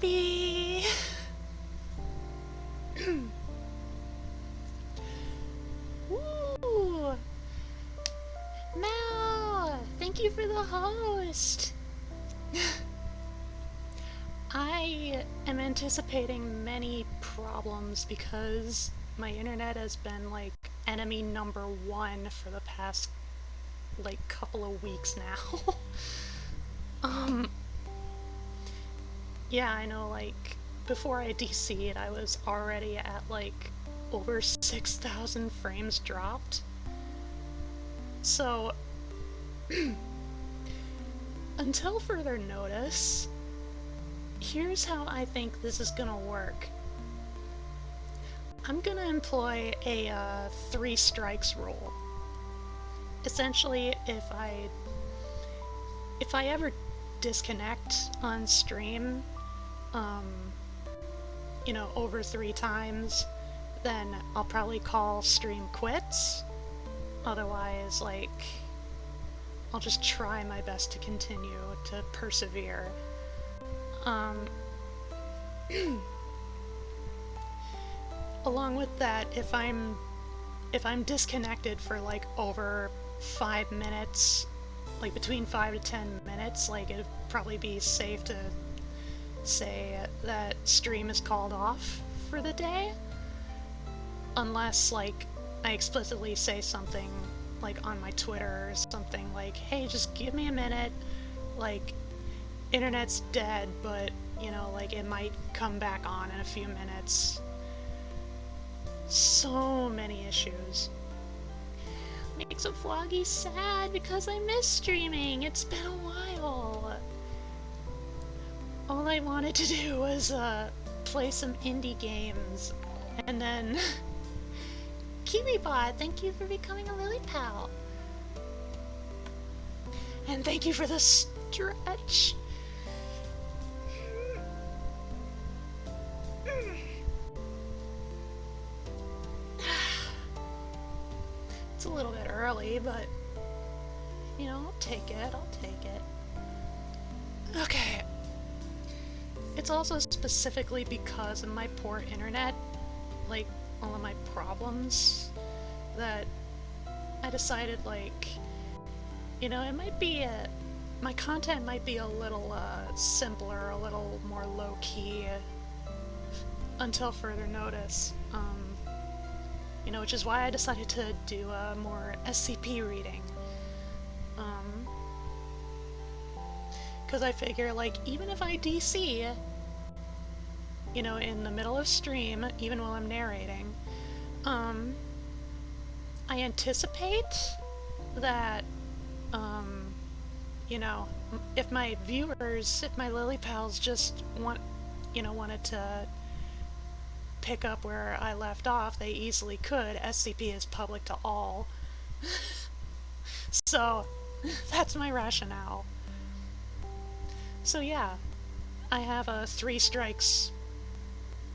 happy! Woo! Mal! Thank you for the host! I am anticipating many problems because my internet has been like enemy number one for the past like couple of weeks now. Yeah, I know, like, before I DC'd, I was already at like over 6,000 frames dropped. So, until further notice, here's how I think this is gonna work. I'm gonna employ a 3 strikes rule. Essentially, if I ever disconnect on stream, you know, over 3 times, then I'll probably call stream quits. Otherwise, like, I'll just try my best to continue to persevere. Along with that, if I'm disconnected for like over 5 minutes, like between 5 to 10 minutes, like it'd probably be safe to say that stream is called off for the day, unless like I explicitly say something like on my Twitter or something like, hey, just give me a minute, like internet's dead, but you know, like it might come back on in a few minutes. So many issues. Makes a Froggy sad because I miss streaming. It's been a while. All I wanted to do was play some indie games. And then KiwiBot, thank you for becoming a Lily Pal. And thank you for the stretch. It's a little bit early, but you know, I'll take it. Okay. It's also specifically because of my poor internet, like all of my problems, that I decided, like, you know, it might be my content might be a little simpler, a little more low-key until further notice. You know, which is why I decided to do a more SCP reading. Because I figure, like, even if I DC, you know, in the middle of stream, even while I'm narrating, I anticipate that, you know, if my viewers, if my Lily Pals just wanted to pick up where I left off, they easily could. SCP is public to all. So, that's my rationale. So yeah, I have a 3 strikes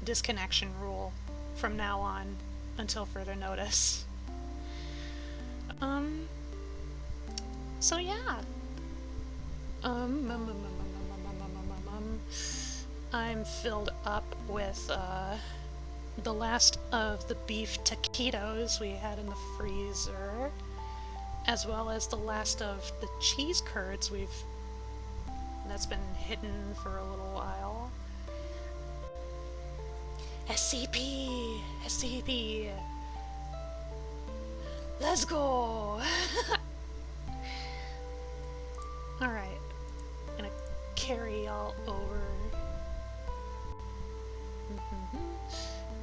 disconnection rule from now on until further notice. So yeah. I'm filled up with, the last of the beef taquitos we had in the freezer, as well as the last of the cheese curds that's been hidden for a little while. SCP! SCP! Let's go! Alright, I'm gonna carry y'all over.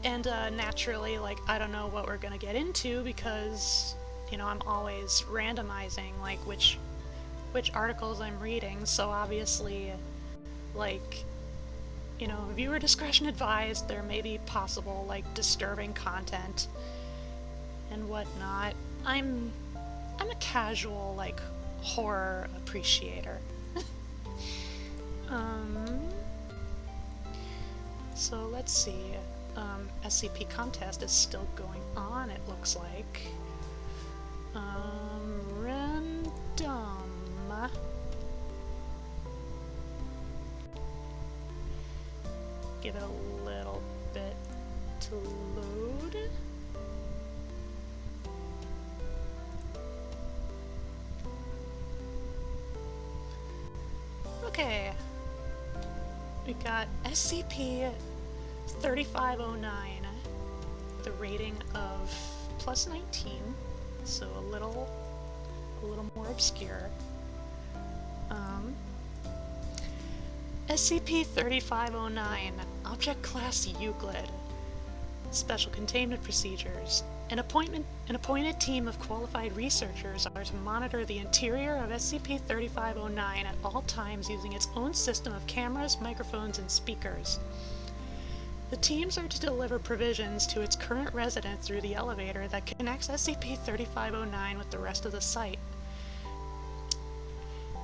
And naturally, like, I don't know what we're gonna get into because, you know, I'm always randomizing, like, which articles I'm reading, so obviously, like, you know, viewer discretion advised, there may be possible, like, disturbing content and whatnot. I'm a casual, like, horror appreciator. So let's see. SCP contest is still going on, it looks like. Random. give it a little bit to load. Okay, we got SCP-3509, the rating of +19, so a little more obscure. SCP-3509, Object Class Euclid. Special Containment Procedures. An appointed team of qualified researchers are to monitor the interior of SCP-3509 at all times using its own system of cameras, microphones, and speakers. The teams are to deliver provisions to its current resident through the elevator that connects SCP-3509 with the rest of the site.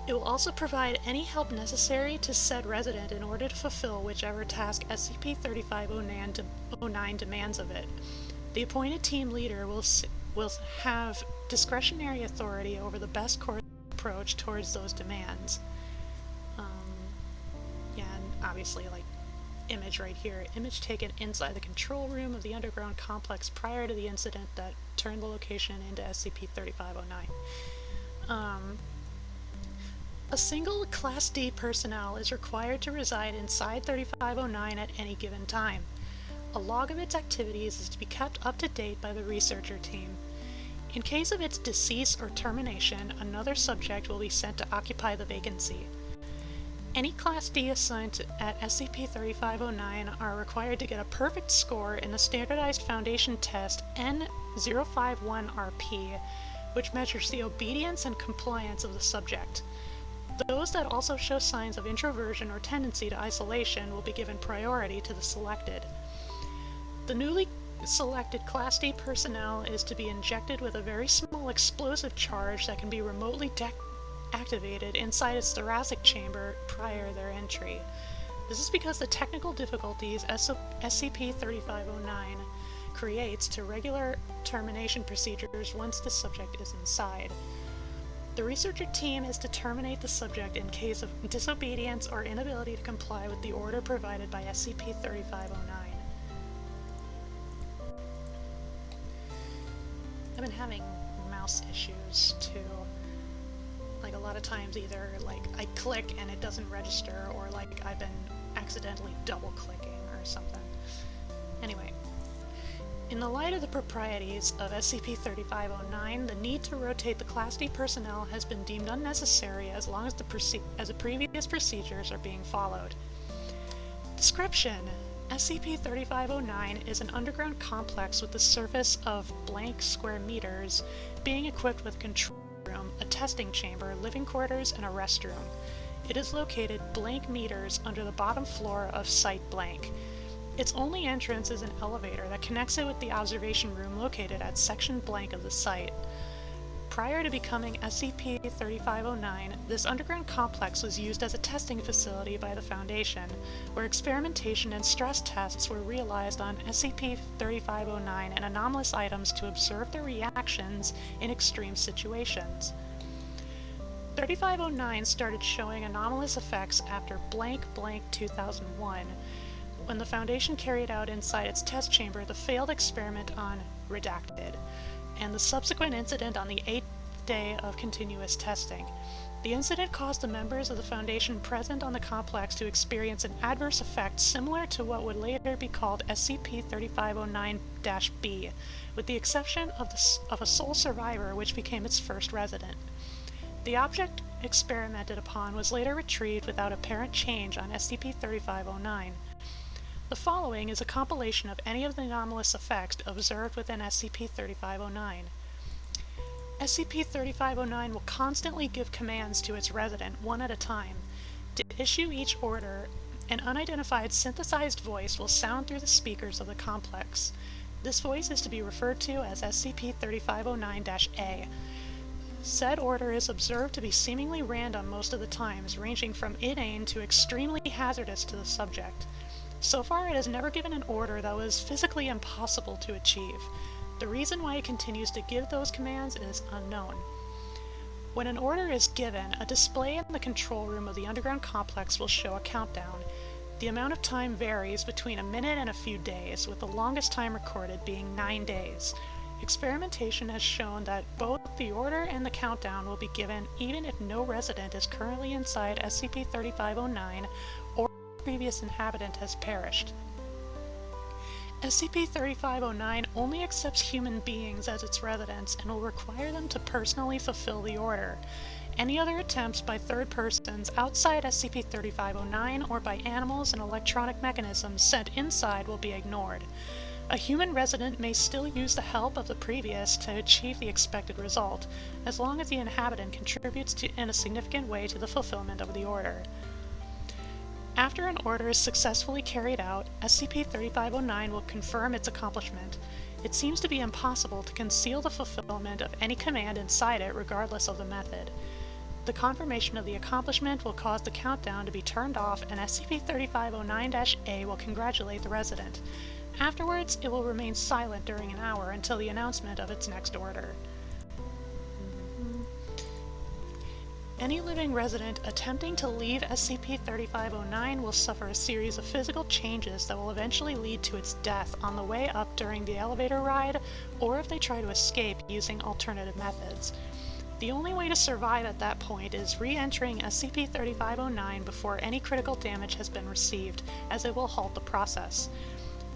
It will also provide any help necessary to said resident in order to fulfill whichever task SCP-3509 demands of it. The appointed team leader will have discretionary authority over the best course approach towards those demands. Yeah, and obviously, like, image right here. Image taken inside the control room of the underground complex prior to the incident that turned the location into SCP-3509. A single Class D personnel is required to reside inside 3509 at any given time. A log of its activities is to be kept up to date by the researcher team. In case of its decease or termination, another subject will be sent to occupy the vacancy. Any Class D assigned at SCP-3509 are required to get a perfect score in the standardized foundation test N051RP, which measures the obedience and compliance of the subject. Those that also show signs of introversion or tendency to isolation will be given priority to the selected. The newly selected Class D personnel is to be injected with a very small explosive charge that can be remotely activated inside its thoracic chamber prior to their entry. This is because the technical difficulties SCP-3509 creates to regular termination procedures once the subject is inside. The researcher team is to terminate the subject in case of disobedience or inability to comply with the order provided by SCP-3509. I've been having mouse issues too. Like, a lot of times either like I click and it doesn't register, or like I've been accidentally double clicking or something. Anyway. In the light of the proprieties of SCP-3509, the need to rotate the Class D personnel has been deemed unnecessary as long as the previous procedures are being followed. Description: SCP-3509 is an underground complex with a surface of blank square meters, being equipped with a control room, a testing chamber, living quarters, and a restroom. It is located blank meters under the bottom floor of Site Blank. Its only entrance is an elevator that connects it with the observation room located at Section Blank of the site. Prior to becoming SCP-3509, this underground complex was used as a testing facility by the Foundation, where experimentation and stress tests were realized on SCP-3509 and anomalous items to observe their reactions in extreme situations. 3509 started showing anomalous effects after blank 2001, when the Foundation carried out inside its test chamber the failed experiment on Redacted, and the subsequent incident on the 8th day of continuous testing. The incident caused the members of the Foundation present on the complex to experience an adverse effect similar to what would later be called SCP-3509-B, with the exception of a sole survivor which became its first resident. The object experimented upon was later retrieved without apparent change on SCP-3509. The following is a compilation of any of the anomalous effects observed within SCP-3509. SCP-3509 will constantly give commands to its resident, one at a time. To issue each order, an unidentified synthesized voice will sound through the speakers of the complex. This voice is to be referred to as SCP-3509-A. Said order is observed to be seemingly random most of the times, ranging from inane to extremely hazardous to the subject. So far, it has never given an order that was physically impossible to achieve. The reason why it continues to give those commands is unknown. When an order is given, a display in the control room of the underground complex will show a countdown. The amount of time varies between a minute and a few days, with the longest time recorded being 9 days. Experimentation has shown that both the order and the countdown will be given even if no resident is currently inside SCP-3509 or the previous inhabitant has perished. SCP-3509 only accepts human beings as its residents and will require them to personally fulfill the order. Any other attempts by third persons outside SCP-3509 or by animals and electronic mechanisms sent inside will be ignored. A human resident may still use the help of the previous to achieve the expected result, as long as the inhabitant contributes in a significant way to the fulfillment of the order. After an order is successfully carried out, SCP-3509 will confirm its accomplishment. It seems to be impossible to conceal the fulfillment of any command inside it regardless of the method. The confirmation of the accomplishment will cause the countdown to be turned off, and SCP-3509-A will congratulate the resident. Afterwards, it will remain silent during an hour until the announcement of its next order. Any living resident attempting to leave SCP-3509 will suffer a series of physical changes that will eventually lead to its death on the way up during the elevator ride, or if they try to escape using alternative methods. The only way to survive at that point is re-entering SCP-3509 before any critical damage has been received, as it will halt the process.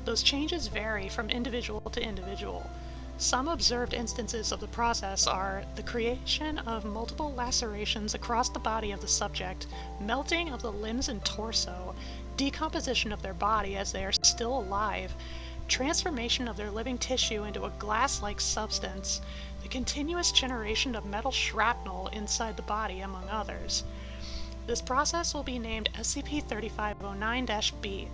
Those changes vary from individual to individual. Some observed instances of the process are the creation of multiple lacerations across the body of the subject, melting of the limbs and torso, decomposition of their body as they are still alive, transformation of their living tissue into a glass-like substance, the continuous generation of metal shrapnel inside the body, among others. This process will be named SCP-3509-B.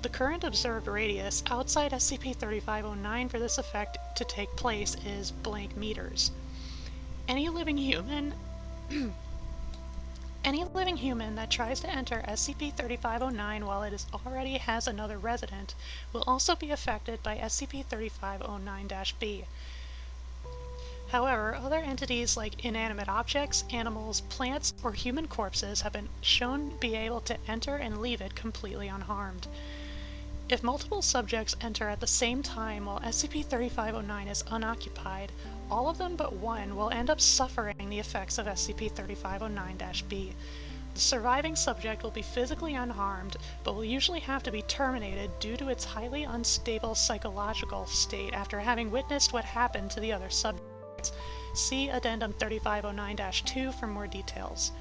The current observed radius outside SCP-3509 for this effect to take place is blank meters. Any living human that tries to enter SCP-3509 while it already has another resident will also be affected by SCP-3509-B. However, other entities like inanimate objects, animals, plants, or human corpses have been shown to be able to enter and leave it completely unharmed. If multiple subjects enter at the same time while SCP-3509 is unoccupied, all of them but one will end up suffering the effects of SCP-3509-B. The surviving subject will be physically unharmed, but will usually have to be terminated due to its highly unstable psychological state after having witnessed what happened to the other subjects. See Addendum 3509-2 for more details.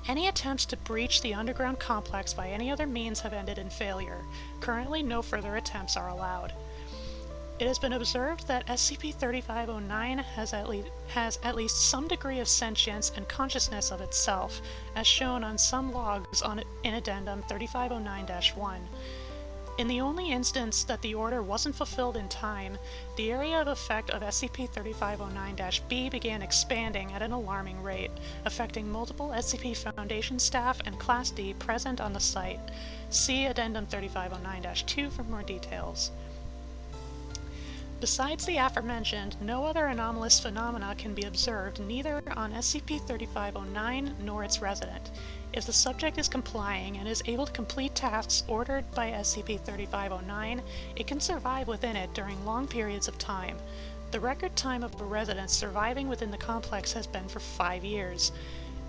Any attempts to breach the underground complex by any other means have ended in failure. Currently, no further attempts are allowed. It has been observed that SCP-3509 has at least some degree of sentience and consciousness of itself, as shown on some logs in Addendum 3509-1. In the only instance that the order wasn't fulfilled in time, the area of effect of SCP-3509-B began expanding at an alarming rate, affecting multiple SCP Foundation staff and Class D present on the site. See Addendum 3509-2 for more details. Besides the aforementioned, no other anomalous phenomena can be observed neither on SCP-3509 nor its resident. If the subject is complying and is able to complete tasks ordered by SCP-3509, it can survive within it during long periods of time. The record time of a resident surviving within the complex has been for 5 years.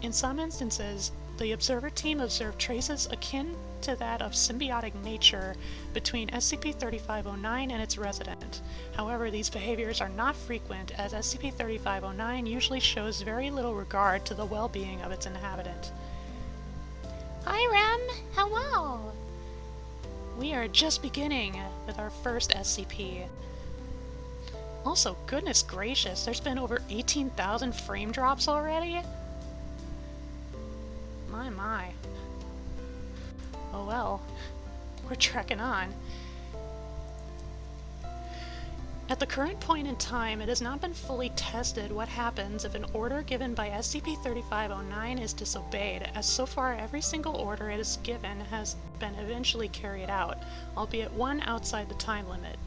In some instances, the observer team observed traces akin to that of symbiotic nature between SCP-3509 and its resident. However, these behaviors are not frequent, as SCP-3509 usually shows very little regard to the well-being of its inhabitant. Hi Rem! Hello! We are just beginning with our first SCP. Also, goodness gracious, there's been over 18,000 frame drops already? My. Oh well, we're trekking on. At the current point in time, it has not been fully tested what happens if an order given by SCP-3509 is disobeyed, as so far every single order it is given has been eventually carried out, albeit one outside the time limit.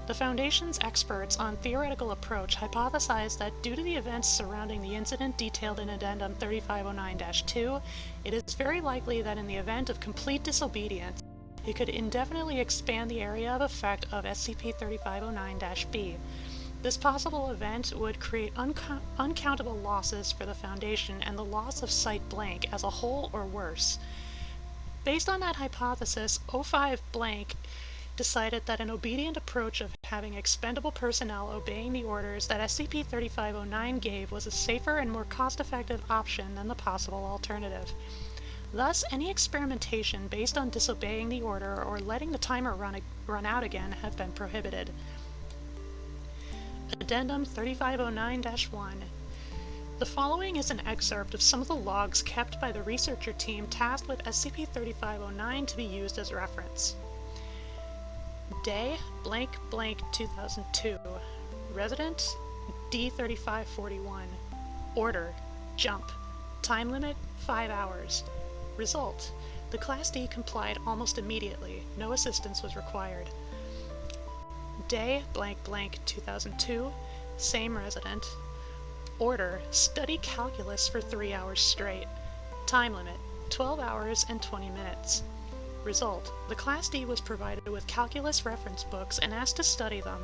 The Foundation's experts on theoretical approach hypothesized that due to the events surrounding the incident detailed in Addendum 3509-2, it is very likely that in the event of complete disobedience, it could indefinitely expand the area of effect of SCP-3509-B. This possible event would create uncountable losses for the Foundation and the loss of Site Blank as a whole or worse. Based on that hypothesis, O5 Blank decided that an obedient approach of having expendable personnel obeying the orders that SCP-3509 gave was a safer and more cost-effective option than the possible alternative. Thus, any experimentation based on disobeying the order or letting the timer run out again have been prohibited. Addendum 3509-1. The following is an excerpt of some of the logs kept by the researcher team tasked with SCP-3509 to be used as reference. Day, blank, blank, 2002. Resident, D3541. Order, jump. Time limit, 5 hours. Result, the Class D complied almost immediately. No assistance was required. Day, blank, blank, 2002. Same resident. Order, study calculus for 3 hours straight. Time limit, 12 hours and 20 minutes. Result, the Class D was provided with calculus reference books and asked to study them.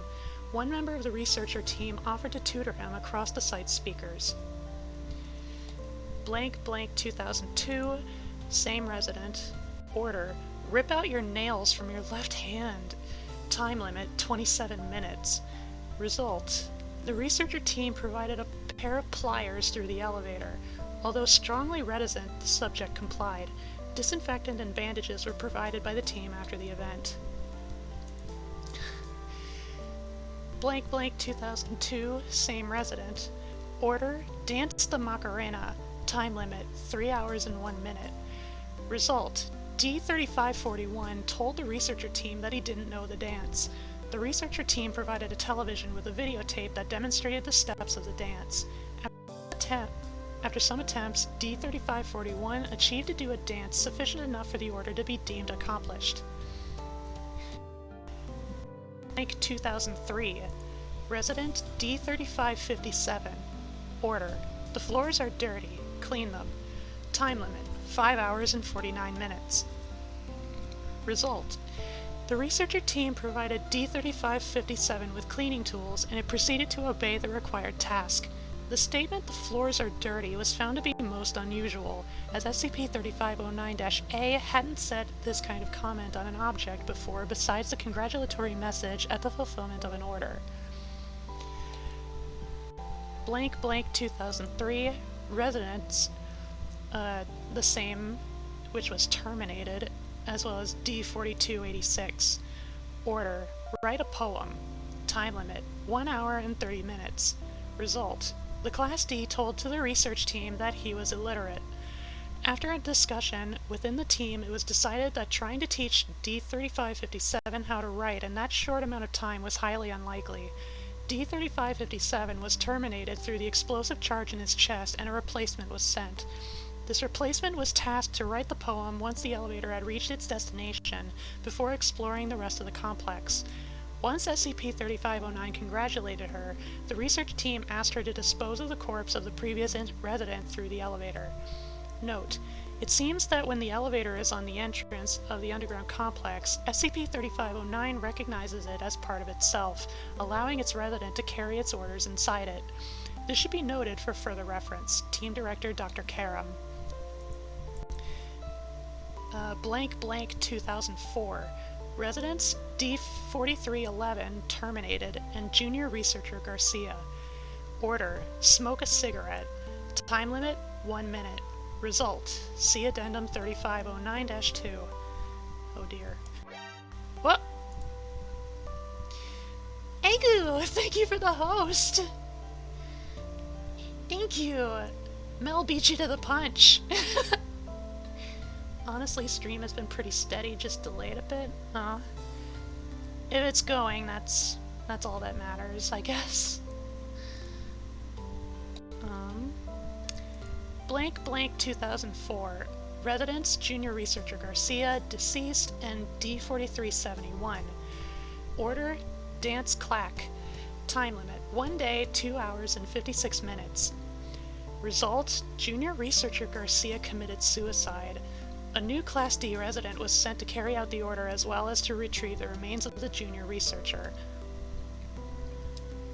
One member of the researcher team offered to tutor him across the site's speakers. Blank, blank, 2002. Same resident. Order, rip out your nails from your left hand. Time limit, 27 minutes. Result, the researcher team provided a pair of pliers through the elevator. Although strongly reticent, the subject complied. Disinfectant and bandages were provided by the team after the event. Blank, blank, 2002, same resident. Order, dance the Macarena. Time limit, 3 hours and 1 minute. Result, D3541 told the researcher team that he didn't know the dance. The researcher team provided a television with a videotape that demonstrated the steps of the dance. After some attempts, D3541 achieved to do a dance sufficient enough for the order to be deemed accomplished. Blank 2003. Resident D3557. Order, the floors are dirty. Clean them. Time limit, 5 hours and 49 minutes. Result, the researcher team provided D3557 with cleaning tools and it proceeded to obey the required task. The statement "the floors are dirty" was found to be most unusual, as SCP-3509-A hadn't said this kind of comment on an object before besides the congratulatory message at the fulfillment of an order. Blank blank 2003, residents, the same, which was terminated, as well as D4286. Order, write a poem. Time limit, 1 hour and 30 minutes. Result, the Class D told to the research team that he was illiterate. After a discussion within the team, it was decided that trying to teach D3557 how to write in that short amount of time was highly unlikely. D3557 was terminated through the explosive charge in his chest and a replacement was sent. This replacement was tasked to write the poem once the elevator had reached its destination, before exploring the rest of the complex. Once SCP-3509 congratulated her, the research team asked her to dispose of the corpse of the previous resident through the elevator. Note: it seems that when the elevator is on the entrance of the underground complex, SCP-3509 recognizes it as part of itself, allowing its resident to carry its orders inside it. This should be noted for further reference. Team Director Dr. Karam. Blank blank 2004. Residents D4311 terminated and Junior Researcher Garcia. Order, smoke a cigarette. Time limit, 1 minute. Result, see Addendum 3509-2. Oh dear. What? Egu, thank you for the host! Thank you! Mel beat you to the punch! Honestly, stream has been pretty steady, just delayed a bit. If it's going, that's all that matters, I guess. Blank blank 2004. Residents Junior Researcher Garcia, deceased, and D4371. Order, Dance Clack. Time limit, 1 day, 2 hours, and 56 minutes. Result, Junior Researcher Garcia committed suicide. A new Class D resident was sent to carry out the order as well as to retrieve the remains of the junior researcher.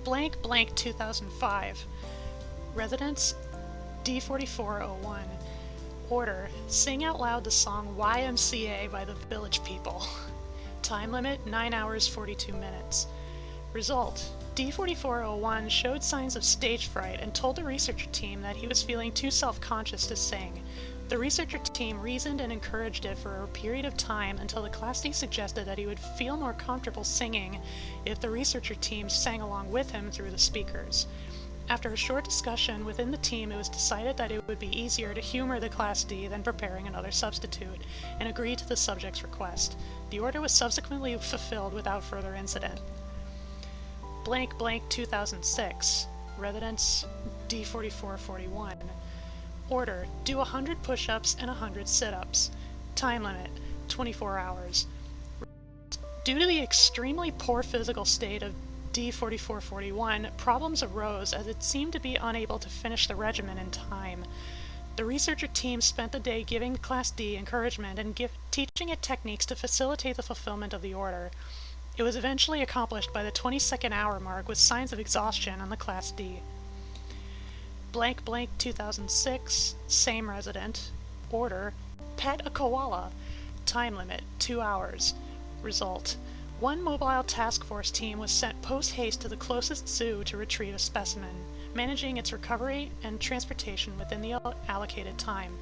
Blank blank 2005. Residence, D4401. Order, sing out loud the song YMCA by the Village People. Time limit, 9 hours 42 minutes. Result, D4401 showed signs of stage fright and told the researcher team that he was feeling too self-conscious to sing. The researcher team reasoned and encouraged it for a period of time until the Class D suggested that he would feel more comfortable singing if the researcher team sang along with him through the speakers. After a short discussion within the team, it was decided that it would be easier to humor the Class D than preparing another substitute, and agreed to the subject's request. The order was subsequently fulfilled without further incident. Blank blank 2006. Residence, D4441. Order, do 100 push-ups and 100 sit-ups. Time limit, 24 hours. Due to the extremely poor physical state of D4441, problems arose as it seemed to be unable to finish the regimen in time. The researcher team spent the day giving Class D encouragement and teaching it techniques to facilitate the fulfillment of the order. It was eventually accomplished by the 22nd hour mark with signs of exhaustion on the Class D. Blank blank 2006, same resident. Order, pet a koala. Time limit, 2 hours. Result, one mobile task force team was sent post-haste to the closest zoo to retrieve a specimen, managing its recovery and transportation within the allocated time.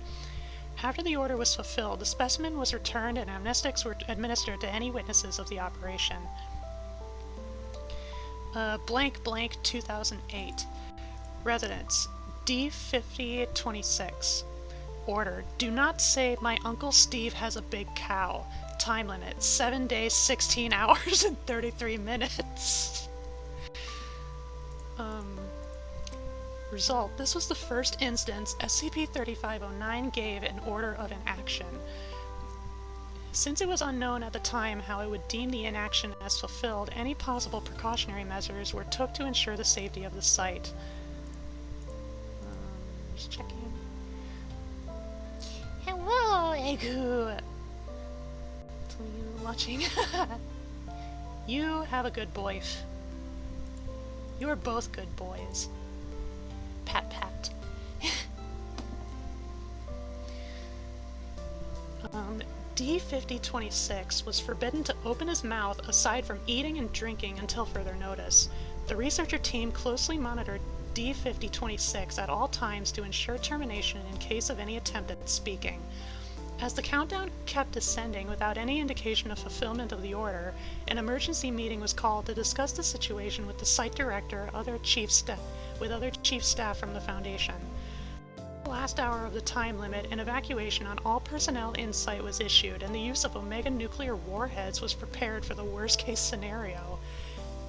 After the order was fulfilled, the specimen was returned and amnestics were administered to any witnesses of the operation. Blank blank 2008. Residence, D5026. Order, do not say my Uncle Steve has a big cow. Time limit, 7 days, 16 hours, and 33 minutes. Result, this was the first instance SCP-3509 gave an order of inaction. Since it was unknown at the time how it would deem the inaction as fulfilled, any possible precautionary measures were took to ensure the safety of the site. Just checking. Hello, Egu! You watching? You have a good boy. You are both good boys. Pat pat. D5026 was forbidden to open his mouth aside from eating and drinking until further notice. The researcher team closely monitored D5026 at all times to ensure termination in case of any attempt at speaking. As the countdown kept descending without any indication of fulfillment of the order, an emergency meeting was called to discuss the situation with the site director, other chief staff from the Foundation. The last hour of the time limit, an evacuation on all personnel in site was issued, and the use of Omega nuclear warheads was prepared for the worst-case scenario.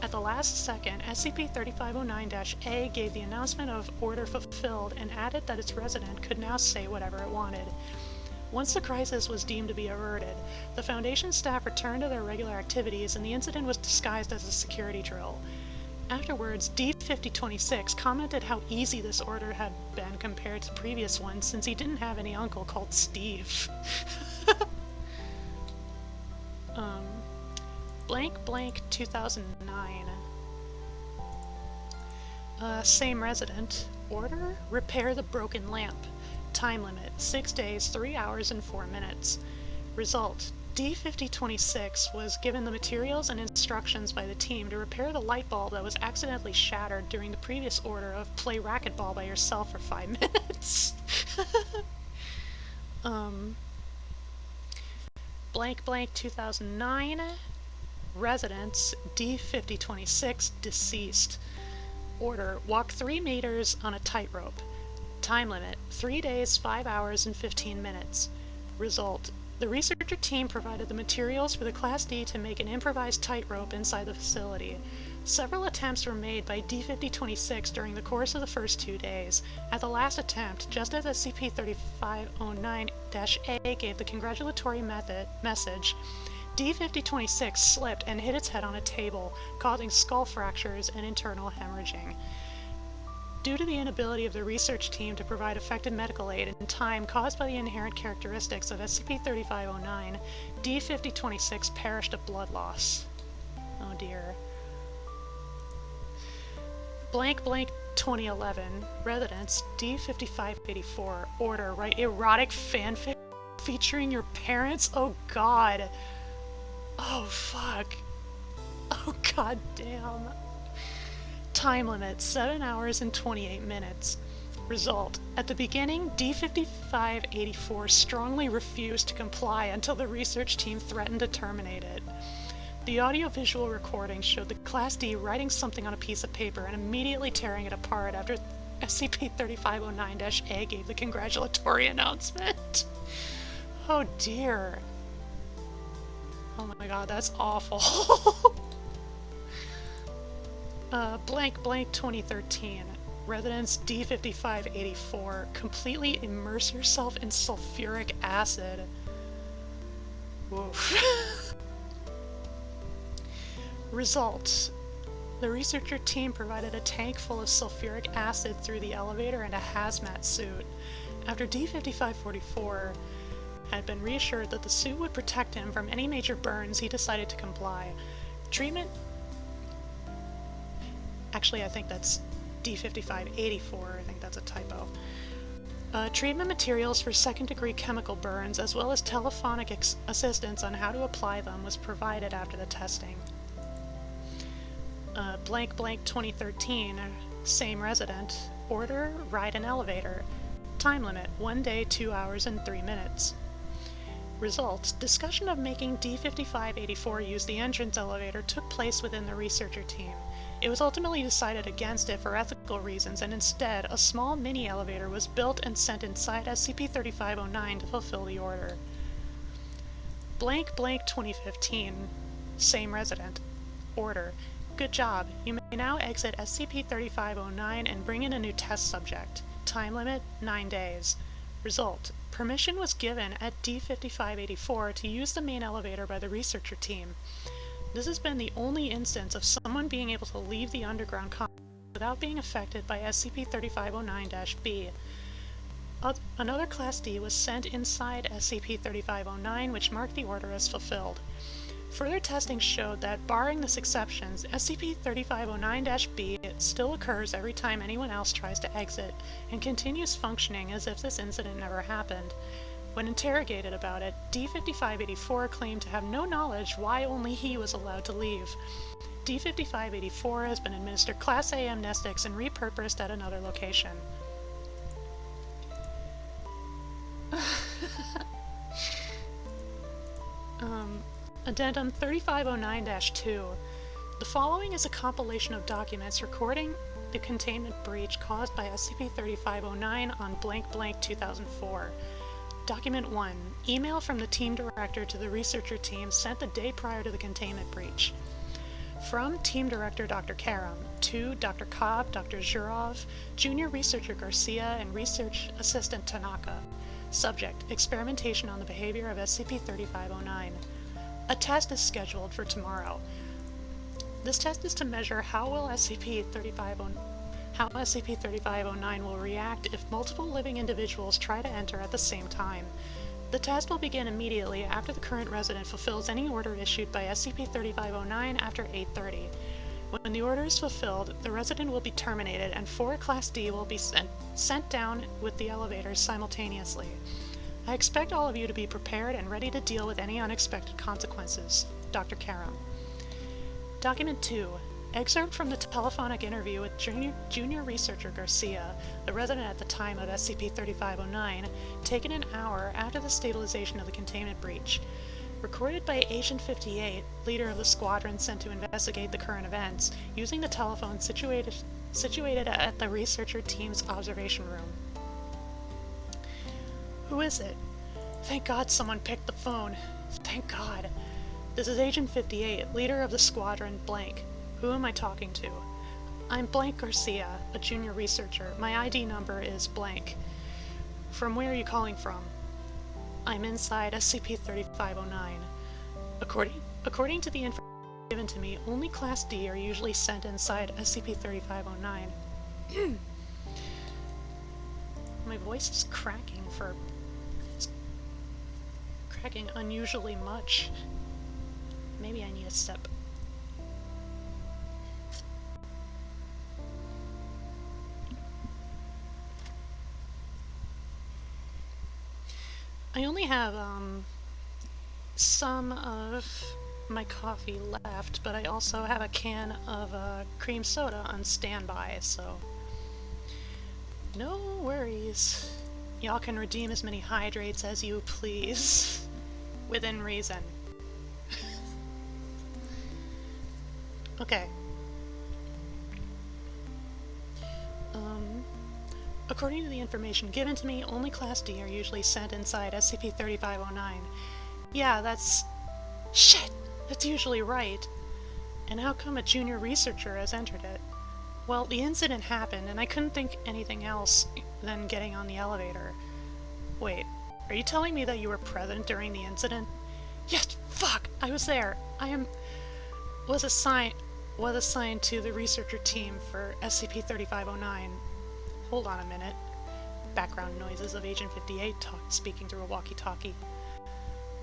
At the last second, SCP-3509-A gave the announcement of order fulfilled and added that its resident could now say whatever it wanted. Once the crisis was deemed to be averted, the Foundation staff returned to their regular activities and the incident was disguised as a security drill. Afterwards, D5026 commented how easy this order had been compared to previous ones since he didn't have any uncle called Steve. Blank blank 2009. Same resident. Order, repair the broken lamp. Time limit, 6 days, 3 hours, and 4 minutes. Result, D5026 was given the materials and instructions by the team to repair the light bulb that was accidentally shattered during the previous order of play racquetball by yourself for 5 minutes. Blank blank 2009. Residence, D5026, deceased. Order, walk 3 meters on a tightrope. Time limit, 3 days, 5 hours, and 15 minutes. Result, the researcher team provided the materials for the Class D to make an improvised tightrope inside the facility. Several attempts were made by D5026 during the course of the first 2 days. At the last attempt, just as SCP-3509-A gave the congratulatory message, D-5026 slipped and hit its head on a table, causing skull fractures and internal hemorrhaging. Due to the inability of the research team to provide effective medical aid in time caused by the inherent characteristics of SCP-3509, D-5026 perished of blood loss. Oh dear. Blank blank 2011, residence D-5584, order, write erotic fanfic featuring your parents? Oh god. Oh fuck. Oh god damn. Time limit, 7 hours and 28 minutes. Result, at the beginning, D-5584 strongly refused to comply until the research team threatened to terminate it. The audio-visual recording showed the Class D writing something on a piece of paper and immediately tearing it apart after SCP-3509-A gave the congratulatory announcement. Oh dear. Oh my god, that's awful. Blank blank 2013. Residence D-5584. Completely immerse yourself in sulfuric acid. Oof. Result. The researcher team provided a tank full of sulfuric acid through the elevator and a hazmat suit. After D-5544 had been reassured that the suit would protect him from any major burns, he decided to comply. Treatment... Actually, I think that's D-5584. I think that's a typo. Treatment materials for second-degree chemical burns, as well as telephonic assistance on how to apply them, was provided after the testing. Blank blank 2013, same resident. Order, ride an elevator. Time limit, 1 day, 2 hours, and 3 minutes. Results, discussion of making D-5584 use the entrance elevator took place within the researcher team. It was ultimately decided against it for ethical reasons, and instead, a small mini-elevator was built and sent inside SCP-3509 to fulfill the order. Blank blank 2015, same resident. Order. Good job. You may now exit SCP-3509 and bring in a new test subject. Time limit, 9 days. Result. Permission was given at D-5584 to use the main elevator by the researcher team. This has been the only instance of someone being able to leave the underground complex without being affected by SCP-3509-B. Another Class D was sent inside SCP-3509, which marked the order as fulfilled. Further testing showed that, barring this exceptions, SCP-3509-B still occurs every time anyone else tries to exit, and continues functioning as if this incident never happened. When interrogated about it, D-5584 claimed to have no knowledge why only he was allowed to leave. D-5584 has been administered Class A amnestics and repurposed at another location. Addendum 3509-2. The following is a compilation of documents recording the containment breach caused by SCP-3509 on blank blank 2004. Document 1. Email from the team director to the researcher team sent the day prior to the containment breach. From Team Director Dr. Karam to Dr. Cobb, Dr. Zhurov, Junior Researcher Garcia, and Research Assistant Tanaka. Subject: experimentation on the behavior of SCP-3509. A test is scheduled for tomorrow. This test is to measure how SCP-3509 will react if multiple living individuals try to enter at the same time. The test will begin immediately after the current resident fulfills any order issued by SCP-3509 after 8:30. When the order is fulfilled, the resident will be terminated and 4 Class D will be sent down with the elevators simultaneously. I expect all of you to be prepared and ready to deal with any unexpected consequences. Dr. Karam. Document 2. Excerpt from the telephonic interview with Junior Researcher Garcia, the resident at the time of SCP-3509, taken an hour after the stabilization of the containment breach. Recorded by Agent 58, leader of the squadron sent to investigate the current events, using the telephone situated at the researcher team's observation room. Who is it? Thank God someone picked the phone. Thank God. This is Agent 58, leader of the squadron blank. Who am I talking to? I'm blank Garcia, a junior researcher. My ID number is blank. From where are you calling from? I'm inside SCP-3509. According to the information given to me, only Class D are usually sent inside SCP-3509. My voice is cracking cracking unusually much. Maybe I need a sip. I only have some of my coffee left, but I also have a can of cream soda on standby, so no worries. Y'all can redeem as many hydrates as you please, within reason. Okay. According to the information given to me, only Class D are usually sent inside SCP-3509. Yeah, that's... Shit! That's usually right. And how come a junior researcher has entered it? Well, the incident happened, and I couldn't think anything else than getting on the elevator. Wait, are you telling me that you were present during the incident? Yes, fuck! I was there! Was assigned to the researcher team for SCP-3509. Hold on a minute. Background noises of Agent 58 speaking through a walkie-talkie.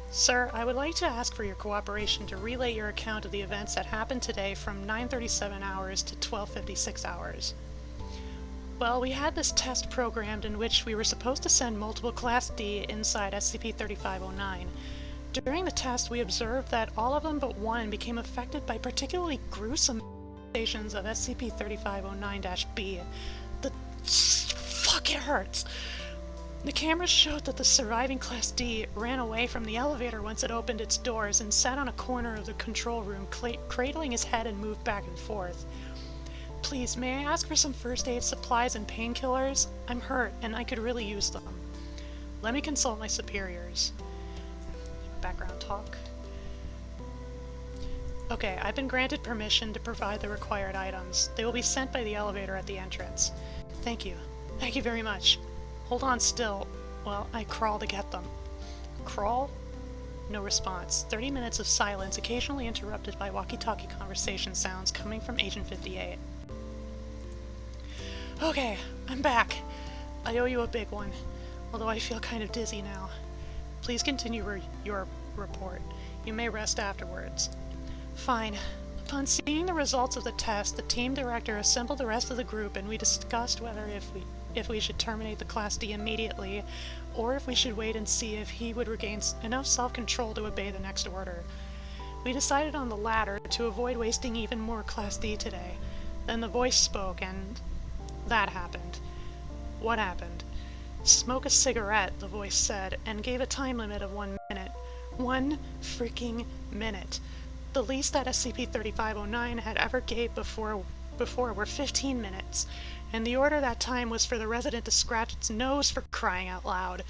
Sir, I would like to ask for your cooperation to relay your account of the events that happened today from 9:37 hours to 12:56 hours. Well, we had this test programmed in which we were supposed to send multiple Class D inside SCP-3509. During the test, we observed that all of them but one became affected by particularly gruesome manifestations of SCP-3509-B. Fuck, it hurts! The cameras showed that the surviving Class D ran away from the elevator once it opened its doors and sat on a corner of the control room, cradling his head and moved back and forth. Please, may I ask for some first aid supplies and painkillers? I'm hurt, and I could really use them. Let me consult my superiors. Background talk. Okay, I've been granted permission to provide the required items. They will be sent by the elevator at the entrance. Thank you. Thank you very much. Hold on still. Well, I crawl to get them. Crawl? No response. 30 minutes of silence, occasionally interrupted by walkie-talkie conversation sounds coming from Agent 58. Okay, I'm back. I owe you a big one, although I feel kind of dizzy now. Please continue your report. You may rest afterwards. Fine. Upon seeing the results of the test, the team director assembled the rest of the group and we discussed whether if we should terminate the Class D immediately, or if we should wait and see if he would regain enough self-control to obey the next order. We decided on the latter to avoid wasting even more Class D today. Then the voice spoke and that happened. What happened? Smoke a cigarette, the voice said, and gave a time limit of 1 minute. 1 freaking minute. The least that SCP-3509 had ever gave before were 15 minutes, and the order that time was for the resident to scratch its nose, for crying out loud.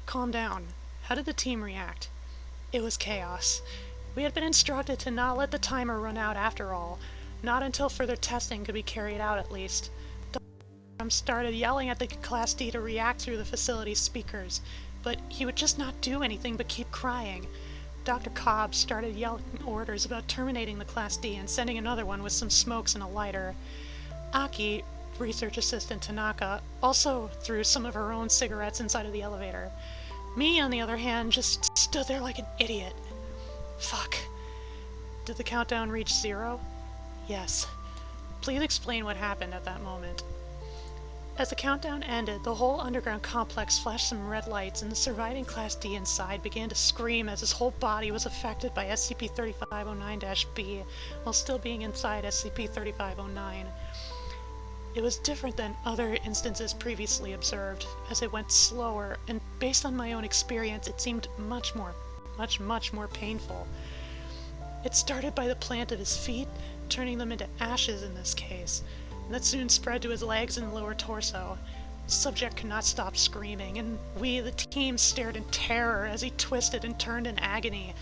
Calm down. How did the team react? It was chaos. We had been instructed to not let the timer run out after all, not until further testing could be carried out at least. Dr. started yelling at the Class D to react through the facility's speakers, but he would just not do anything but keep crying. Dr. Cobb started yelling orders about terminating the Class D and sending another one with some smokes and a lighter. Aki, research assistant Tanaka, also threw some of her own cigarettes inside of the elevator. Me, on the other hand, just stood there like an idiot. Fuck. Did the countdown reach 0? Yes. Please explain what happened at that moment. As the countdown ended, the whole underground complex flashed some red lights, and the surviving Class D inside began to scream as his whole body was affected by SCP-3509-B while still being inside SCP-3509. It was different than other instances previously observed, as it went slower, and based on my own experience, it seemed much more painful. It started by the plant of his feet, turning them into ashes in this case, and that soon spread to his legs and lower torso. The subject could not stop screaming, and we, the team, stared in terror as he twisted and turned in agony.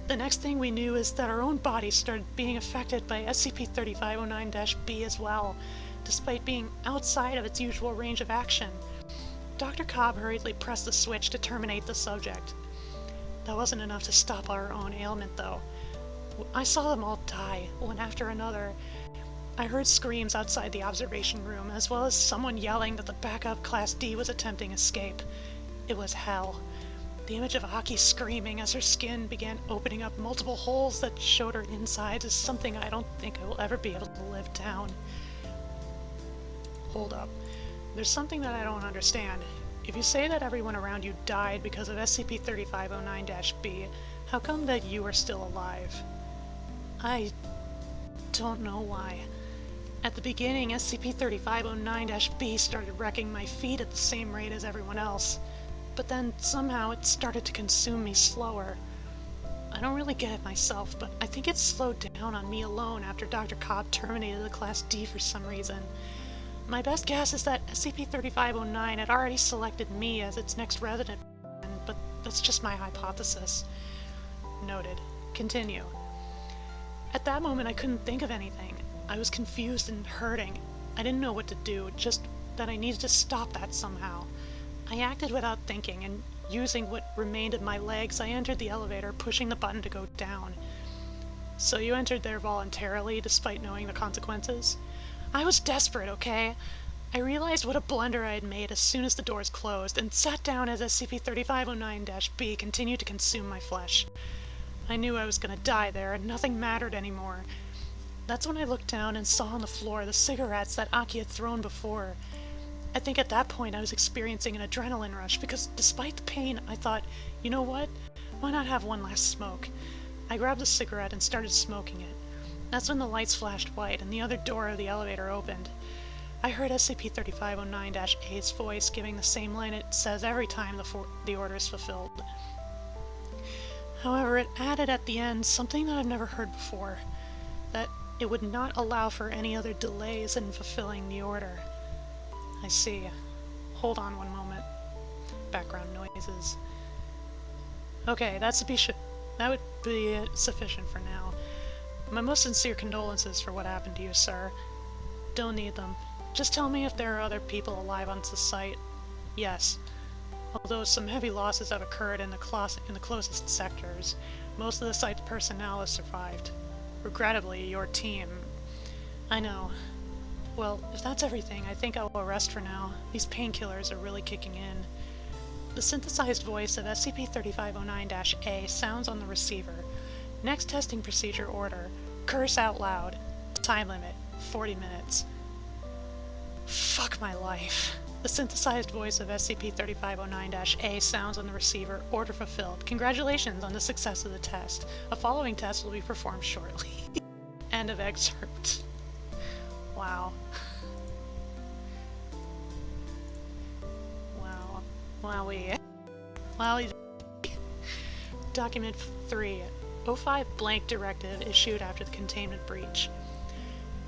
The next thing we knew is that our own bodies started being affected by SCP-3509-B as well, despite being outside of its usual range of action. Dr. Cobb hurriedly pressed the switch to terminate the subject. That wasn't enough to stop our own ailment, though. I saw them all die, one after another. I heard screams outside the observation room, as well as someone yelling that the backup Class D was attempting escape. It was hell. The image of Aki screaming as her skin began opening up multiple holes that showed her insides is something I don't think I will ever be able to live down. Hold up. There's something that I don't understand. If you say that everyone around you died because of SCP-3509-B, how come that you are still alive? I don't know why. At the beginning, SCP-3509-B started wrecking my feet at the same rate as everyone else, but then somehow it started to consume me slower. I don't really get it myself, but I think it slowed down on me alone after Dr. Cobb terminated the Class D for some reason. My best guess is that SCP-3509 had already selected me as its next resident, but that's just my hypothesis. Noted. Continue. At that moment, I couldn't think of anything. I was confused and hurting. I didn't know what to do, just that I needed to stop that somehow. I acted without thinking, and using what remained of my legs, I entered the elevator, pushing the button to go down. So you entered there voluntarily, despite knowing the consequences? I was desperate, okay? I realized what a blunder I had made as soon as the doors closed, and sat down as SCP-3509-B continued to consume my flesh. I knew I was gonna die there, and nothing mattered anymore. That's when I looked down and saw on the floor the cigarettes that Aki had thrown before. I think at that point I was experiencing an adrenaline rush, because despite the pain, I thought, you know what? Why not have one last smoke? I grabbed a cigarette and started smoking it. That's when the lights flashed white and the other door of the elevator opened. I heard SCP-3509-A's voice giving the same line it says every time the order is fulfilled. However, it added at the end something that I've never heard before, that it would not allow for any other delays in fulfilling the order. I see. Hold on one moment. Background noises. Okay, that would be sufficient for now. My most sincere condolences for what happened to you, sir. Don't need them. Just tell me if there are other people alive on the site. Yes. Although some heavy losses have occurred in the closest sectors, most of the site's personnel has survived. Regrettably, your team... I know. Well, if that's everything, I think I will rest for now. These painkillers are really kicking in. The synthesized voice of SCP-3509-A sounds on the receiver. Next testing procedure order. Curse out loud. Time limit. 40 minutes. Fuck my life. The synthesized voice of SCP-3509-A sounds on the receiver. Order fulfilled. Congratulations on the success of the test. A following test will be performed shortly. End of excerpt. Wow. Wow. Wowie. Wowie. Document 3. 05 blank directive issued after the containment breach.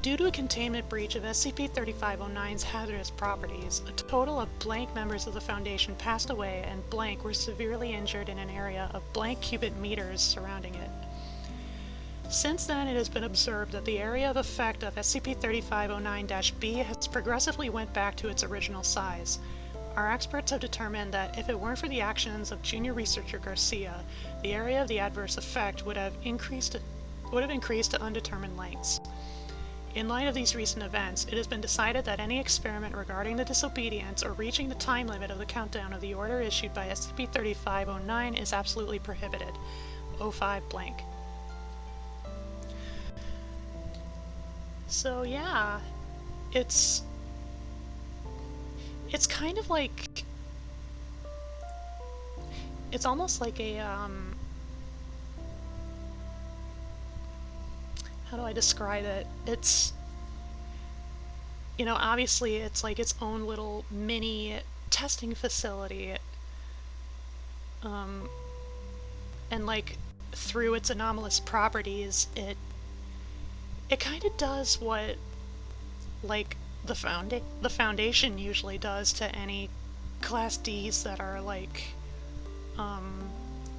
Due to a containment breach of SCP-3509's hazardous properties, a total of blank members of the Foundation passed away and blank were severely injured in an area of blank cubic meters surrounding it. Since then, it has been observed that the area of effect of SCP-3509-B has progressively went back to its original size. Our experts have determined that if it weren't for the actions of junior researcher Garcia, the area of the adverse effect would have increased to undetermined lengths. In light of these recent events, it has been decided that any experiment regarding the disobedience or reaching the time limit of the countdown of the order issued by SCP-3509 is absolutely prohibited. 05 blank. So yeah, it's kind of like, it's almost like a, how do I describe it? It's, you know, obviously it's like its own little mini testing facility, and like through its anomalous properties, it kind of does what, like, the Foundation usually does to any Class Ds that are, like,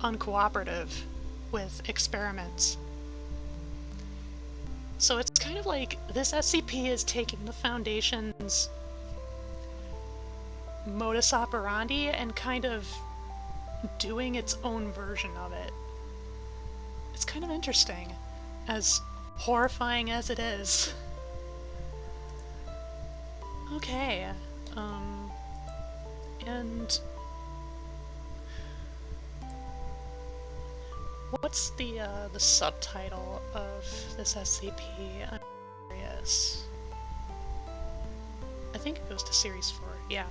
uncooperative with experiments. So it's kind of like this SCP is taking the Foundation's modus operandi and kind of doing its own version of it. It's kind of interesting, as horrifying as it is. Okay, and what's the subtitle of this SCP? I'm curious. I think it goes to Series 4, yeah.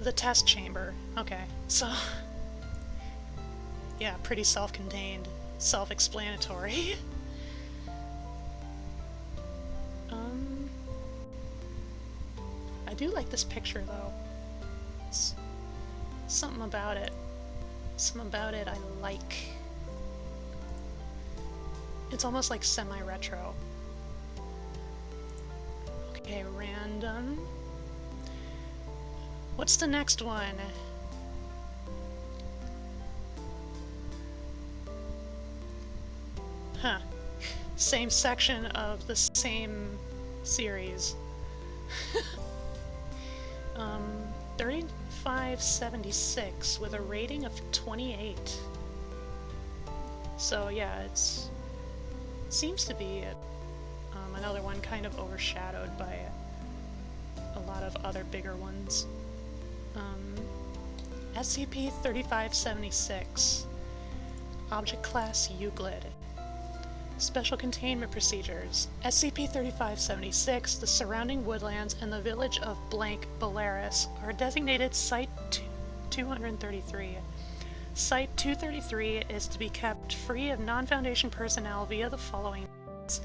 The test chamber. Okay, so yeah, pretty self-contained, self-explanatory. I do like this picture though. It's something about it. Something about it I like. It's almost like semi-retro. Okay, random. What's the next one? Huh. Same section of the same series. 3576 with a rating of 28. So yeah, seems to be another one kind of overshadowed by a lot of other bigger ones. SCP-3576 Object Class Euclid. Special Containment Procedures. SCP-3576, the surrounding woodlands, and the village of blank Belarus are designated Site-233. Site-233 is to be kept free of non-Foundation personnel via the following means.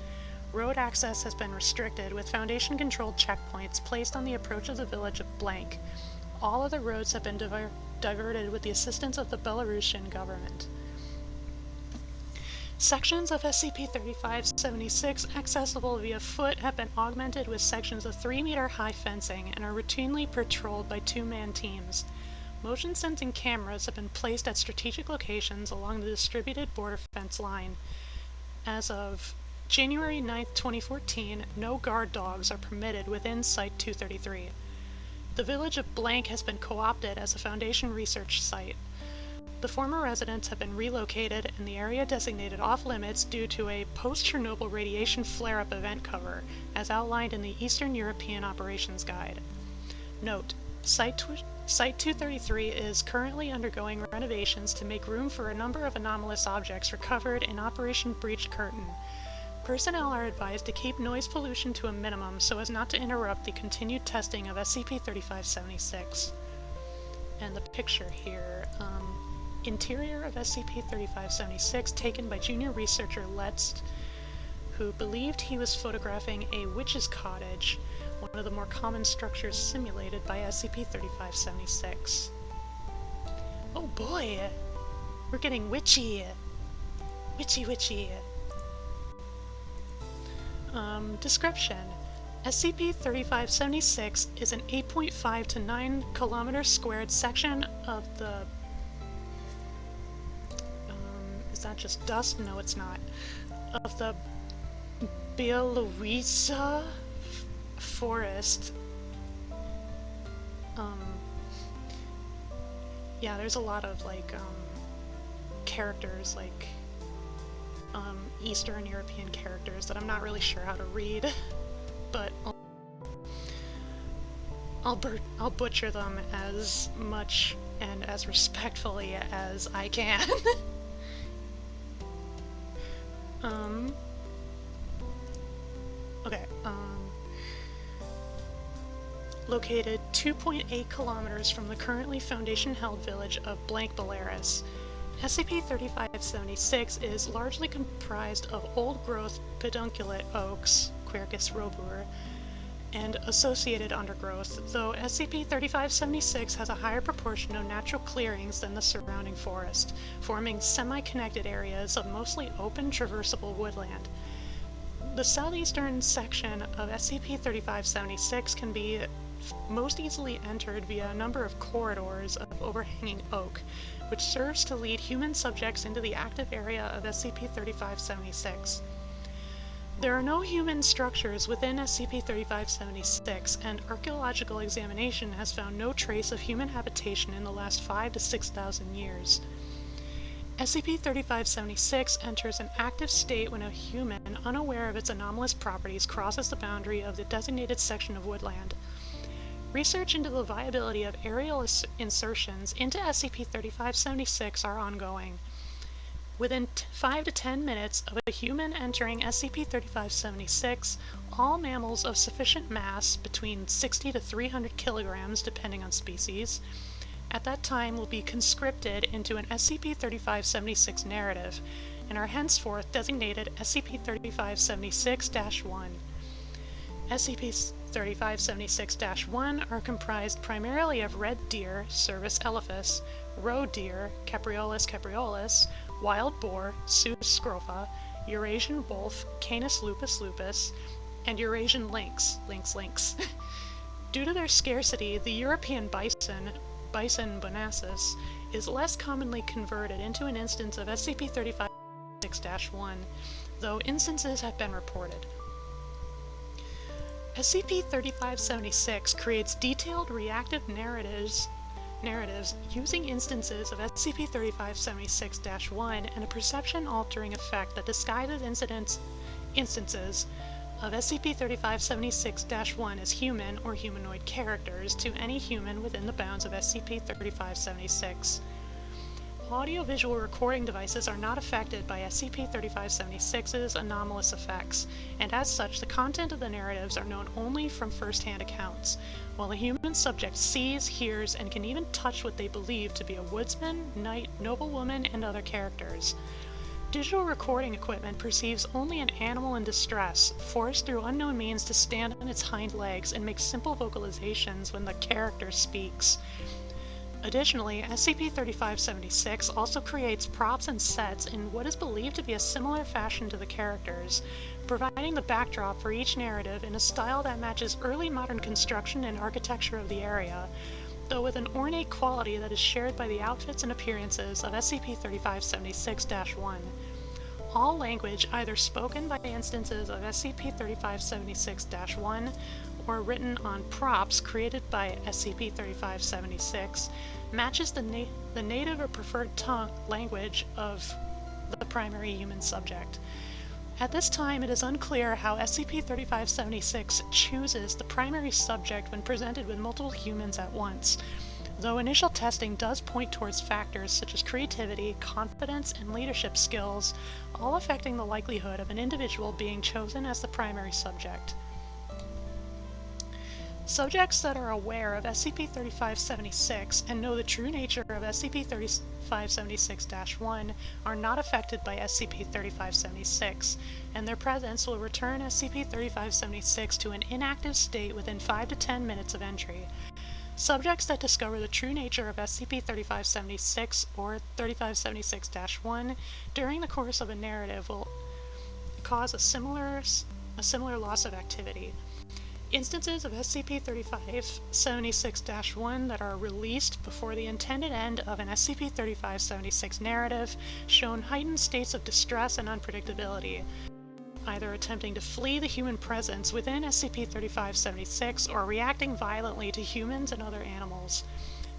Road access has been restricted, with Foundation-controlled checkpoints placed on the approach of the village of blank. All other roads have been diverted with the assistance of the Belarusian government. Sections of SCP-3576 accessible via foot have been augmented with sections of 3-meter-high fencing and are routinely patrolled by 2-man teams. Motion-sensing cameras have been placed at strategic locations along the distributed border fence line. As of January 9, 2014, no guard dogs are permitted within Site-233. The village of Blank has been co-opted as a Foundation research site. The former residents have been relocated and the area designated off-limits due to a post-Chernobyl radiation flare-up event cover, as outlined in the Eastern European Operations Guide. Note: Site-233 is currently undergoing renovations to make room for a number of anomalous objects recovered in Operation Breach Curtain. Personnel are advised to keep noise pollution to a minimum so as not to interrupt the continued testing of SCP-3576. And the picture here, interior of SCP-3576 taken by junior researcher Letzt, who believed he was photographing a witch's cottage, one of the more common structures simulated by SCP-3576. Oh boy! We're getting witchy! Witchy. Description. SCP-3576 is an 8.5 to 9 kilometer squared section of the... is that just dust? No, it's not. Of the Bielorussia forest. Yeah, there's a lot of, like, characters, like, Eastern European characters that I'm not really sure how to read, but I'll butcher them as much and as respectfully as I can. Okay, located 2.8 kilometers from the currently Foundation-held village of Blank Belarus, SCP-3576 is largely comprised of old-growth pedunculate oaks, Quercus robur, and associated undergrowth, though SCP-3576 has a higher proportion of natural clearings than the surrounding forest, forming semi-connected areas of mostly open, traversable woodland. The southeastern section of SCP-3576 can be most easily entered via a number of corridors of overhanging oak, which serves to lead human subjects into the active area of SCP-3576. There are no human structures within SCP-3576, and archaeological examination has found no trace of human habitation in the last 5 to 6,000 years. SCP-3576 enters an active state when a human, unaware of its anomalous properties, crosses the boundary of the designated section of woodland. Research into the viability of aerial insertions into SCP-3576 are ongoing. Within 5 to 10 minutes of a human entering SCP-3576, all mammals of sufficient mass, between 60 to 300 kilograms depending on species, at that time will be conscripted into an SCP-3576 narrative, and are henceforth designated SCP-3576-1. SCP-3576-1 are comprised primarily of red deer, Cervus elephas, roe deer, Capreolus capreolus, wild boar, Suidas scrofa, Eurasian wolf, Canis lupus lupus, and Eurasian lynx, lynx. Due to their scarcity, the European bison, Bison bonasus, is less commonly converted into an instance of SCP-3576-1, though instances have been reported. SCP-3576 creates detailed reactive narratives using instances of SCP-3576-1 and a perception-altering effect that disguises instances of SCP-3576-1 as human or humanoid characters to any human within the bounds of SCP-3576. Audiovisual recording devices are not affected by SCP-3576's anomalous effects, and as such the content of the narratives are known only from first-hand accounts, while the human subject sees, hears, and can even touch what they believe to be a woodsman, knight, noblewoman, and other characters. Digital recording equipment perceives only an animal in distress, forced through unknown means to stand on its hind legs and make simple vocalizations when the character speaks. Additionally, SCP-3576 also creates props and sets in what is believed to be a similar fashion to the characters, providing the backdrop for each narrative in a style that matches early modern construction and architecture of the area, though with an ornate quality that is shared by the outfits and appearances of SCP-3576-1. All language, either spoken by instances of SCP-3576-1 or written on props created by SCP-3576, matches the native or preferred language of the primary human subject. At this time, it is unclear how SCP-3576 chooses the primary subject when presented with multiple humans at once, though initial testing does point towards factors such as creativity, confidence, and leadership skills, all affecting the likelihood of an individual being chosen as the primary subject. Subjects that are aware of SCP-3576 and know the true nature of SCP-3576-1 are not affected by SCP-3576, and their presence will return SCP-3576 to an inactive state within 5 to 10 minutes of entry. Subjects that discover the true nature of SCP-3576 or 3576-1 during the course of a narrative will cause a similar loss of activity. Instances of SCP-3576-1 that are released before the intended end of an SCP-3576 narrative shown heightened states of distress and unpredictability, either attempting to flee the human presence within SCP-3576 or reacting violently to humans and other animals.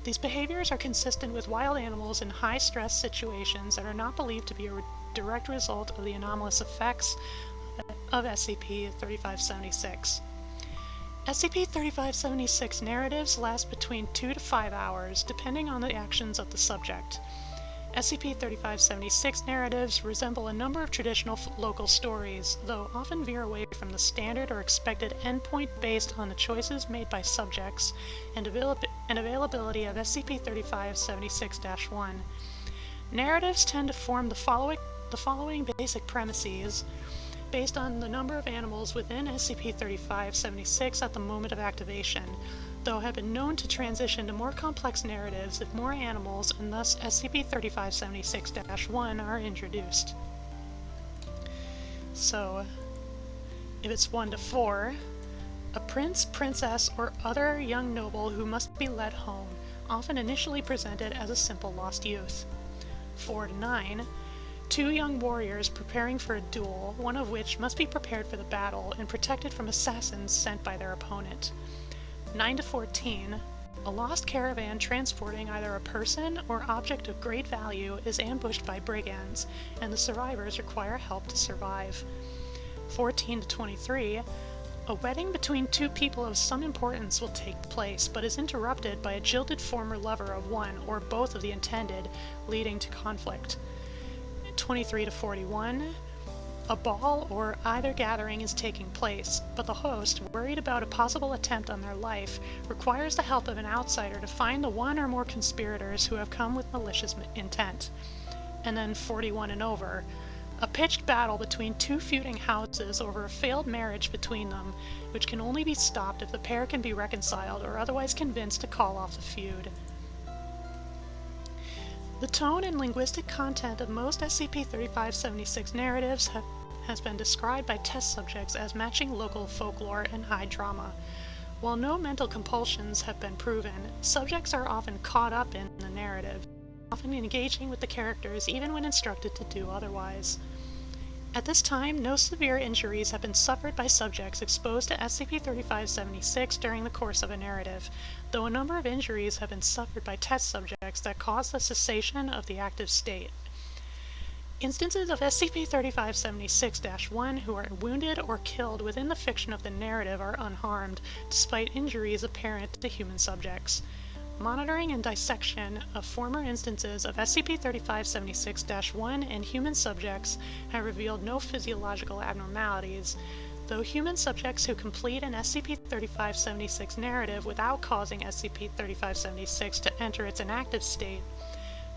These behaviors are consistent with wild animals in high-stress situations and are not believed to be a direct result of the anomalous effects of SCP-3576. SCP-3576 narratives last between 2 to 5 hours, depending on the actions of the subject. SCP-3576 narratives resemble a number of traditional local stories, though often veer away from the standard or expected endpoint based on the choices made by subjects and availability of SCP-3576-1. Narratives tend to form the following basic premises, based on the number of animals within SCP-3576 at the moment of activation, though have been known to transition to more complex narratives if more animals, and thus SCP-3576-1, are introduced. So, if it's 1 to 4, a prince, princess, or other young noble who must be led home, often initially presented as a simple lost youth. 4 to 9, Two young warriors preparing for a duel, one of which must be prepared for the battle and protected from assassins sent by their opponent. 9 to 14. A lost caravan transporting either a person or object of great value is ambushed by brigands, and the survivors require help to survive. 14 to 23. A wedding between two people of some importance will take place, but is interrupted by a jilted former lover of one or both of the intended, leading to conflict. 23 to 41. A ball or either gathering is taking place, but the host, worried about a possible attempt on their life, requires the help of an outsider to find the one or more conspirators who have come with malicious intent. And then 41 and over. A pitched battle between two feuding houses over a failed marriage between them, which can only be stopped if the pair can be reconciled or otherwise convinced to call off the feud. The tone and linguistic content of most SCP-3576 narratives has been described by test subjects as matching local folklore and high drama. While no mental compulsions have been proven, subjects are often caught up in the narrative, often engaging with the characters even when instructed to do otherwise. At this time, no severe injuries have been suffered by subjects exposed to SCP-3576 during the course of a narrative, though a number of injuries have been suffered by test subjects that cause the cessation of the active state. Instances of SCP-3576-1 who are wounded or killed within the fiction of the narrative are unharmed, despite injuries apparent to human subjects. Monitoring and dissection of former instances of SCP-3576-1 and human subjects have revealed no physiological abnormalities, though human subjects who complete an SCP-3576 narrative without causing SCP-3576 to enter its inactive state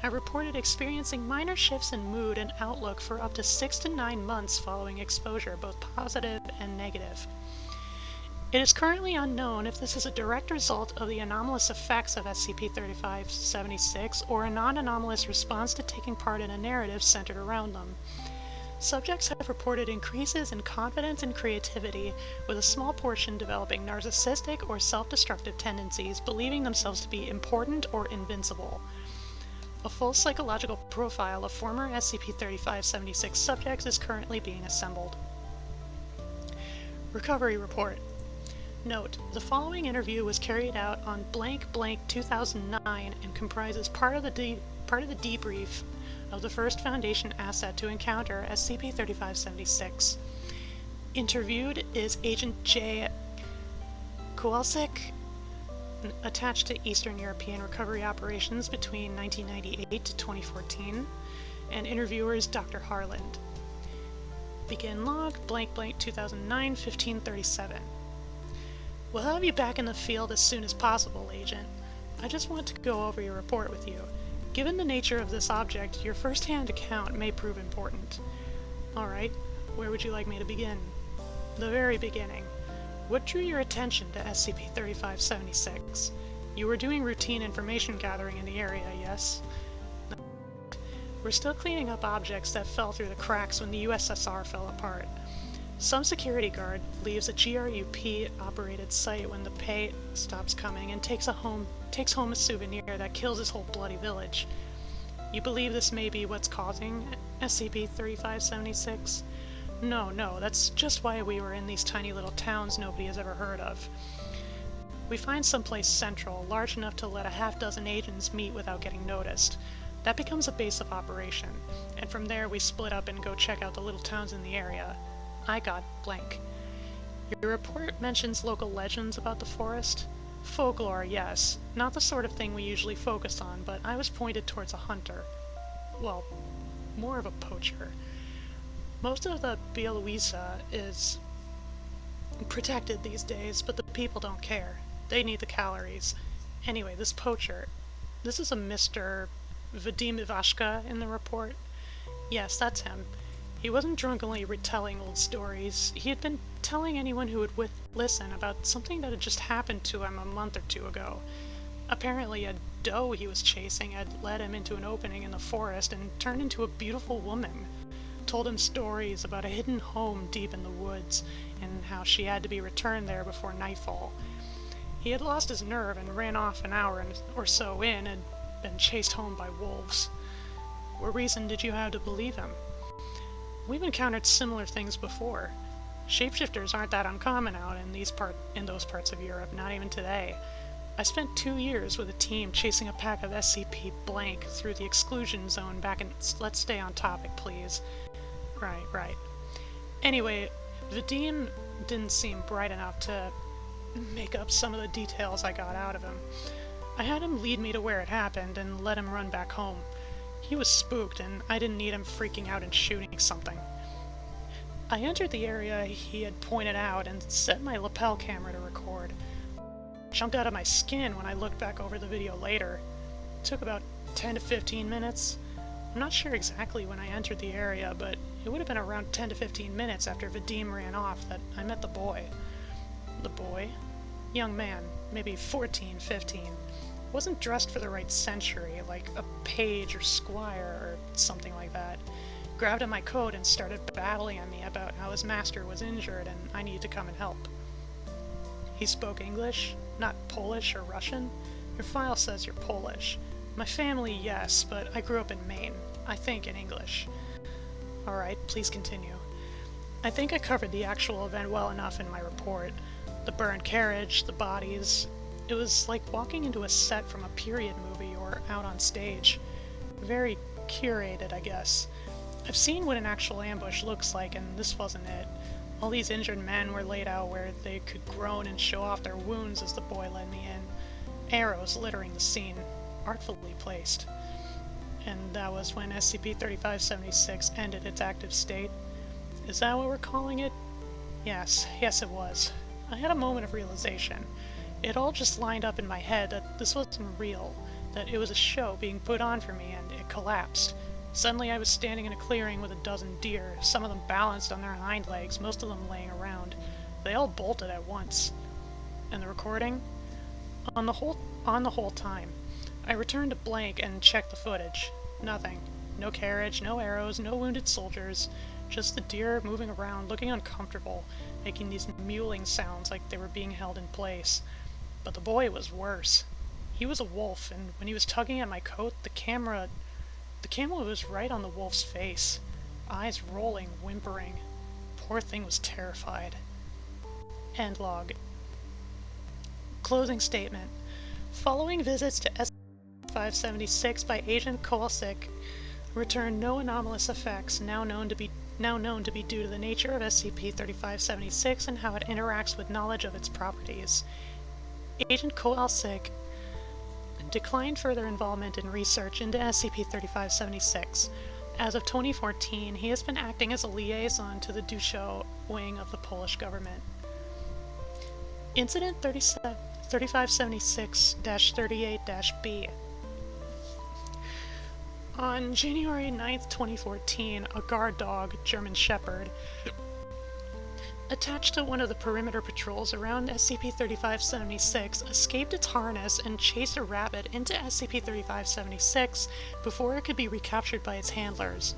have reported experiencing minor shifts in mood and outlook for up to 6 to 9 months following exposure, both positive and negative. It is currently unknown if this is a direct result of the anomalous effects of SCP-3576 or a non-anomalous response to taking part in a narrative centered around them. Subjects have reported increases in confidence and creativity, with a small portion developing narcissistic or self-destructive tendencies, believing themselves to be important or invincible. A full psychological profile of former SCP-3576 subjects is currently being assembled. Recovery Report. Note: the following interview was carried out on blank blank 2009 and comprises part of the debrief of the first Foundation asset to encounter SCP-3576. Interviewed is Agent J. Kowalczyk, attached to Eastern European recovery operations between 1998 to 2014, and interviewer is Dr. Harland. Begin log, blank blank 2009, 1537. We'll have you back in the field as soon as possible, Agent. I just want to go over your report with you. Given the nature of this object, your first-hand account may prove important. Alright, where would you like me to begin? The very beginning. What drew your attention to SCP-3576? You were doing routine information gathering in the area, yes? We're still cleaning up objects that fell through the cracks when the USSR fell apart. Some security guard leaves a GRUP-operated site when the pay stops coming and takes home a souvenir that kills his whole bloody village. You believe this may be what's causing SCP-3576? No, that's just why we were in these tiny little towns nobody has ever heard of. We find someplace central, large enough to let a half-dozen agents meet without getting noticed. That becomes a base of operation, and from there we split up and go check out the little towns in the area. I got blank. Your report mentions local legends about the forest. Folklore, yes. Not the sort of thing we usually focus on, but I was pointed towards a hunter. Well, more of a poacher. Most of the Bielawisa is protected these days, but the people don't care. They need the calories. Anyway, this poacher. This is a Mr. Vadim Ivashka in the report. Yes, that's him. He wasn't drunkenly retelling old stories. He had been telling anyone who would listen about something that had just happened to him a month or two ago. Apparently a doe he was chasing had led him into an opening in the forest and turned into a beautiful woman. Told him stories about a hidden home deep in the woods, and how she had to be returned there before nightfall. He had lost his nerve and ran off an hour or so in and been chased home by wolves. What reason did you have to believe him? We've encountered similar things before. Shapeshifters aren't that uncommon out in those parts of Europe, not even today. I spent 2 years with a team chasing a pack of SCP blank through the exclusion zone back in... Let's stay on topic, please. Right. Anyway, Vadim didn't seem bright enough to make up some of the details I got out of him. I had him lead me to where it happened and let him run back home. He was spooked, and I didn't need him freaking out and shooting something. I entered the area he had pointed out and set my lapel camera to record. It jumped out of my skin when I looked back over the video later. It took about 10 to 15 minutes. I'm not sure exactly when I entered the area, but it would have been around 10 to 15 minutes after Vadim ran off that I met the boy. The boy? Young man, maybe 14, 15. Wasn't dressed for the right century, like a page or squire or something like that. Grabbed at my coat and started babbling at me about how his master was injured and I needed to come and help. He spoke English, not Polish or Russian. Your file says you're Polish. My family, yes, but I grew up in Maine. I think in English. Alright, please continue. I think I covered the actual event well enough in my report. The burned carriage, the bodies. It was like walking into a set from a period movie or out on stage. Very curated, I guess. I've seen what an actual ambush looks like, and this wasn't it. All these injured men were laid out where they could groan and show off their wounds as the boy led me in. Arrows littering the scene, artfully placed. And that was when SCP-3576 ended its active state. Is that what we're calling it? Yes it was. I had a moment of realization. It all just lined up in my head that this wasn't real, that it was a show being put on for me, and it collapsed. Suddenly I was standing in a clearing with a dozen deer, some of them balanced on their hind legs, most of them laying around. They all bolted at once. And the recording? On the whole time. I returned to blank and checked the footage. Nothing. No carriage, no arrows, no wounded soldiers. Just the deer moving around, looking uncomfortable, making these mewling sounds like they were being held in place. But the boy was worse. He was a wolf, and when he was tugging at my coat, the camera was right on the wolf's face. Eyes rolling, whimpering. Poor thing was terrified. End log. Closing statement. Following visits to SCP-576 by Agent Kowalczyk returned no anomalous effects now known to be due to the nature of SCP-3576 and how it interacts with knowledge of its properties. Agent Kowalczyk declined further involvement in research into SCP-3576. As of 2014, he has been acting as a liaison to the Dusho wing of the Polish government. Incident 3576-38-B. On January 9th, 2014, a guard dog, German Shepherd, attached to one of the perimeter patrols around SCP-3576, escaped its harness and chased a rabbit into SCP-3576 before it could be recaptured by its handlers.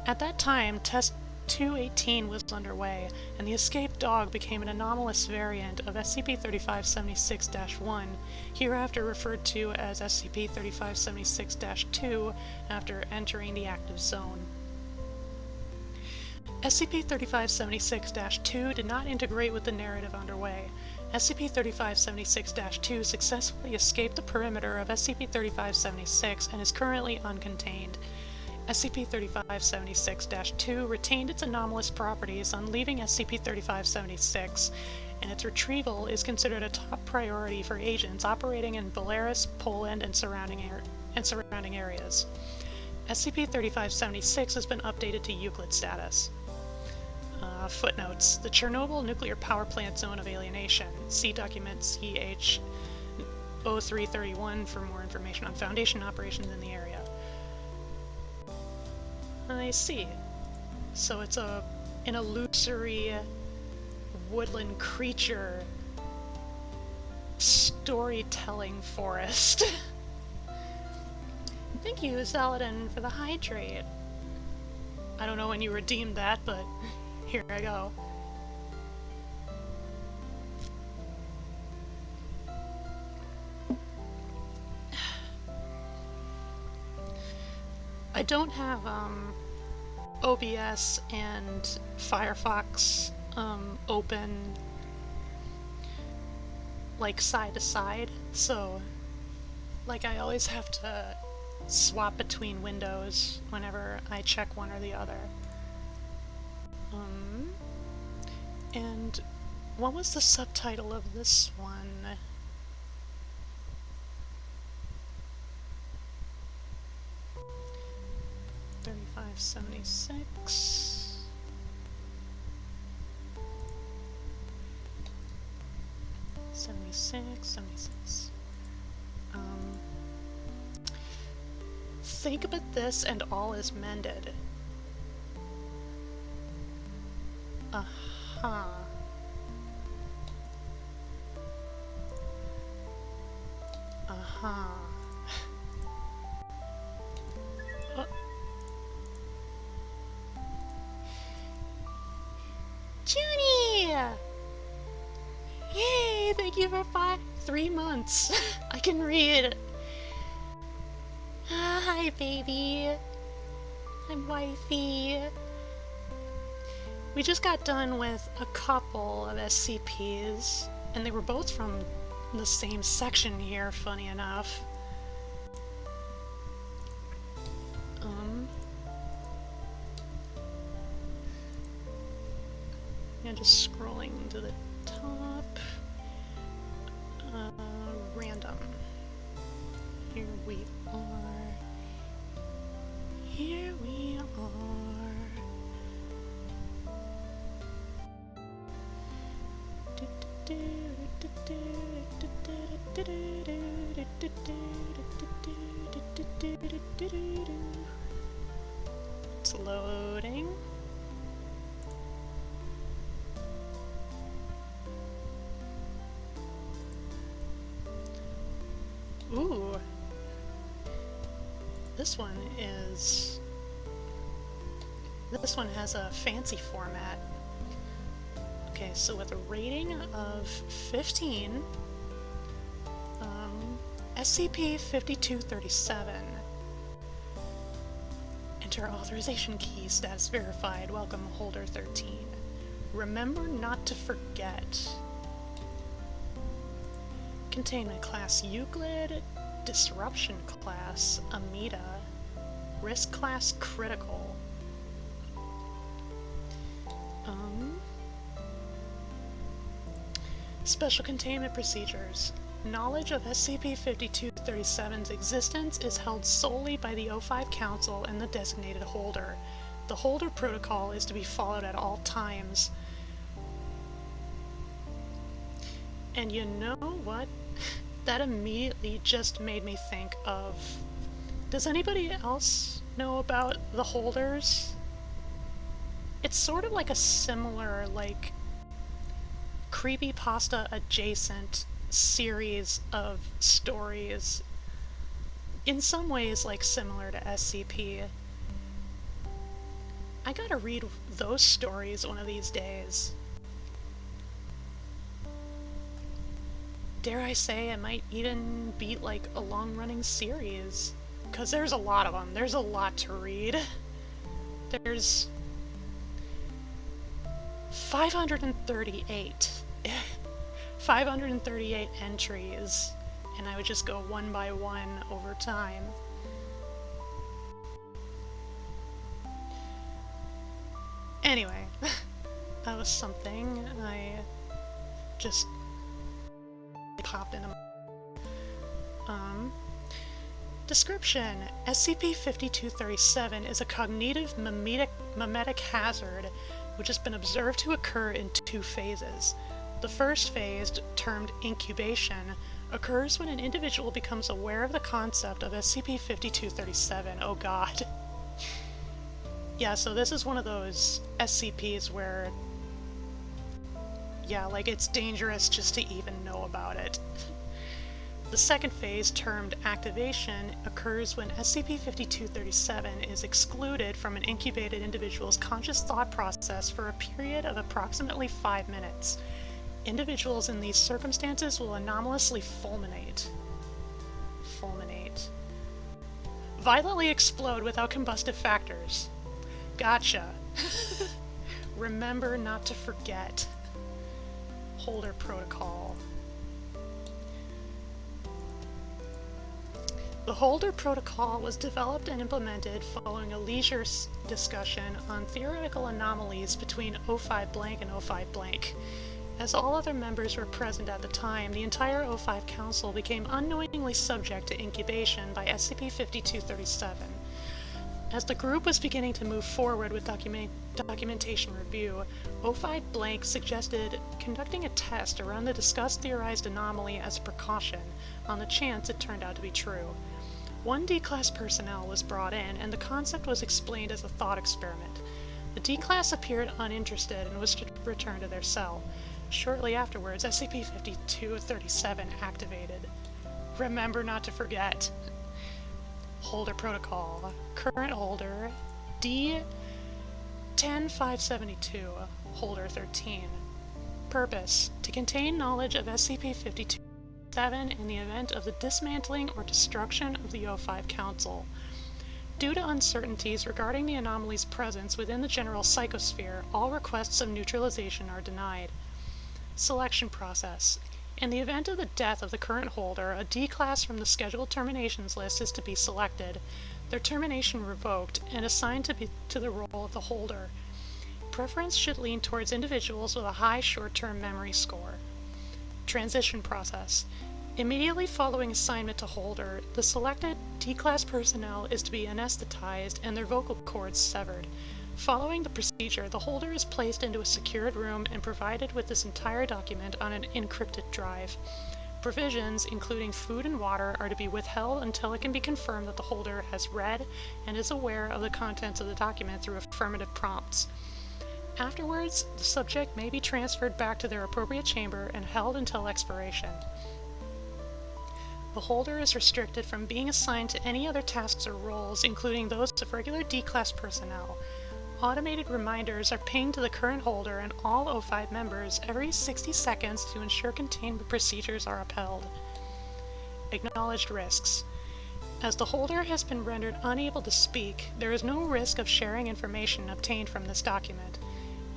At that time, Test 218 was underway, and the escaped dog became an anomalous variant of SCP-3576-1, hereafter referred to as SCP-3576-2 after entering the active zone. SCP-3576-2 did not integrate with the narrative underway. SCP-3576-2 successfully escaped the perimeter of SCP-3576 and is currently uncontained. SCP-3576-2 retained its anomalous properties on leaving SCP-3576, and its retrieval is considered a top priority for agents operating in Belarus, Poland, and surrounding areas. SCP-3576 has been updated to Euclid status. Footnotes. The Chernobyl Nuclear Power Plant Zone of Alienation. See document CH-0331 for more information on Foundation operations in the area. I see. So it's an illusory woodland creature storytelling forest. Thank you, Saladin, for the hydrate. I don't know when you redeemed that, but here I go. I don't have OBS and Firefox open like side to side, so like I always have to swap between windows whenever I check one or the other. And what was the subtitle of this one? $35.76. $76. Think about this and all is mended. Aha. Aha. Oh. Junie! Yay! Thank you for 3 months. I can read. Hi, baby. I'm wifey. We just got done with a couple of SCPs, and they were both from the same section here, funny enough. Yeah, just scrolling to the top. Random. Here we are. Here we are. It's loading. Ooh. This one has a fancy format. Okay, so with a rating of 15, SCP-5237. Enter authorization key, status verified, welcome holder 13. Remember not to forget. Containment class Euclid, disruption class Amida, risk class critical. Special containment procedures. Knowledge of SCP-5237's existence is held solely by the O5 Council and the designated holder. The holder protocol is to be followed at all times. And you know what? That immediately just made me think of... Does anybody else know about the holders? It's sort of like a similar, like, creepypasta adjacent series of stories. In some ways, like, similar to SCP. I gotta read those stories one of these days. Dare I say, it might even be like a long-running series. Because there's a lot of them. There's a lot to read. There's 538. 538 entries. And I would just go one by one over time. Anyway, that was something I just popped in. Description: SCP-5237 is a cognitive mimetic hazard which has been observed to occur in 2 phases. The first phase, termed incubation, occurs when an individual becomes aware of the concept of SCP-5237. Oh god. Yeah, so this is one of those SCPs where, yeah, like, it's dangerous just to even know about it. The second phase, termed activation, occurs when SCP-5237 is excluded from an incubated individual's conscious thought process for a period of approximately 5 minutes. Individuals in these circumstances will anomalously fulminate. Violently explode without combustive factors. Gotcha. Remember not to forget. Holder protocol. The Holder Protocol was developed and implemented following a leisure discussion on theoretical anomalies between O5 blank and O5 blank. As all other members were present at the time, the entire O5 Council became unknowingly subject to incubation by SCP-5237. As the group was beginning to move forward with documentation review, O5 blank suggested conducting a test around the discussed theorized anomaly as a precaution, on the chance it turned out to be true. One D-Class personnel was brought in, and the concept was explained as a thought experiment. The D-Class appeared uninterested and was to return to their cell. Shortly afterwards, SCP-5237 activated. Remember not to forget. Holder Protocol. Current holder, D-10572, Holder 13. Purpose: to contain knowledge of SCP-5237 in the event of the dismantling or destruction of the O5 Council. Due to uncertainties regarding the anomaly's presence within the general psychosphere, all requests of neutralization are denied. Selection process. In the event of the death of the current holder, a D-Class from the scheduled terminations list is to be selected, their termination revoked, and assigned to the role of the holder. Preference should lean towards individuals with a high short-term memory score. Transition process. Immediately following assignment to holder, the selected D-Class personnel is to be anesthetized and their vocal cords severed. Following the procedure, the holder is placed into a secured room and provided with this entire document on an encrypted drive. Provisions, including food and water, are to be withheld until it can be confirmed that the holder has read and is aware of the contents of the document through affirmative prompts. Afterwards, the subject may be transferred back to their appropriate chamber and held until expiration. The holder is restricted from being assigned to any other tasks or roles, including those of regular D-Class personnel. Automated reminders are pinged to the current holder and all O5 members every 60 seconds to ensure containment procedures are upheld. Acknowledged risks. As the holder has been rendered unable to speak, there is no risk of sharing information obtained from this document.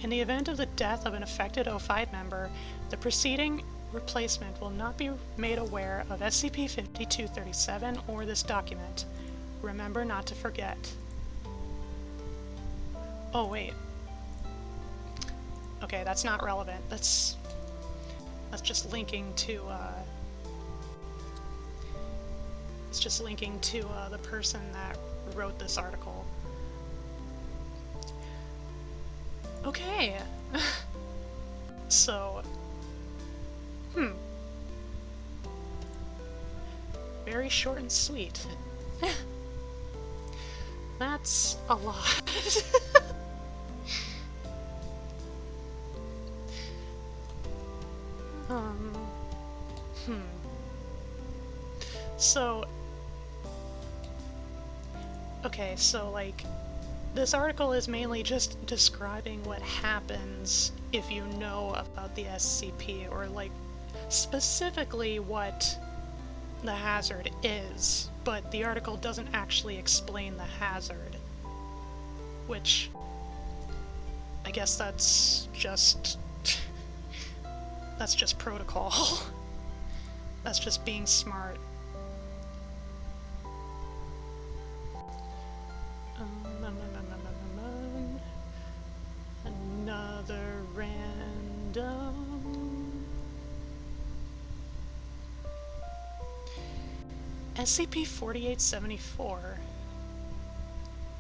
In the event of the death of an affected O5 member, the preceding replacement will not be made aware of SCP-5237 or this document. Remember not to forget. Oh wait. Okay, that's not relevant. That's just linking to it's just linking to the person that wrote this article. Okay. So, very short and sweet. That's a lot. So, okay, so like, this article is mainly just describing what happens if you know about the SCP, or like, specifically what the hazard is, but the article doesn't actually explain the hazard, which I guess that's just protocol. That's just being smart. Another random SCP-4874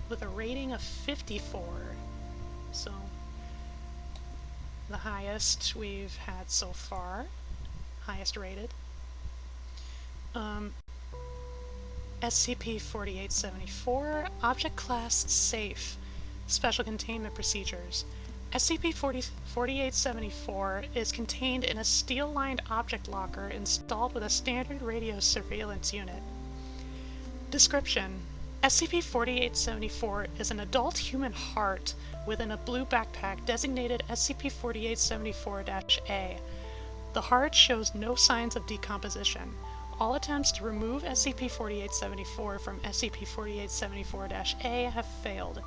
with a rating of 54, so the highest we've had so far, highest rated. SCP-4874, Object Class Safe, Special Containment Procedures. SCP-4874 is contained in a steel-lined object locker installed with a standard radio surveillance unit. Description: SCP-4874 is an adult human heart within a blue backpack designated SCP-4874-A. The heart shows no signs of decomposition. All attempts to remove SCP-4874 from SCP-4874-A have failed.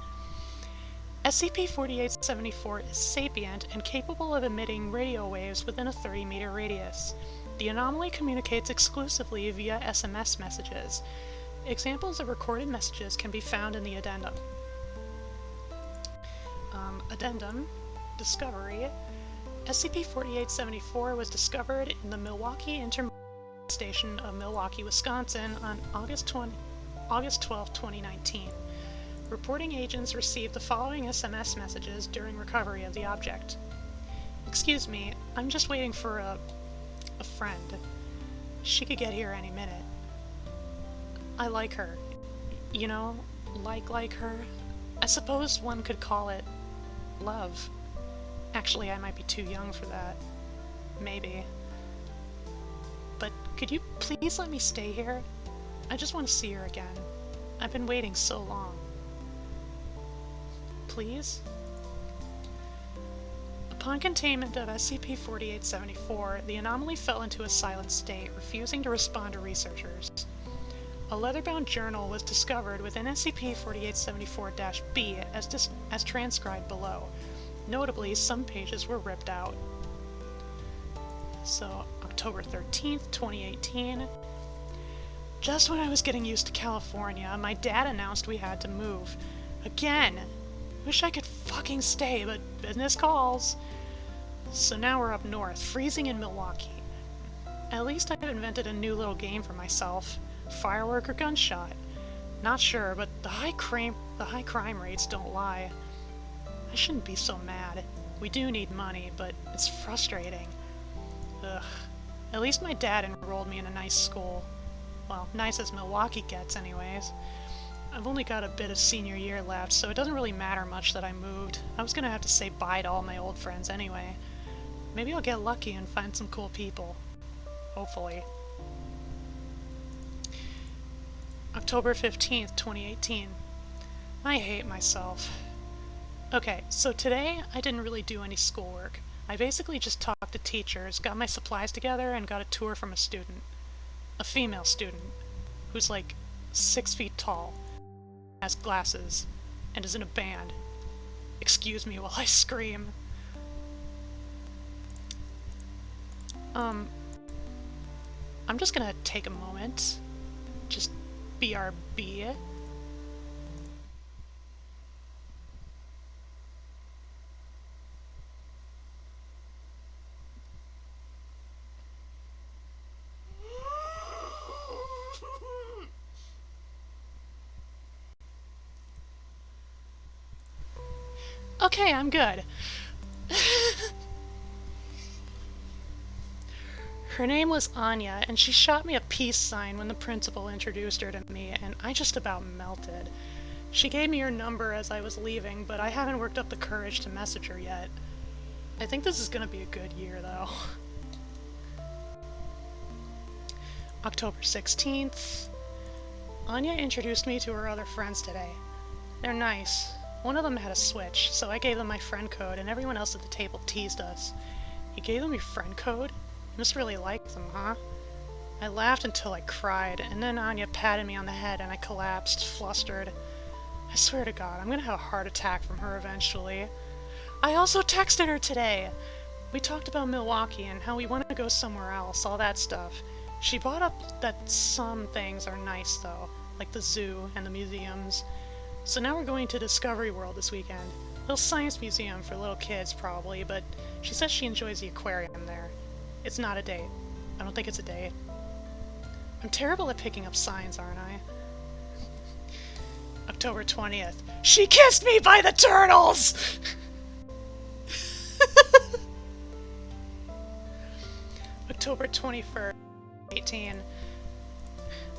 SCP-4874 is sapient and capable of emitting radio waves within a 30-meter radius. The anomaly communicates exclusively via SMS messages. Examples of recorded messages can be found in the addendum. Addendum Discovery. SCP-4874 was discovered in the Milwaukee Intermediate Station of Milwaukee, Wisconsin on August 12, 2019. Reporting agents received the following SMS messages during recovery of the object. Excuse me, I'm just waiting for a friend. She could get here any minute. I like her. You know, like her. I suppose one could call it love. Actually, I might be too young for that. Maybe. But could you please let me stay here? I just want to see her again. I've been waiting so long. Please? Upon containment of SCP-4874, the anomaly fell into a silent state, refusing to respond to researchers. A leather-bound journal was discovered within SCP-4874-B as transcribed below. Notably, some pages were ripped out. So, October 13th, 2018. Just when I was getting used to California, my dad announced we had to move. Again! Wish I could fucking stay, but business calls. So now we're up north, freezing in Milwaukee. At least I've invented a new little game for myself. Firework or gunshot. Not sure, but the high crime rates don't lie. I shouldn't be so mad. We do need money, but it's frustrating. Ugh. At least my dad enrolled me in a nice school. Well, nice as Milwaukee gets anyways. I've only got a bit of senior year left, so it doesn't really matter much that I moved. I was gonna have to say bye to all my old friends anyway. Maybe I'll get lucky and find some cool people. Hopefully. October 15th, 2018. I hate myself. Okay, so today I didn't really do any schoolwork. I basically just talked to teachers, got my supplies together, and got a tour from a student. A female student, who's like 6 feet tall, has glasses, and is in a band. Excuse me while I scream. I'm just gonna take a moment. Just BRB. Okay, I'm good. Her name was Anya, and she shot me a peace sign when the principal introduced her to me, and I just about melted. She gave me her number as I was leaving, but I haven't worked up the courage to message her yet. I think this is gonna be a good year, though. October 16th. Anya introduced me to her other friends today. They're nice. One of them had a Switch, so I gave them my friend code, and everyone else at the table teased us. You gave them your friend code? You must really like them, huh? I laughed until I cried, and then Anya patted me on the head and I collapsed, flustered. I swear to God, I'm gonna have a heart attack from her eventually. I also texted her today! We talked about Milwaukee and how we want to go somewhere else, all that stuff. She brought up that some things are nice though, like the zoo and the museums. So now we're going to Discovery World this weekend. Little science museum for little kids, probably, but she says she enjoys the aquarium there. It's not a date. I don't think it's a date. I'm terrible at picking up signs, aren't I? October 20th. She kissed me by the turtles! October 21st, 18.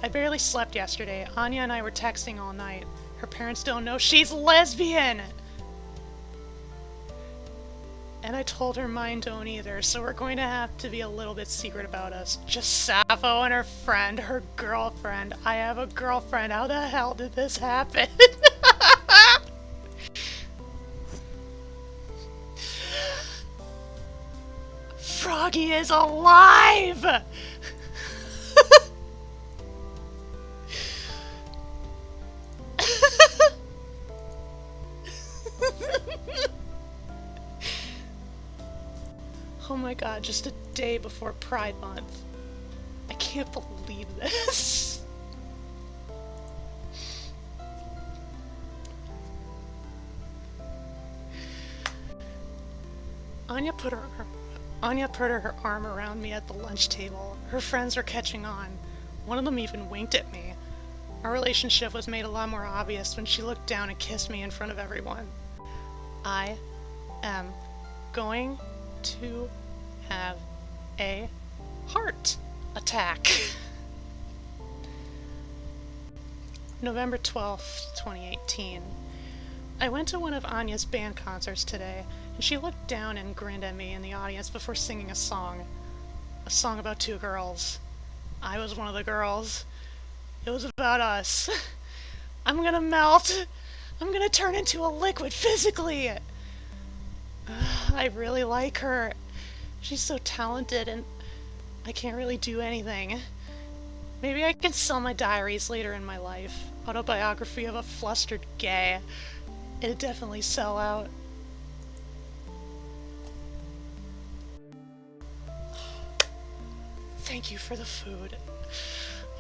I barely slept yesterday. Anya and I were texting all night. Her parents don't know she's lesbian! And I told her mine don't either, so we're going to have to be a little bit secret about us. Just Sappho and her friend, her girlfriend. I have a girlfriend. How the hell did this happen? Froggy is alive! Oh my god, just a day before Pride Month. I can't believe this. Anya put her arm around me at the lunch table. Her friends were catching on. One of them even winked at me. Our relationship was made a lot more obvious when she looked down and kissed me in front of everyone. I am going to have a heart attack. November 12th, 2018. I went to one of Anya's band concerts today, and she looked down and grinned at me in the audience before singing a song about two girls. I was one of the girls. It was about us. I'm gonna melt. I'm gonna turn into a liquid physically. I really like her. She's so talented and I can't really do anything. Maybe I can sell my diaries later in my life. Autobiography of a flustered gay. It'd definitely sell out. Thank you for the food.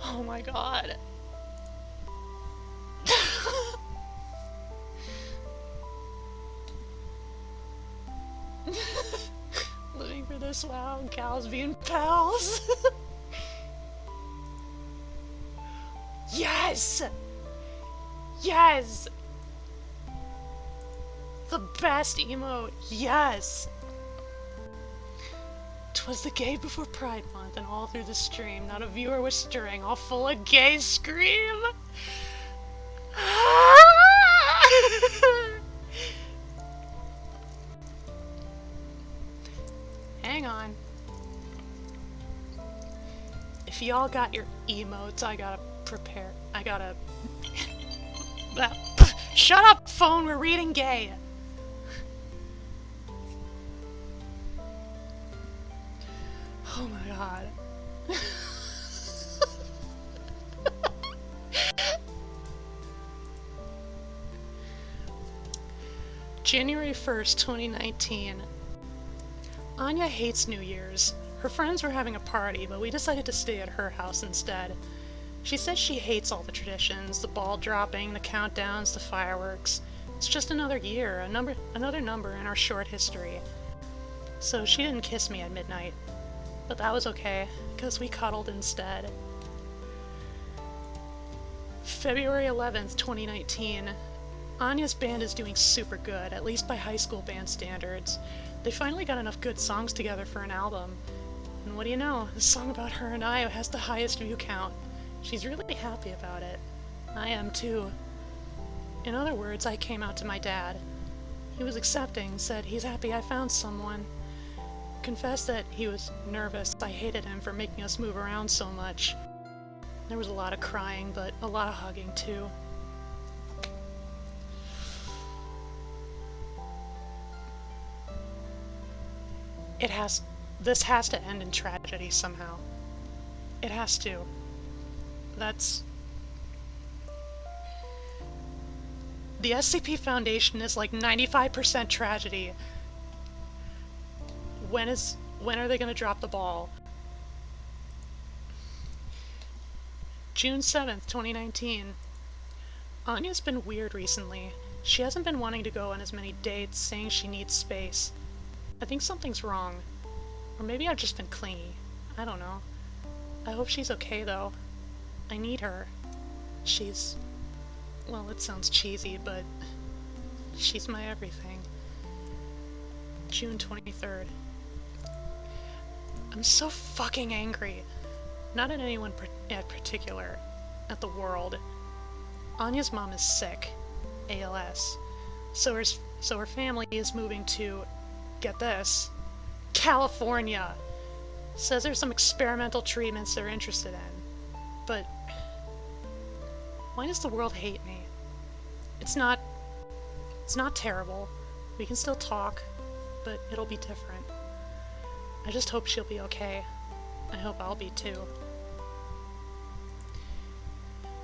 Oh my god. Living for this, wow, gals being pals. Yes! Yes! The best emote, yes! 'Twas the gay before Pride Month, and all through the stream, not a viewer was stirring, all full of gay scream. Hang on. If y'all got your emotes, I gotta prepare. I gotta. Shut up, phone, we're reading gay. Oh my god. January 1st, 2019. Anya hates New Year's. Her friends were having a party, but we decided to stay at her house instead. She says she hates all the traditions, the ball dropping, the countdowns, the fireworks. It's just another year, another number in our short history. So she didn't kiss me at midnight. But that was okay, because we cuddled instead. February 11th, 2019. Anya's band is doing super good, at least by high school band standards. They finally got enough good songs together for an album. And what do you know, the song about her and I has the highest view count. She's really happy about it. I am too. In other words, I came out to my dad. He was accepting, said he's happy I found someone. Confessed that he was nervous. I hated him for making us move around so much. There was a lot of crying, but a lot of hugging too. This has to end in tragedy somehow. It has to. The SCP Foundation is like 95% tragedy. When are they gonna drop the ball? June 7th, 2019. Anya's been weird recently. She hasn't been wanting to go on as many dates, saying she needs space. I think something's wrong. Or maybe I've just been clingy. I don't know. I hope she's okay though. I need her. Well, it sounds cheesy, but she's my everything. June 23rd. I'm so fucking angry. Not at anyone in particular. At the world. Anya's mom is sick. ALS. So her family is moving to, get this, California. Says there's some experimental treatments they're interested in. But why does the world hate me? It's not terrible. We can still talk, but it'll be different. I just hope she'll be okay. I hope I'll be too.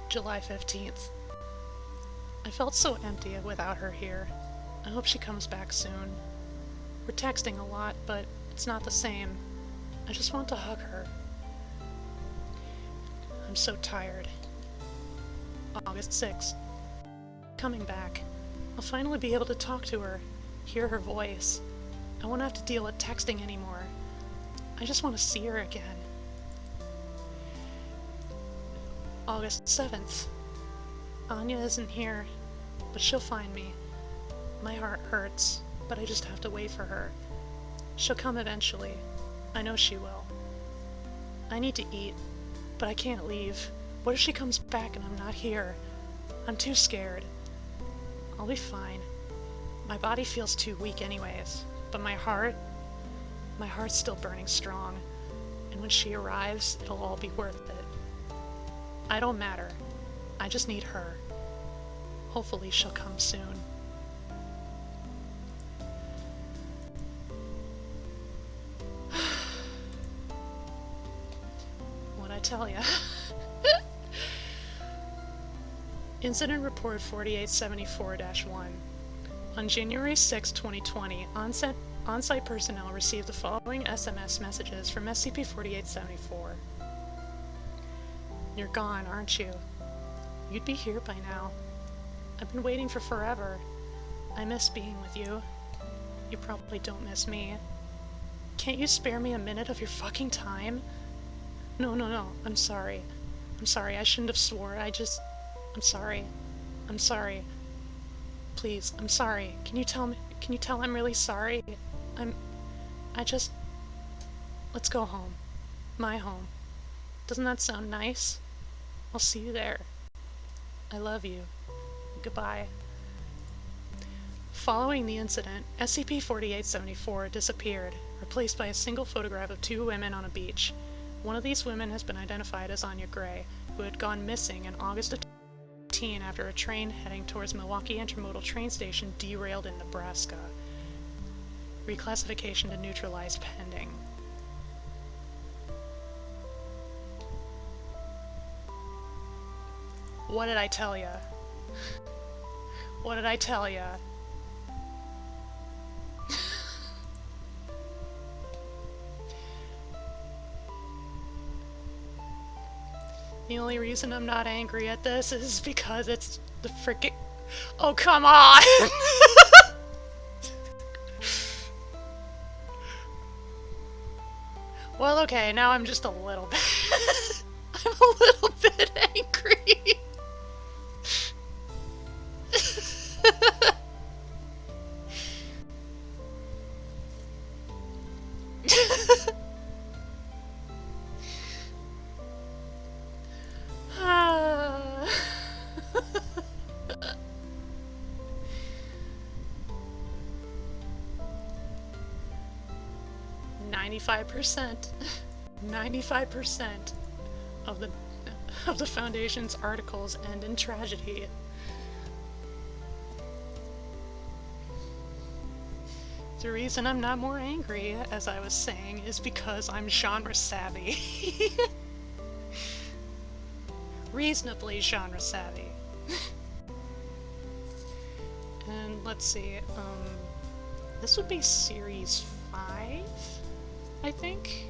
July 15th. I felt so empty without her here. I hope she comes back soon. We're texting a lot, but It's not the same. I just want to hug her. I'm so tired. August 6th. Coming back. I'll finally be able to talk to her, hear her voice. I won't have to deal with texting anymore. I just want to see her again. August 7th. Anya isn't here, but she'll find me. My heart hurts, but I just have to wait for her. She'll come eventually. I know she will. I need to eat, but I can't leave. What if she comes back and I'm not here? I'm too scared. I'll be fine. My body feels too weak anyways, but my heart's still burning strong. And when she arrives, it'll all be worth it. I don't matter. I just need her. Hopefully she'll come soon. What'd I tell ya? Incident Report 4874-1. On January 6, 2020, on-site personnel received the following SMS messages from SCP-4874. You're gone, aren't you? You'd be here by now. I've been waiting for forever. I miss being with you. You probably don't miss me. Can't you spare me a minute of your fucking time? No, I'm sorry. I'm sorry, I shouldn't have swore, I'm sorry. I'm sorry. Please, I'm sorry. Can you tell I'm really sorry? Let's go home. My home. Doesn't that sound nice? I'll see you there. I love you. Goodbye. Following the incident, SCP-4874 disappeared, replaced by a single photograph of two women on a beach. One of these women has been identified as Anya Gray, who had gone missing in August of 2018 after a train heading towards Milwaukee Intermodal train station derailed in Nebraska. Reclassification to neutralized pending. What did I tell ya? What did I tell ya? The only reason I'm not angry at this is because it's the freaking... Oh, come on! Well, okay, now I'm just a little bit... I'm a little bit angry. Ninety-five percent of the Foundation's articles end in tragedy. The reason I'm not more angry, as I was saying, is because I'm genre savvy. Reasonably genre savvy. And let's see, this would be series 5, I think?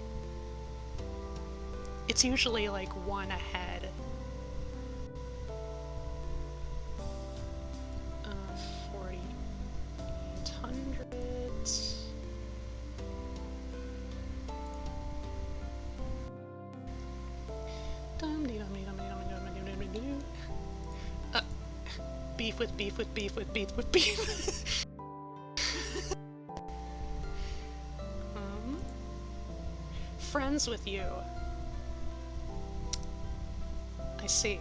It's usually like one ahead. 4,800. Beef with beef with beef with beef with beef. Friends with you. I see.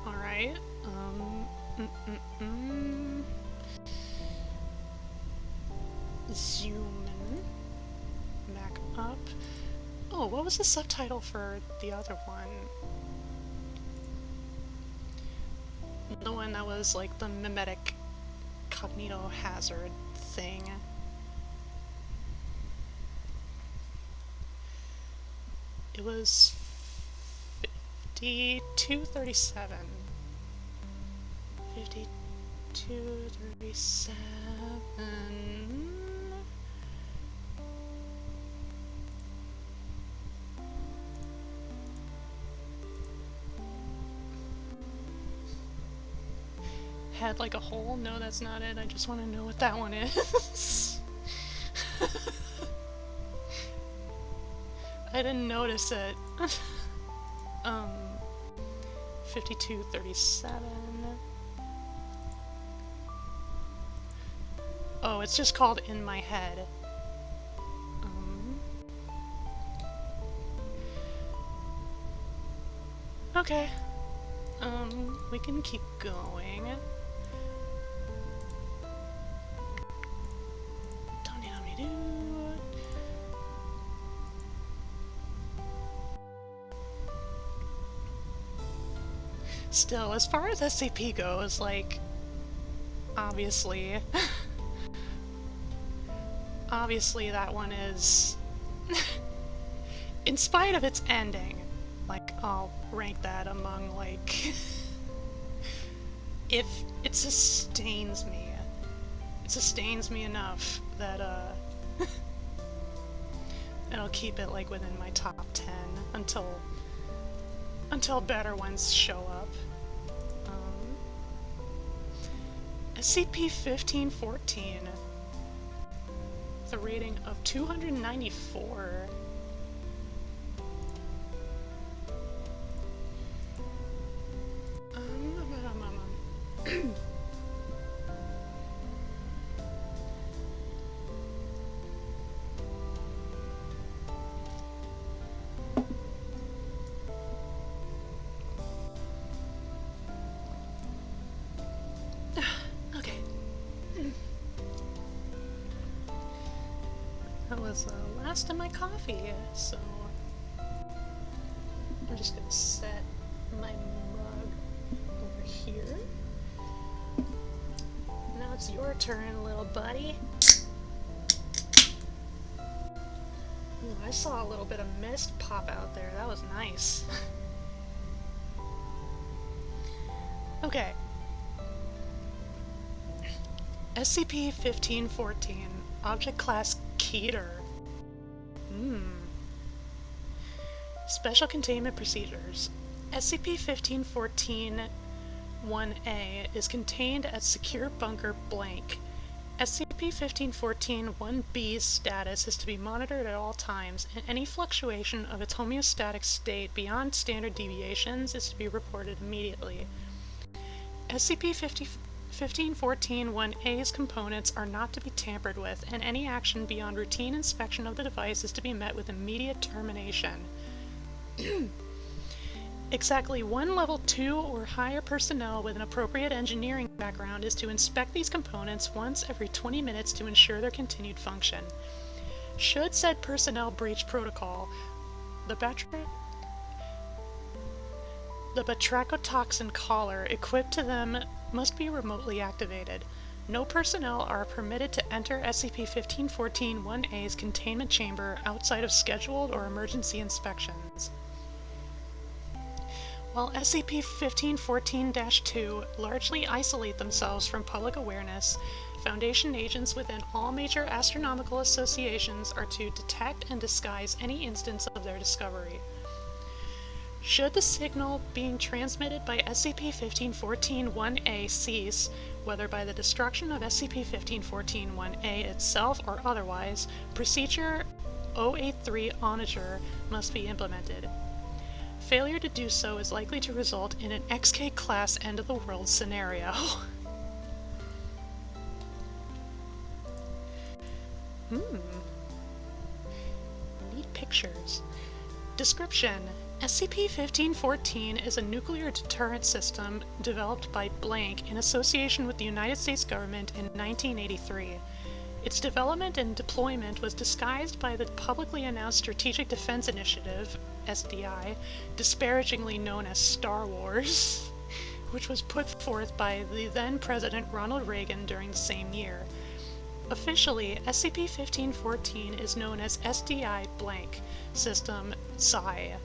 Alright. Zoom in. Back up. Oh, what was the subtitle for the other one? The one that was like the mimetic cognitohazard thing. It was 5237. 5237. head like a hole? No, that's not it. I just want to know what that one is. I didn't notice it. 5237. Oh, it's just called In My Head. Okay. We can keep going. Still, as far as SCP goes, like, obviously, obviously that one is, in spite of its ending, like, I'll rank that among, like, if it sustains me enough that, it'll keep it, like, within my top 10 until better ones show up. SCP-1514 with a rating of 294. That was the last of my coffee, so I'm just gonna set my mug over here. Now it's your turn, little buddy. Ooh, I saw a little bit of mist pop out there. That was nice. Okay. SCP-1514, Object Class Keter. Special Containment Procedures. SCP-1514-1A is contained at Secure Bunker Blank. SCP-1514-1B's status is to be monitored at all times, and any fluctuation of its homeostatic state beyond standard deviations is to be reported immediately. SCP-1514-1A's components are not to be tampered with, and any action beyond routine inspection of the device is to be met with immediate termination. Exactly one Level 2 or higher personnel with an appropriate engineering background is to inspect these components once every 20 minutes to ensure their continued function. Should said personnel breach protocol, the batrachotoxin collar equipped to them must be remotely activated. No personnel are permitted to enter SCP-1514-1A's containment chamber outside of scheduled or emergency inspections. While SCP-1514-2 largely isolate themselves from public awareness, Foundation agents within all major astronomical associations are to detect and disguise any instance of their discovery. Should the signal being transmitted by SCP-1514-1A cease, whether by the destruction of SCP-1514-1A itself or otherwise, Procedure 083 Onager must be implemented. Failure to do so is likely to result in an XK-class end-of-the-world scenario. Neat pictures. Description: SCP-1514 is a nuclear deterrent system developed by Blank in association with the United States government in 1983. Its development and deployment was disguised by the publicly announced Strategic Defense Initiative, SDI, disparagingly known as Star Wars, which was put forth by the then-President Ronald Reagan during the same year. Officially, SCP-1514 is known as SDI Blank System Psi,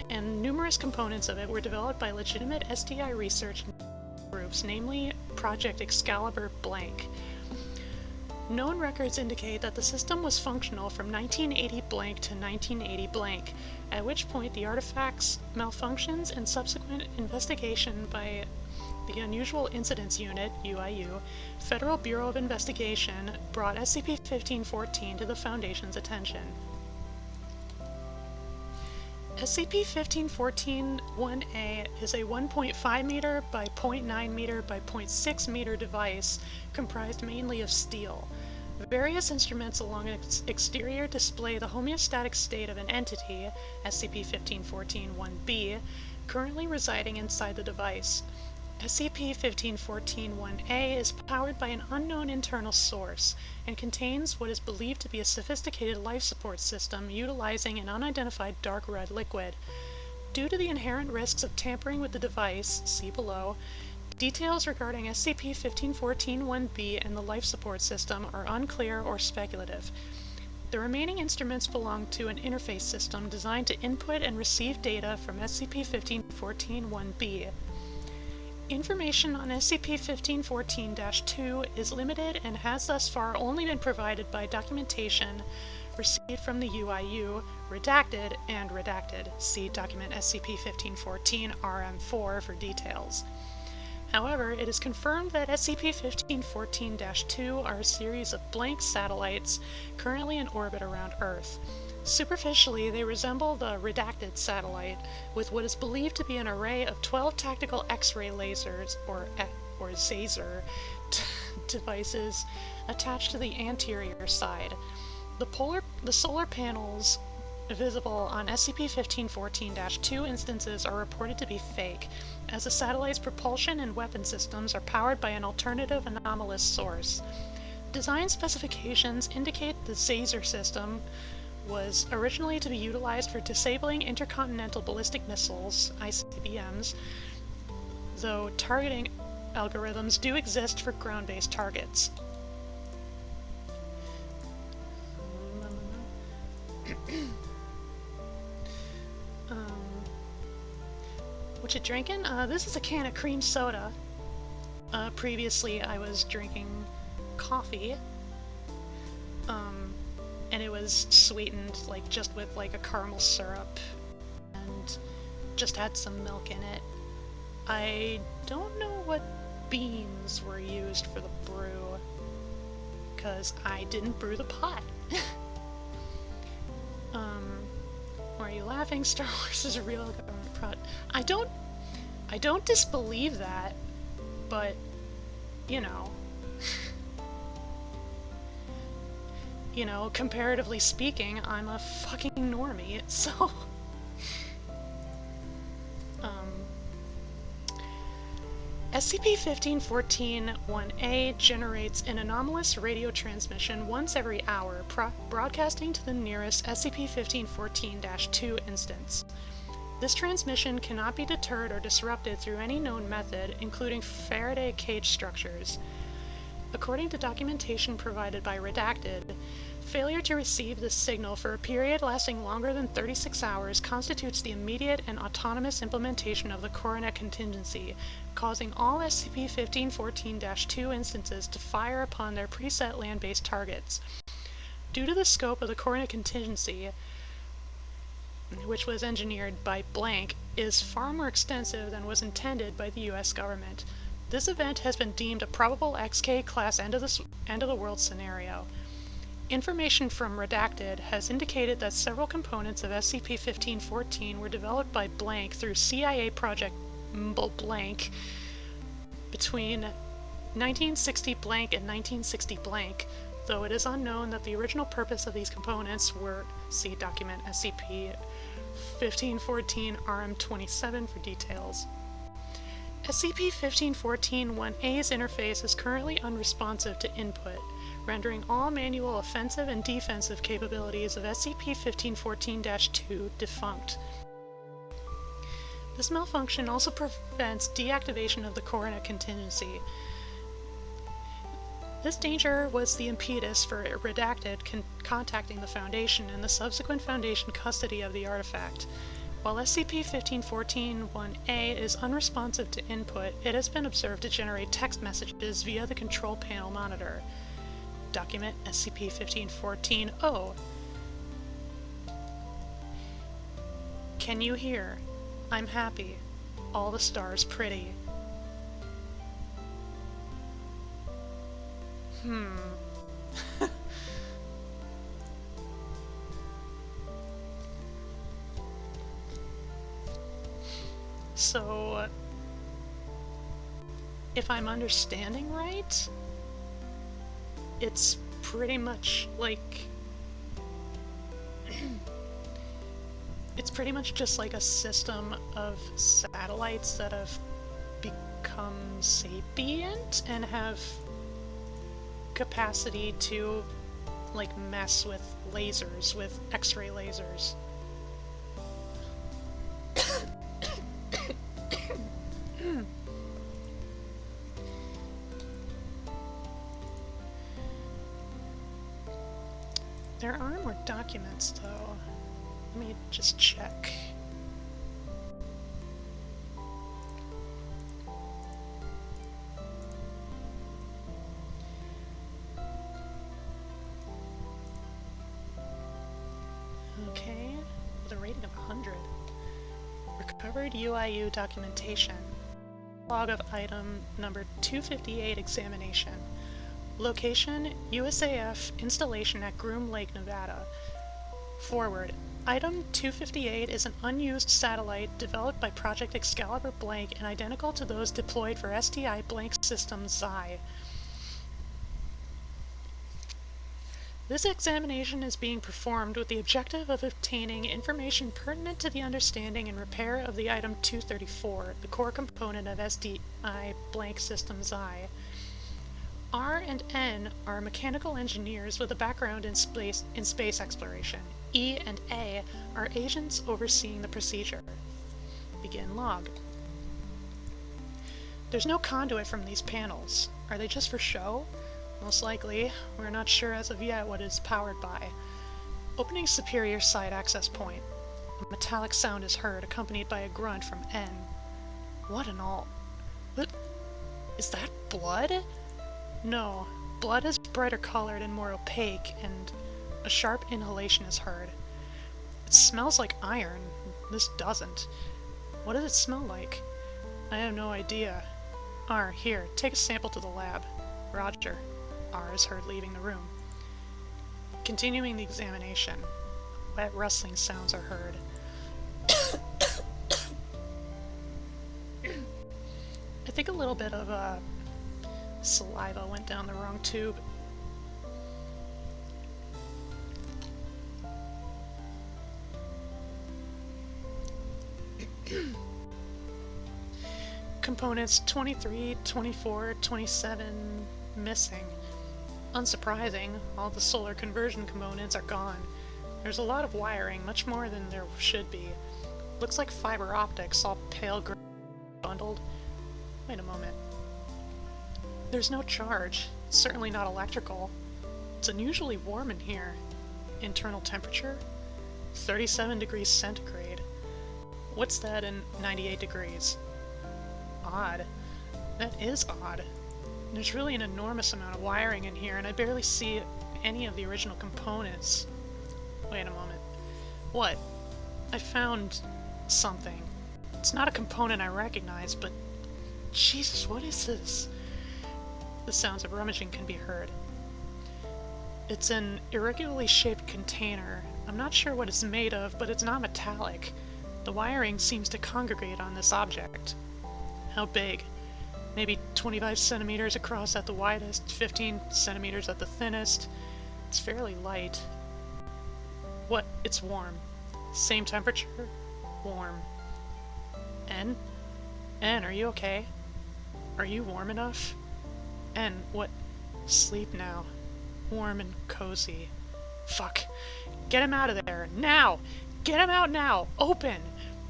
and numerous components of it were developed by legitimate SDI research groups, namely Project Excalibur Blank. Known records indicate that the system was functional from 1980 blank to 1980 blank, at which point the artifact's malfunctions and subsequent investigation by the Unusual Incidents Unit, UIU, Federal Bureau of Investigation brought SCP-1514 to the Foundation's attention. SCP-1514-1A is a 1.5 meter by 0.9 meter by 0.6 meter device comprised mainly of steel. Various instruments along its exterior display the homeostatic state of an entity, SCP-1514-1B, currently residing inside the device. SCP-1514-1A is powered by an unknown internal source and contains what is believed to be a sophisticated life support system utilizing an unidentified dark red liquid. Due to the inherent risks of tampering with the device, see below, details regarding SCP-1514-1B and the life support system are unclear or speculative. The remaining instruments belong to an interface system designed to input and receive data from SCP-1514-1B. Information on SCP-1514-2 is limited and has thus far only been provided by documentation received from the UIU, redacted, and redacted. See document SCP-1514-RM4 for details. However, it is confirmed that SCP-1514-2 are a series of blank satellites currently in orbit around Earth. Superficially, they resemble the redacted satellite, with what is believed to be an array of 12 tactical X-ray lasers, or Zaser, devices attached to the anterior side. The solar panels visible on SCP-1514-2 instances are reported to be fake, as the satellite's propulsion and weapon systems are powered by an alternative anomalous source. Design specifications indicate the Zaser system was originally to be utilized for disabling intercontinental ballistic missiles, ICBMs, though targeting algorithms do exist for ground-based targets. What you drinking? This is a can of cream soda. Previously I was drinking coffee. And it was sweetened, like, just with, like, a caramel syrup, and just had some milk in it. I don't know what beans were used for the brew, because I didn't brew the pot. Why are you laughing? Star Wars is a real government product. I don't disbelieve that, but, you know. You know, comparatively speaking, I'm a fucking normie, so... SCP-1514-1A generates an anomalous radio transmission once every hour, broadcasting to the nearest SCP-1514-2 instance. This transmission cannot be deterred or disrupted through any known method, including Faraday cage structures. According to documentation provided by Redacted, failure to receive this signal for a period lasting longer than 36 hours constitutes the immediate and autonomous implementation of the Coronet contingency, causing all SCP-1514-2 instances to fire upon their preset land-based targets. Due to the scope of the Coronet contingency, which was engineered by blank, is far more extensive than was intended by the U.S. government. This event has been deemed a probable XK-class end-of-the-world scenario. Information from Redacted has indicated that several components of SCP-1514 were developed by blank through CIA Project blank between 1960 blank and 1960 blank, though it is unknown that the original purpose of these components were, see document SCP-1514-RM27 for details. SCP-1514-1A's interface is currently unresponsive to input, rendering all manual offensive and defensive capabilities of SCP-1514-2 defunct. This malfunction also prevents deactivation of the Coronet contingency. This danger was the impetus for Redacted contacting the Foundation and the subsequent Foundation custody of the artifact. While SCP-1514-1A is unresponsive to input, it has been observed to generate text messages via the control panel monitor. Document SCP-1514-O. Can you hear? I'm happy. All the stars pretty. Hmm. So, if I'm understanding right, it's pretty much like... it's pretty much just like a system of satellites that have become sapient and have capacity to, like, mess with lasers, with X-ray lasers. There are more documents, though. Let me just check. Okay, with a rating of 100. Recovered UIU documentation. Log of item number 258 examination. Location, USAF installation at Groom Lake, Nevada. Forward. Item 258 is an unused satellite developed by Project Excalibur Blank and identical to those deployed for STI Blank System Xi. This examination is being performed with the objective of obtaining information pertinent to the understanding and repair of the item 234, the core component of STI Blank System Xi. R and N are mechanical engineers with a background in space exploration. E and A are agents overseeing the procedure. Begin log. There's no conduit from these panels. Are they just for show? Most likely. We're not sure as of yet what it is powered by. Opening superior side access point. A metallic sound is heard, accompanied by a grunt from N. What an all... What? Is that blood? No. Blood is brighter colored and more opaque, and a sharp inhalation is heard. It smells like iron. This doesn't. What does it smell like? I have no idea. R, here, take a sample to the lab. Roger. R is heard leaving the room. Continuing the examination. Wet rustling sounds are heard. I think a little bit of saliva went down the wrong tube. Components 23, 24, 27 missing. Unsurprising, all the solar conversion components are gone. There's a lot of wiring, much more than there should be. Looks like fiber optics, all pale gray bundled. Wait a moment. There's no charge. It's certainly not electrical. It's unusually warm in here. Internal temperature? 37 degrees centigrade. What's that in 98 degrees? Odd. That is odd. There's really an enormous amount of wiring in here, and I barely see any of the original components. Wait a moment. What? I found something. It's not a component I recognize, but... Jesus, what is this? The sounds of rummaging can be heard. It's an irregularly shaped container. I'm not sure what it's made of, but it's not metallic. The wiring seems to congregate on this object. How big? Maybe 25 centimeters across at the widest, 15 centimeters at the thinnest. It's fairly light. What? It's warm. Same temperature? Warm. N? N, are you okay? Are you warm enough? N, what? Sleep now. Warm and cozy. Fuck. Get him out of there. Now! Get him out now! Open!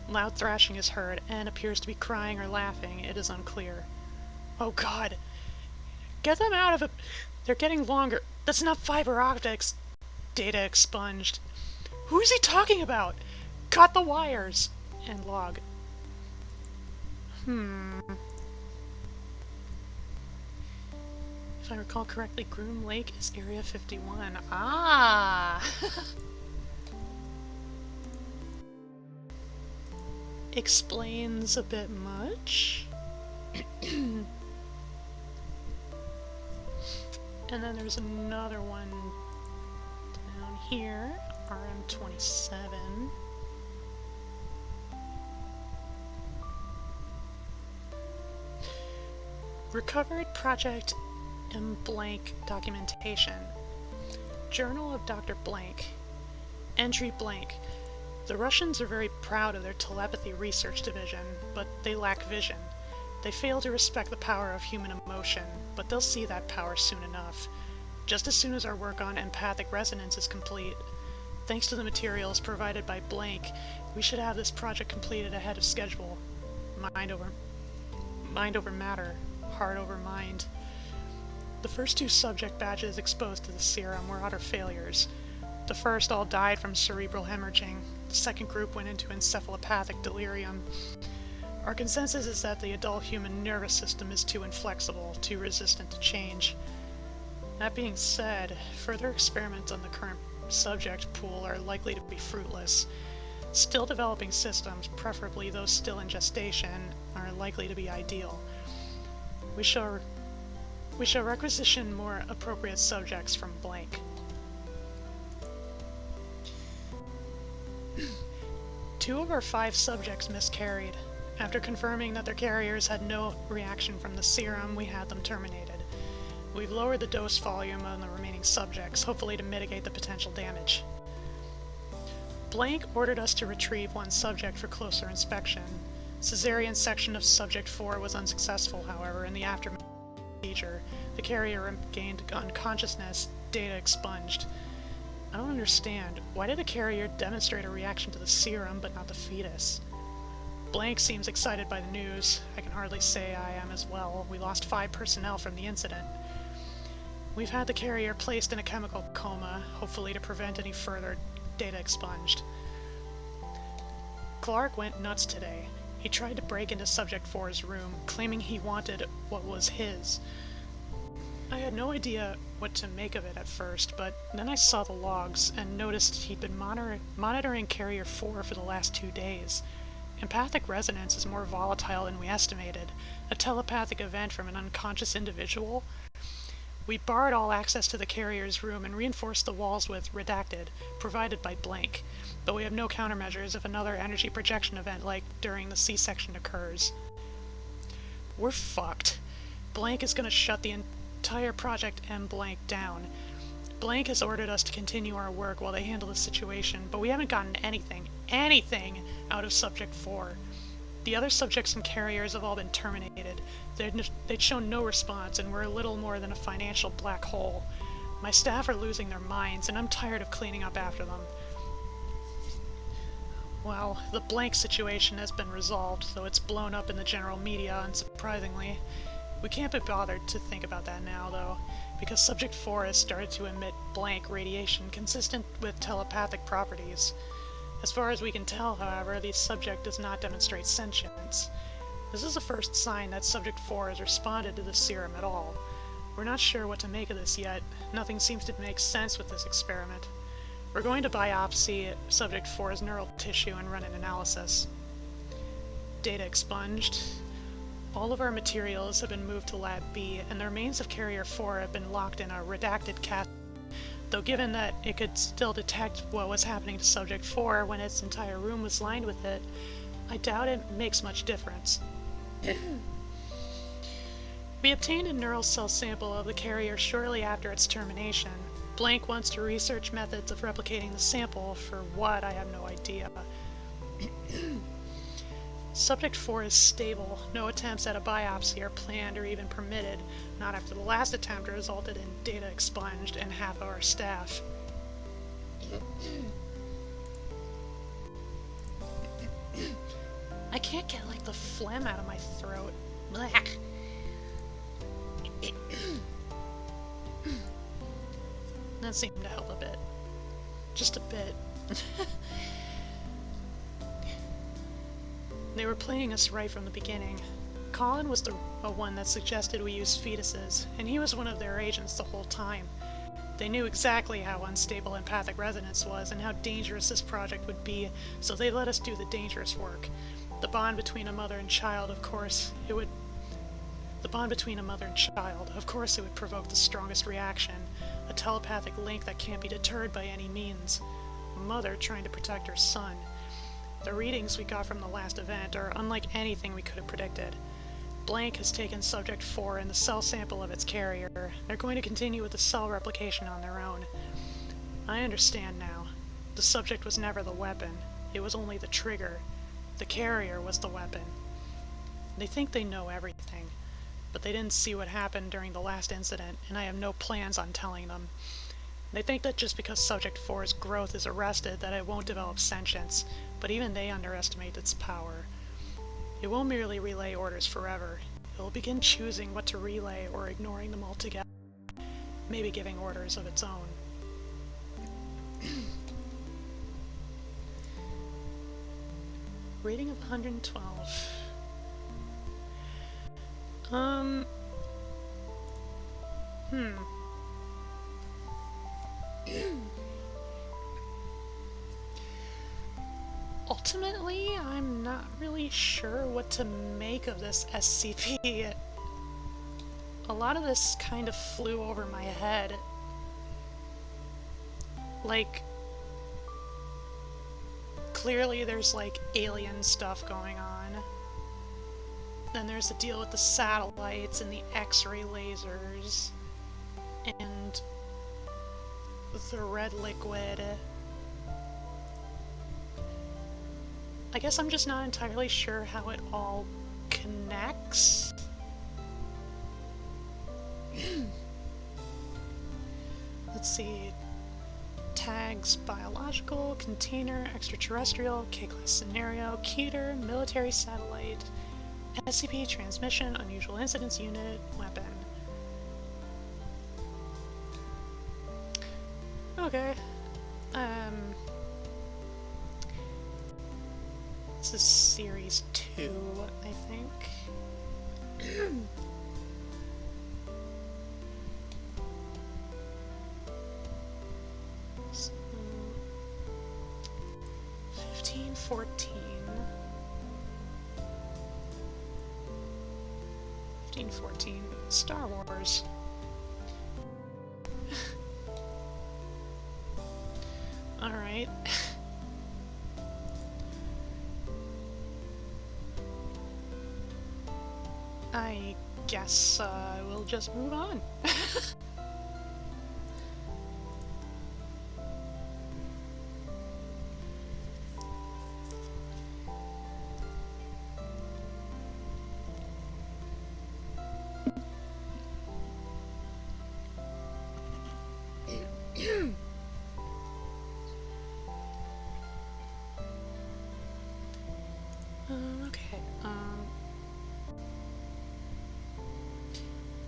Loud thrashing is heard. N appears to be crying or laughing. It is unclear. Oh god. Get them out of it. They're getting longer. That's not fiber optics. Data expunged. Who is he talking about? Cut the wires. And log. If I recall correctly, Groom Lake is Area 51. Ah! Explains a bit much. And then there's another one down here, RM-27. Recovered Project M. Blank documentation. Journal of Dr. Blank. Entry blank. The Russians are very proud of their telepathy research division, but they lack vision. They fail to respect the power of human emotion, but they'll see that power soon enough. Just as soon as our work on empathic resonance is complete, thanks to the materials provided by Blank, we should have this project completed ahead of schedule. Mind over matter, heart over mind. The first 2 subject batches exposed to the serum were utter failures. The first all died from cerebral hemorrhaging. The second group went into encephalopathic delirium. Our consensus is that the adult human nervous system is too inflexible, too resistant to change. That being said, further experiments on the current subject pool are likely to be fruitless. Still developing systems, preferably those still in gestation, are likely to be ideal. We shall requisition more appropriate subjects from Blank. Two of our 5 subjects miscarried. After confirming that their carriers had no reaction from the serum, we had them terminated. We've lowered the dose volume on the remaining subjects, hopefully to mitigate the potential damage. Blank ordered us to retrieve 1 subject for closer inspection. Caesarean section of subject 4 was unsuccessful, however, in the aftermath of the procedure. The carrier gained unconsciousness, data expunged. I don't understand. Why did the carrier demonstrate a reaction to the serum, but not the fetus? Blank seems excited by the news. I can hardly say I am as well. We lost 5 personnel from the incident. We've had the carrier placed in a chemical coma, hopefully to prevent any further data expunged. Clark went nuts today. He tried to break into Subject 4's room, claiming he wanted what was his. I had no idea what to make of it at first, but then I saw the logs and noticed he'd been monitoring Carrier 4 for the last 2 days. Empathic resonance is more volatile than we estimated, a telepathic event from an unconscious individual. We barred all access to the carrier's room and reinforced the walls with redacted, provided by Blank, but we have no countermeasures if another energy projection event like during the C-section occurs. We're fucked. Blank is going to shut the entire Project M Blank down. Blank has ordered us to continue our work while they handle the situation, but we haven't gotten anything out of Subject 4. The other subjects and carriers have all been terminated. They'd shown no response, and we're a little more than a financial black hole. My staff are losing their minds, and I'm tired of cleaning up after them. Well, the Blank situation has been resolved, though it's blown up in the general media, unsurprisingly. We can't be bothered to think about that now, though, because Subject 4 has started to emit Blank radiation consistent with telepathic properties. As far as we can tell, however, the subject does not demonstrate sentience. This is the first sign that Subject 4 has responded to the serum at all. We're not sure what to make of this yet. Nothing seems to make sense with this experiment. We're going to biopsy Subject 4's neural tissue and run an analysis. Data expunged. All of our materials have been moved to Lab B, and the remains of Carrier 4 have been locked in a redacted cache. Though given that it could still detect what was happening to Subject 4 when its entire room was lined with it, I doubt it makes much difference. We obtained a neural cell sample of the carrier shortly after its termination. Blank wants to research methods of replicating the sample. For what, I have no idea. Subject 4 is stable. No attempts at a biopsy are planned or even permitted, not after the last attempt resulted in data expunged and half of our staff. I can't get, like, the phlegm out of my throat. Blech. That seemed to help a bit. Just a bit. They were playing us right from the beginning. Colin was the one that suggested we use fetuses, and he was one of their agents the whole time. They knew exactly how unstable empathic resonance was and how dangerous this project would be, so they let us do the dangerous work. The bond between a mother and child, of course, it would The bond between a mother and child, of course it would provoke the strongest reaction, a telepathic link that can't be deterred by any means. A mother trying to protect her son. The readings we got from the last event are unlike anything we could have predicted. Blank has taken Subject 4 and the cell sample of its carrier. They're going to continue with the cell replication on their own. I understand now. The subject was never the weapon. It was only the trigger. The carrier was the weapon. They think they know everything, but they didn't see what happened during the last incident, and I have no plans on telling them. They think that just because Subject 4's growth is arrested that it won't develop sentience, but even they underestimate its power. It won't merely relay orders forever. It will begin choosing what to relay or ignoring them altogether, maybe giving orders of its own. Rating of 112. Ultimately, I'm not really sure what to make of this SCP. A lot of this kind of flew over my head. Like, clearly there's like alien stuff going on. Then there's the deal with the satellites and the X-ray lasers and the red liquid. I guess I'm just not entirely sure how it all connects. Let's see. Tags: biological, container, extraterrestrial, K-class scenario, Keter, military satellite, SCP transmission, unusual incidents unit, weapon. Okay. This is Series 2, I think. So, 1514. 1514. Star Wars. Alright. I guess we'll just move on.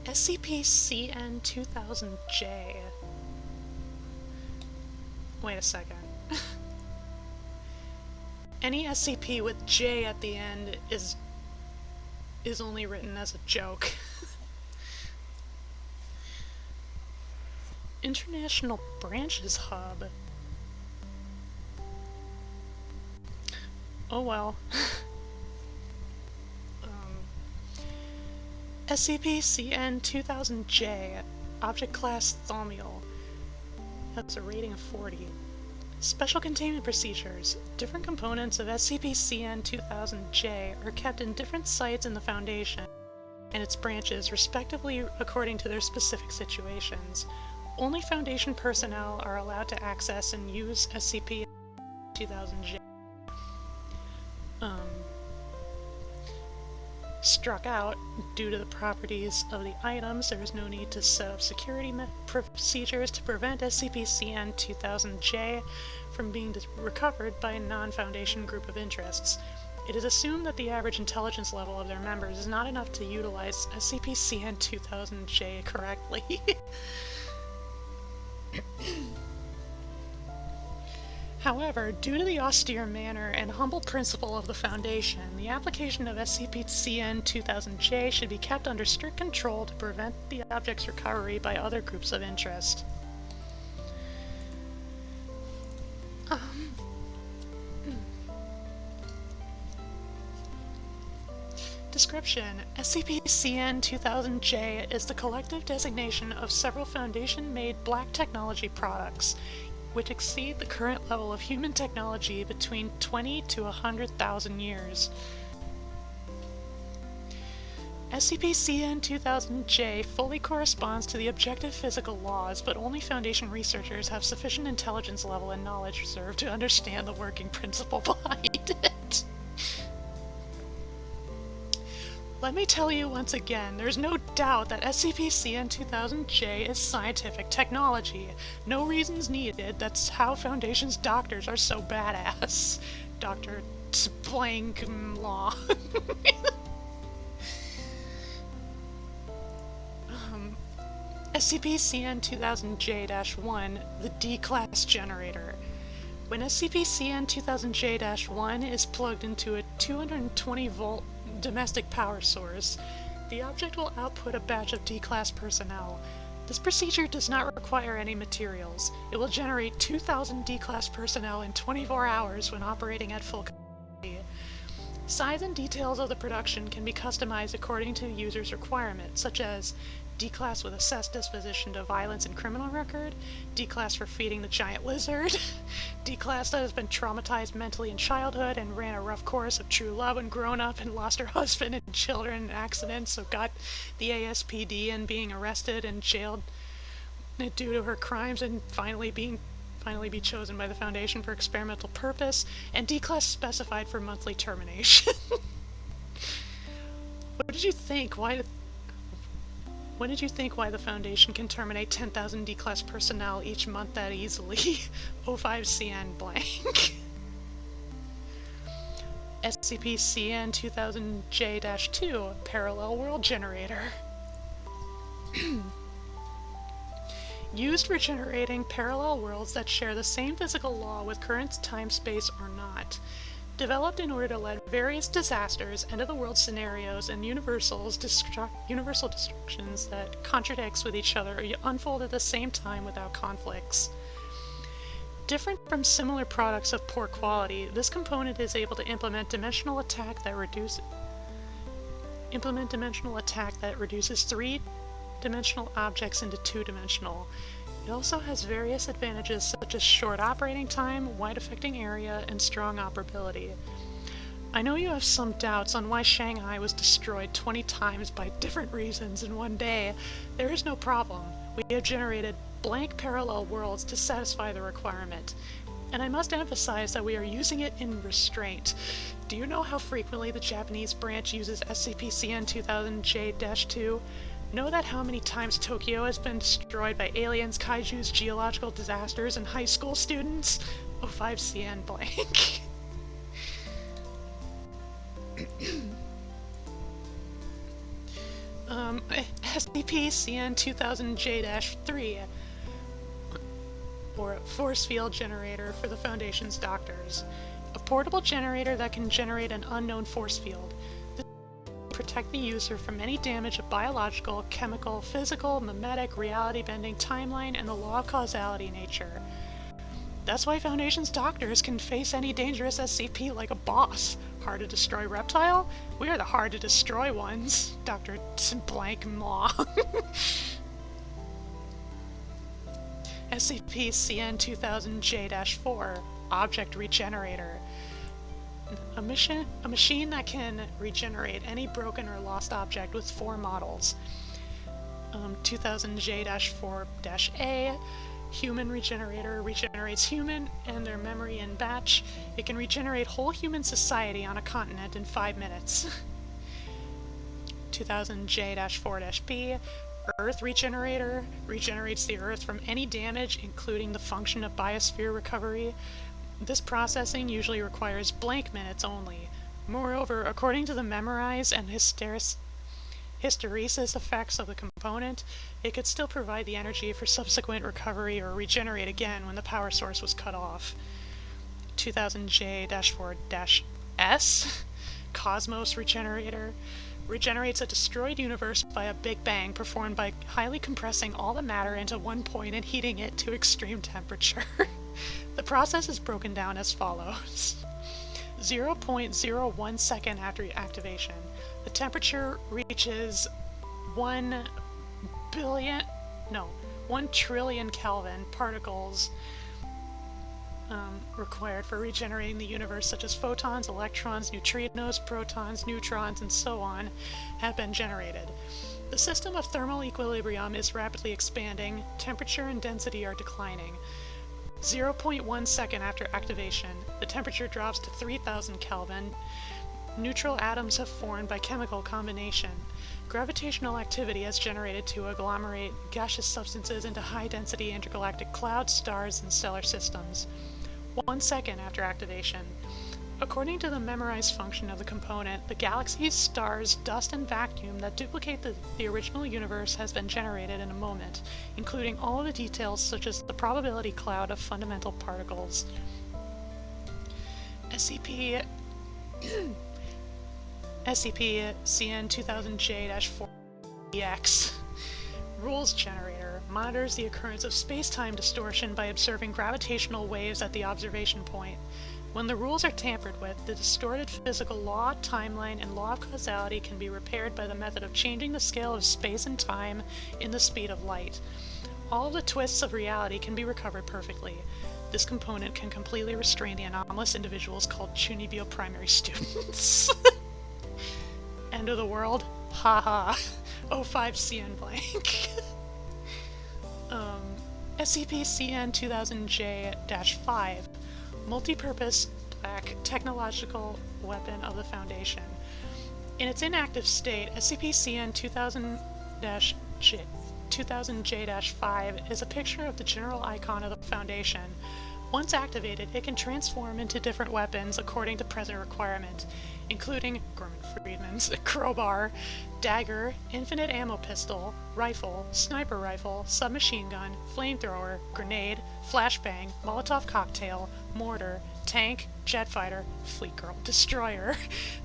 SCP-CN-2000-J. Wait a second. Any SCP with J at the end is only written as a joke. International Branches Hub. Oh well. SCP-CN-2000-J, Object Class Thaumiel, has a rating of 40. Special Containment Procedures. Different components of SCP-CN-2000-J are kept in different sites in the Foundation and its branches, respectively according to their specific situations. Only Foundation personnel are allowed to access and use SCP-2000-J. Struck out. Due to the properties of the items, there is no need to set up security procedures to prevent SCP-CN-2000-J from being recovered by a non-Foundation group of interests. It is assumed that the average intelligence level of their members is not enough to utilize SCP-CN-2000-J correctly. However, due to the austere manner and humble principle of the Foundation, the application of SCP-CN-2000-J should be kept under strict control to prevent the object's recovery by other groups of interest. Description: SCP-CN-2000-J is the collective designation of several Foundation-made black technology products, which exceed the current level of human technology between 20 to 100,000 years. SCP-CN-2000-J fully corresponds to the objective physical laws, but only Foundation researchers have sufficient intelligence level and knowledge reserve to understand the working principle behind it. Let me tell you once again, there's no doubt that SCP-CN-2000-J is scientific technology. No reasons needed, that's how Foundation's doctors are so badass. Dr. Blank Law. SCP-CN-2000-J-1, the D-Class Generator. When SCP-CN-2000-J-1 is plugged into a 220-volt domestic power source, the object will output a batch of D-Class personnel. This procedure does not require any materials. It will generate 2,000 D-Class personnel in 24 hours when operating at full capacity. Size and details of the production can be customized according to the user's requirements, such as D-Class with assessed disposition to violence and criminal record, D-Class for feeding the giant lizard, D-Class that has been traumatized mentally in childhood and ran a rough course of true love when grown up and lost her husband and children in accidents, so got the ASPD and being arrested and jailed due to her crimes and finally be chosen by the Foundation for experimental purpose, and D-Class specified for monthly termination. What did you think? Why did you think why the Foundation can terminate 10,000 D-Class personnel each month that easily? 05CN blank. SCP-CN-2000-J-2, Parallel World Generator. Used for generating parallel worlds that share the same physical law with current time-space or not. Developed in order to let various disasters, end-of-the-world scenarios, and universal destructions that contradicts with each other unfold at the same time without conflicts. Different from similar products of poor quality, this component is able to implement dimensional attack that reduces three-dimensional objects into two-dimensional. It also has various advantages such as short operating time, wide affecting area, and strong operability. I know you have some doubts on why Shanghai was destroyed 20 times by different reasons in one day. There is no problem. We have generated blank parallel worlds to satisfy the requirement. And I must emphasize that we are using it in restraint. Do you know how frequently the Japanese branch uses SCP-CN-2000-J-2? Know that how many times Tokyo has been destroyed by aliens, kaijus, geological disasters, and high school students? 05CN blank. SCP-CN-2000-J-3, or Force Field Generator for the Foundation's doctors. A portable generator that can generate an unknown force field. Protect the user from any damage of biological, chemical, physical, mimetic, reality-bending, timeline, and the law of causality nature. That's why Foundation's doctors can face any dangerous SCP like a boss. Hard to destroy reptile? We are the hard to destroy ones. Dr. Blank Law. SCP-CN-2000-J-4, Object Regenerator. A machine that can regenerate any broken or lost object with 4 models. 2000-J-4-A, Human Regenerator, regenerates human and their memory in batch. It can regenerate whole human society on a continent in 5 minutes. 2000-J-4-B, Earth Regenerator, regenerates the Earth from any damage, including the function of biosphere recovery. This processing usually requires blank minutes only. Moreover, according to the memorize and hysteresis effects of the component, it could still provide the energy for subsequent recovery or regenerate again when the power source was cut off. 2000-J-4-S, Cosmos Regenerator, regenerates a destroyed universe by a Big Bang performed by highly compressing all the matter into one point and heating it to extreme temperature. The process is broken down as follows. 0.01 second after activation. The temperature reaches 1 trillion Kelvin. Particles required for regenerating the universe, such as photons, electrons, neutrinos, protons, neutrons, and so on, have been generated. The system of thermal equilibrium is rapidly expanding. Temperature and density are declining. 0.1 second after activation, the temperature drops to 3000 Kelvin. Neutral atoms have formed by chemical combination. Gravitational activity has generated to agglomerate gaseous substances into high-density intergalactic clouds, stars, and stellar systems. 1 second after activation. According to the memorized function of the component, the galaxies, stars, dust, and vacuum that duplicate the original universe has been generated in a moment, including all of the details such as the probability cloud of fundamental particles. SCP CN 2000J-4EX Rules Generator monitors the occurrence of space-time distortion by observing gravitational waves at the observation point. When the rules are tampered with, the distorted physical law, timeline, and law of causality can be repaired by the method of changing the scale of space and time in the speed of light. All of the twists of reality can be recovered perfectly. This component can completely restrain the anomalous individuals called Chunibyo primary students. End of the world? Haha. 05 CN blank. SCP-CN 2000J-5 Multi-purpose black technological weapon of the Foundation. In its inactive state, SCP-CN 2000J-5 is a picture of the general icon of the Foundation. Once activated, it can transform into different weapons according to present requirement, including Gorman Friedman's crowbar, dagger, infinite ammo pistol, rifle, sniper rifle, submachine gun, flamethrower, grenade, flashbang, Molotov cocktail, mortar, tank, jet fighter, fleet girl, destroyer,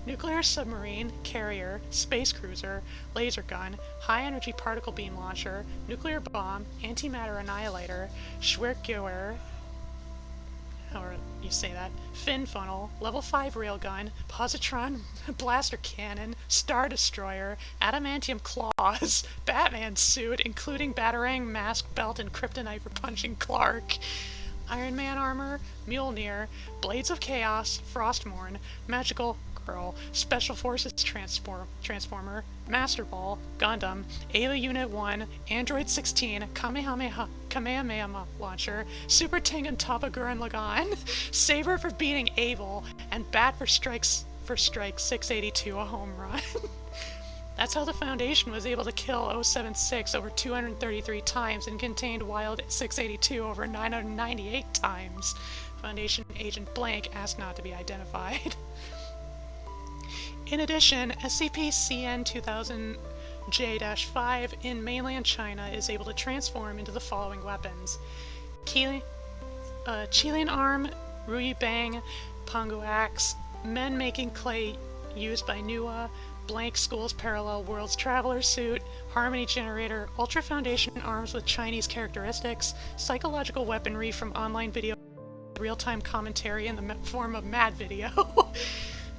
nuclear submarine, carrier, space cruiser, laser gun, high energy particle beam launcher, nuclear bomb, antimatter annihilator, Schwertgewehr, however you say that, fin funnel, level 5 railgun, positron blaster cannon, star destroyer, adamantium claws, Batman suit, including batarang, mask, belt, and kryptonite for punching Clark, Iron Man armor, Mjolnir, Blades of Chaos, Frostmourne, Magical Girl, Special Forces Transformer, Master Ball, Gundam, Ava Unit 1, Android 16, Kamehameha Launcher, Super Tengen Toppa Gurren Lagann, Saber for beating Abel, and Bat for Strike 682, a home run. That's how the Foundation was able to kill 076 over 233 times and contained Wild 682 over 998 times. Foundation Agent Blank asked not to be identified. In addition, SCP-CN 2000J-5 in mainland China is able to transform into the following weapons: Chilean arm, Ruyi Bang, Pongo axe, men making clay used by Nua, Blank School's Parallel Worlds Traveler suit, Harmony generator, Ultra Foundation arms with Chinese characteristics, psychological weaponry from online video, real-time commentary in the form of Mad Video,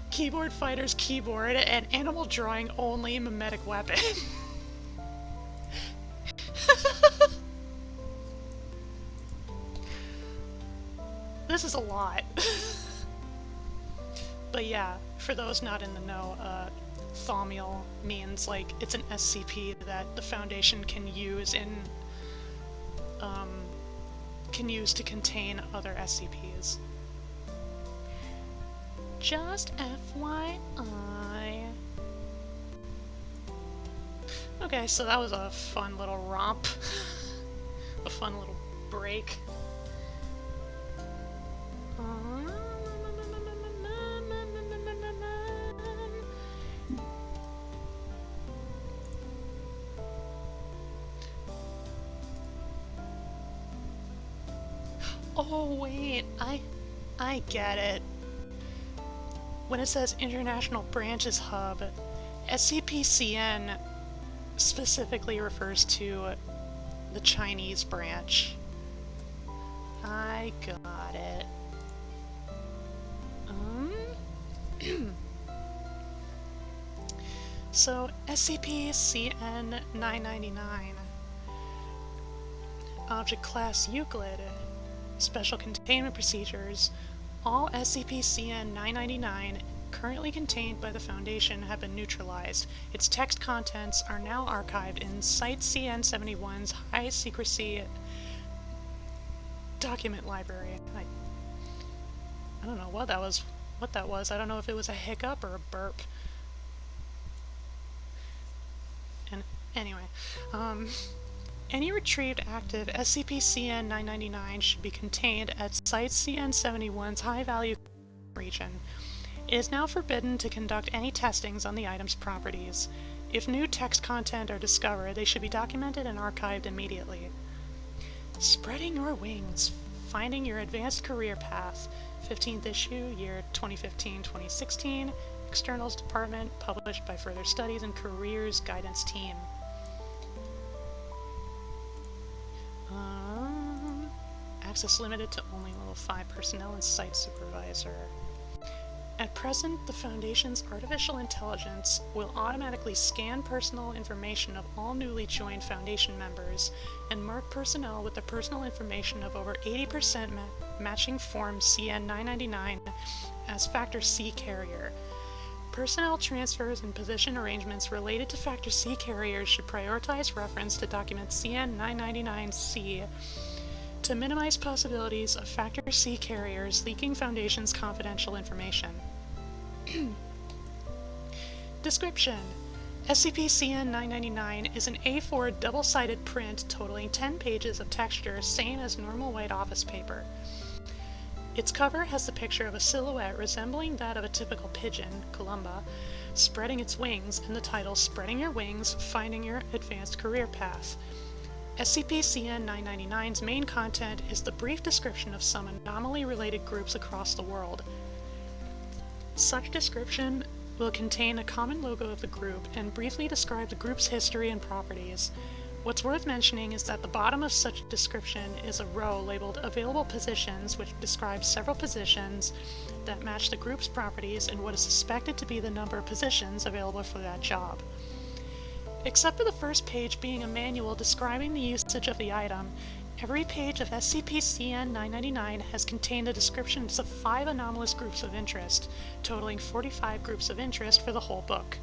Keyboard Fighter's keyboard, and animal drawing only mimetic weapon. This is a lot. But yeah, for those not in the know, Thaumiel means like it's an SCP that the Foundation can use to contain other SCPs. Just FYI. Okay, so that was a fun little romp. A fun little break. Oh wait, I get it. When it says International Branches Hub, SCP-CN specifically refers to the Chinese branch. I got it. So, SCP-CN-999, Object Class Euclid, Special Containment Procedures. All SCP-CN-999 currently contained by the Foundation have been neutralized. Its text contents are now archived in Site-CN-71's High Secrecy Document Library. I don't know what that was. I don't know if it was a hiccup or a burp. And anyway, any retrieved active SCP-CN-999 should be contained at Site-CN-71's high-value region. It is now forbidden to conduct any testings on the item's properties. If new text content are discovered, they should be documented and archived immediately. Spreading Your Wings, Finding Your Advanced Career Path, 15th issue, year 2015-2016, Externals Department, published by Further Studies and Careers Guidance Team. Access limited to only level 5 personnel and site supervisor. At present, the Foundation's artificial intelligence will automatically scan personal information of all newly joined Foundation members and mark personnel with the personal information of over 80% matching Form CN-999 as Factor C carrier. Personnel transfers and position arrangements related to Factor C carriers should prioritize reference to document CN-999-C to minimize possibilities of Factor C carriers leaking Foundation's confidential information. Description: SCP-CN-999 is an A4 double-sided print totaling 10 pages of texture, same as normal white office paper. Its cover has the picture of a silhouette resembling that of a typical pigeon, columba, spreading its wings, and the title Spreading Your Wings, Finding Your Advanced Career Path. SCP-CN-999's main content is the brief description of some anomaly-related groups across the world. Such description will contain a common logo of the group and briefly describe the group's history and properties. What's worth mentioning is that the bottom of such description is a row labeled Available Positions, which describes several positions that match the group's properties and what is suspected to be the number of positions available for that job. Except for the first page being a manual describing the usage of the item, every page of SCP-CN-999 has contained the descriptions of 5 anomalous groups of interest, totaling 45 groups of interest for the whole book.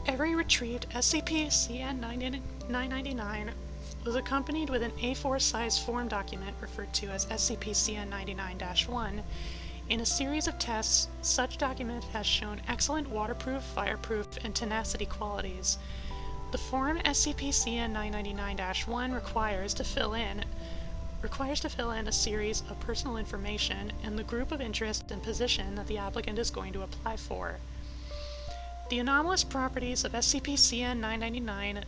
Every retrieved SCP-CN-999 was accompanied with an A4 size form document referred to as SCP-CN-99-1. In a series of tests, such document has shown excellent waterproof, fireproof, and tenacity qualities. The form SCP-CN-999-1 requires to fill in a series of personal information and the group of interest and position that the applicant is going to apply for. The anomalous properties of SCP-CN-999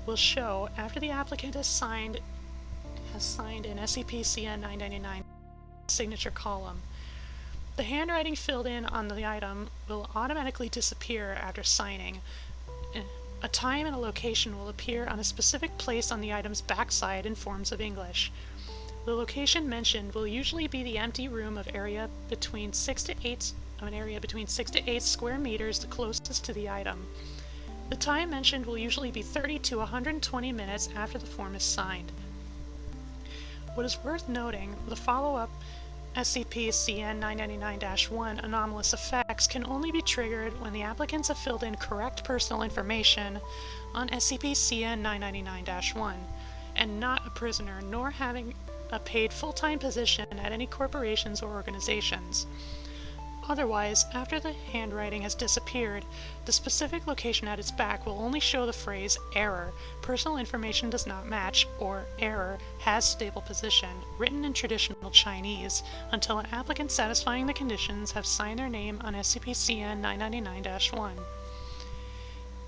will show after the applicant has signed in SCP-CN-999 signature column. The handwriting filled in on the item will automatically disappear after signing. A time and a location will appear on a specific place on the item's backside in forms of English. The location mentioned will usually be the empty room of area between 6 to 8 square meters, the closest to the item. The time mentioned will usually be 30 to 120 minutes after the form is signed. What is worth noting, the follow-up SCP-CN-999-1 anomalous effects can only be triggered when the applicants have filled in correct personal information on SCP-CN-999-1 and not a prisoner, nor having a paid full-time position at any corporations or organizations. Otherwise, after the handwriting has disappeared, the specific location at its back will only show the phrase "error, personal information does not match," or "error, has stable position," written in traditional Chinese, until an applicant satisfying the conditions have signed their name on SCP-CN-999-1.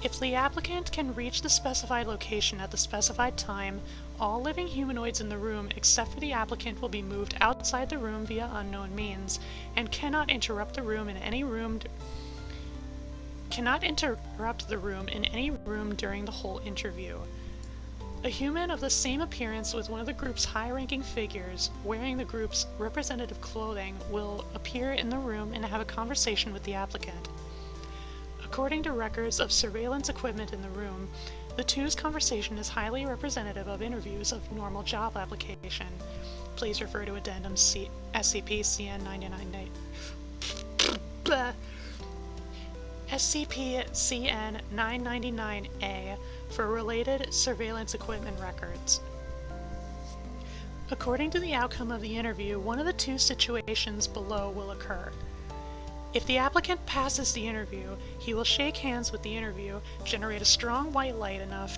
If the applicant can reach the specified location at the specified time, all living humanoids in the room except for the applicant will be moved outside the room via unknown means, and cannot interrupt the room in any room during the whole interview. A human of the same appearance with one of the group's high-ranking figures, wearing the group's representative clothing, will appear in the room and have a conversation with the applicant. According to records of surveillance equipment in the room, the two's conversation is highly representative of interviews of normal job application. Please refer to Addendum SCP CN 999-A for related surveillance equipment records. According to the outcome of the interview, one of the two situations below will occur. If the applicant passes the interview, he will shake hands with the interview, generate a strong white light enough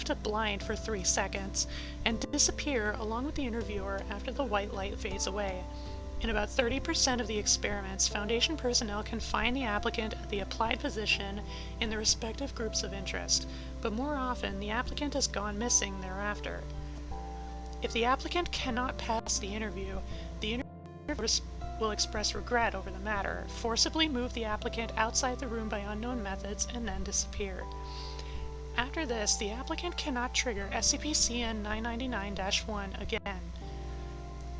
to blind for 3 seconds, and disappear along with the interviewer after the white light fades away. In about 30% of the experiments, Foundation personnel can find the applicant at the applied position in the respective groups of interest, but more often the applicant has gone missing thereafter. If the applicant cannot pass the interview will express regret over the matter, forcibly move the applicant outside the room by unknown methods, and then disappear. After this, the applicant cannot trigger SCP-CN 999-1 again.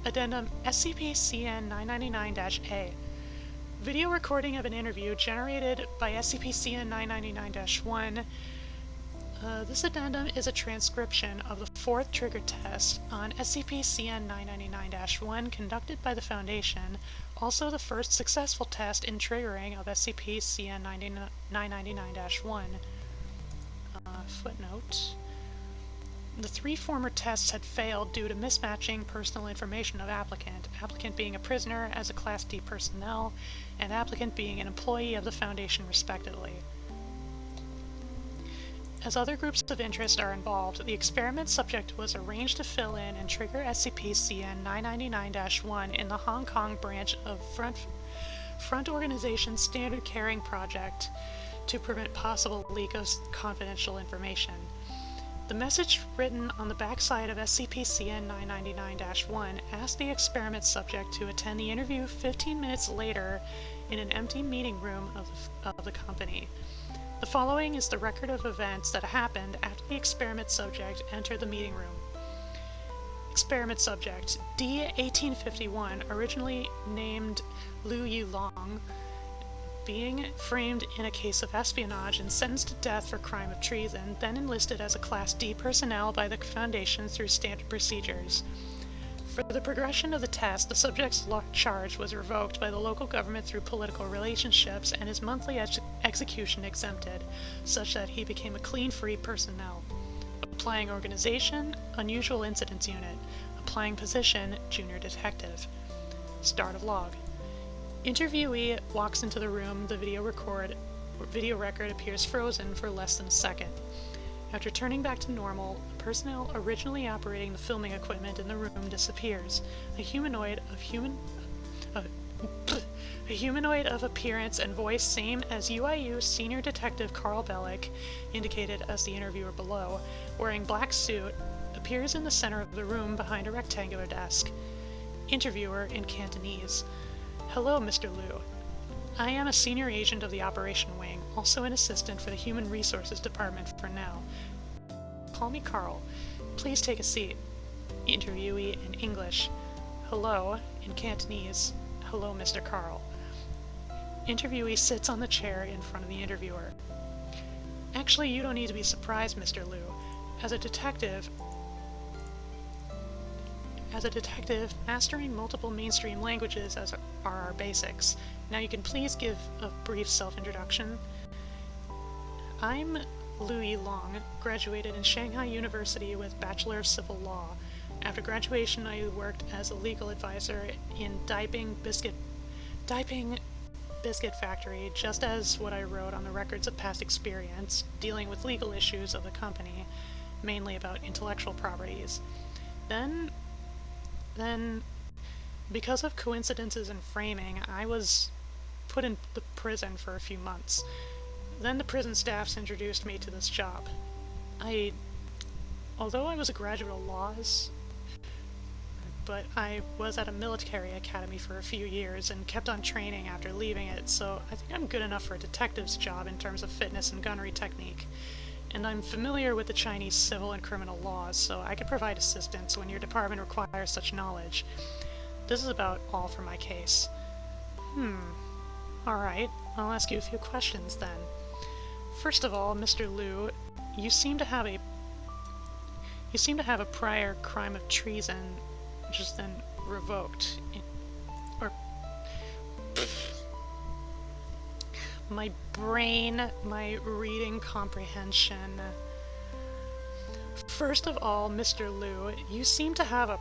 Addendum SCP-CN 999-A. Video recording of an interview generated by SCP-CN 999-1. This addendum is a transcription of the 4th trigger test on SCP-CN 999-1 conducted by the Foundation, also the first successful test in triggering of SCP-CN 999-1. Footnote. The 3 former tests had failed due to mismatching personal information of applicant being a prisoner as a Class D personnel, and applicant being an employee of the Foundation respectively. As other groups of interest are involved, the experiment subject was arranged to fill in and trigger SCP-CN 999-1 in the Hong Kong branch of Front Organization's Standard Caring Project to prevent possible leak of confidential information. The message written on the backside of SCP-CN 999-1 asked the experiment subject to attend the interview 15 minutes later in an empty meeting room of the company. The following is the record of events that happened after the experiment subject entered the meeting room. Experiment subject D-1851, originally named Liu Yulong, being framed in a case of espionage and sentenced to death for crime of treason, then enlisted as a Class D personnel by the Foundation through standard procedures. For the progression of the test, the subject's charge was revoked by the local government through political relationships and his monthly execution exempted, such that he became a clean-free personnel. Applying organization, Unusual Incidents Unit. Applying position, Junior Detective. Start of log. Interviewee walks into the room, the video record appears frozen for less than a second. After turning back to normal, the personnel originally operating the filming equipment in the room disappears. A humanoid of appearance and voice same as UIU Senior Detective Carl Bellick, indicated as the interviewer below, wearing black suit, appears in the center of the room behind a rectangular desk. Interviewer in Cantonese. Hello, Mr. Liu. I am a senior agent of the Operation Wing, also an assistant for the Human Resources Department for now. Call me Carl. Please take a seat. Interviewee in English. Hello, in Cantonese. Hello, Mr. Carl. Interviewee sits on the chair in front of the interviewer. Actually, you don't need to be surprised, Mr. Liu. As a detective, mastering multiple mainstream languages are our basics. Now you can please give a brief self-introduction. I'm Liu Yilong, graduated in Shanghai University with Bachelor of Civil Law. After graduation, I worked as a legal advisor in Daiping Biscuit Factory, just as what I wrote on the records of past experience, dealing with legal issues of the company, mainly about intellectual properties. Then, because of coincidences in framing, I was put in the prison for a few months. Then the prison staffs introduced me to this job. Although I was a graduate of laws, but I was at a military academy for a few years and kept on training after leaving it, so I think I'm good enough for a detective's job in terms of fitness and gunnery technique. And I'm familiar with the Chinese civil and criminal laws, so I could provide assistance when your department requires such knowledge. This is about all for my case. Alright, I'll ask you a few questions then. First of all, Mr. Liu, you seem to have a prior crime of treason, which is then revoked. Or my brain, my reading comprehension. First of all, Mr. Liu, you seem to have a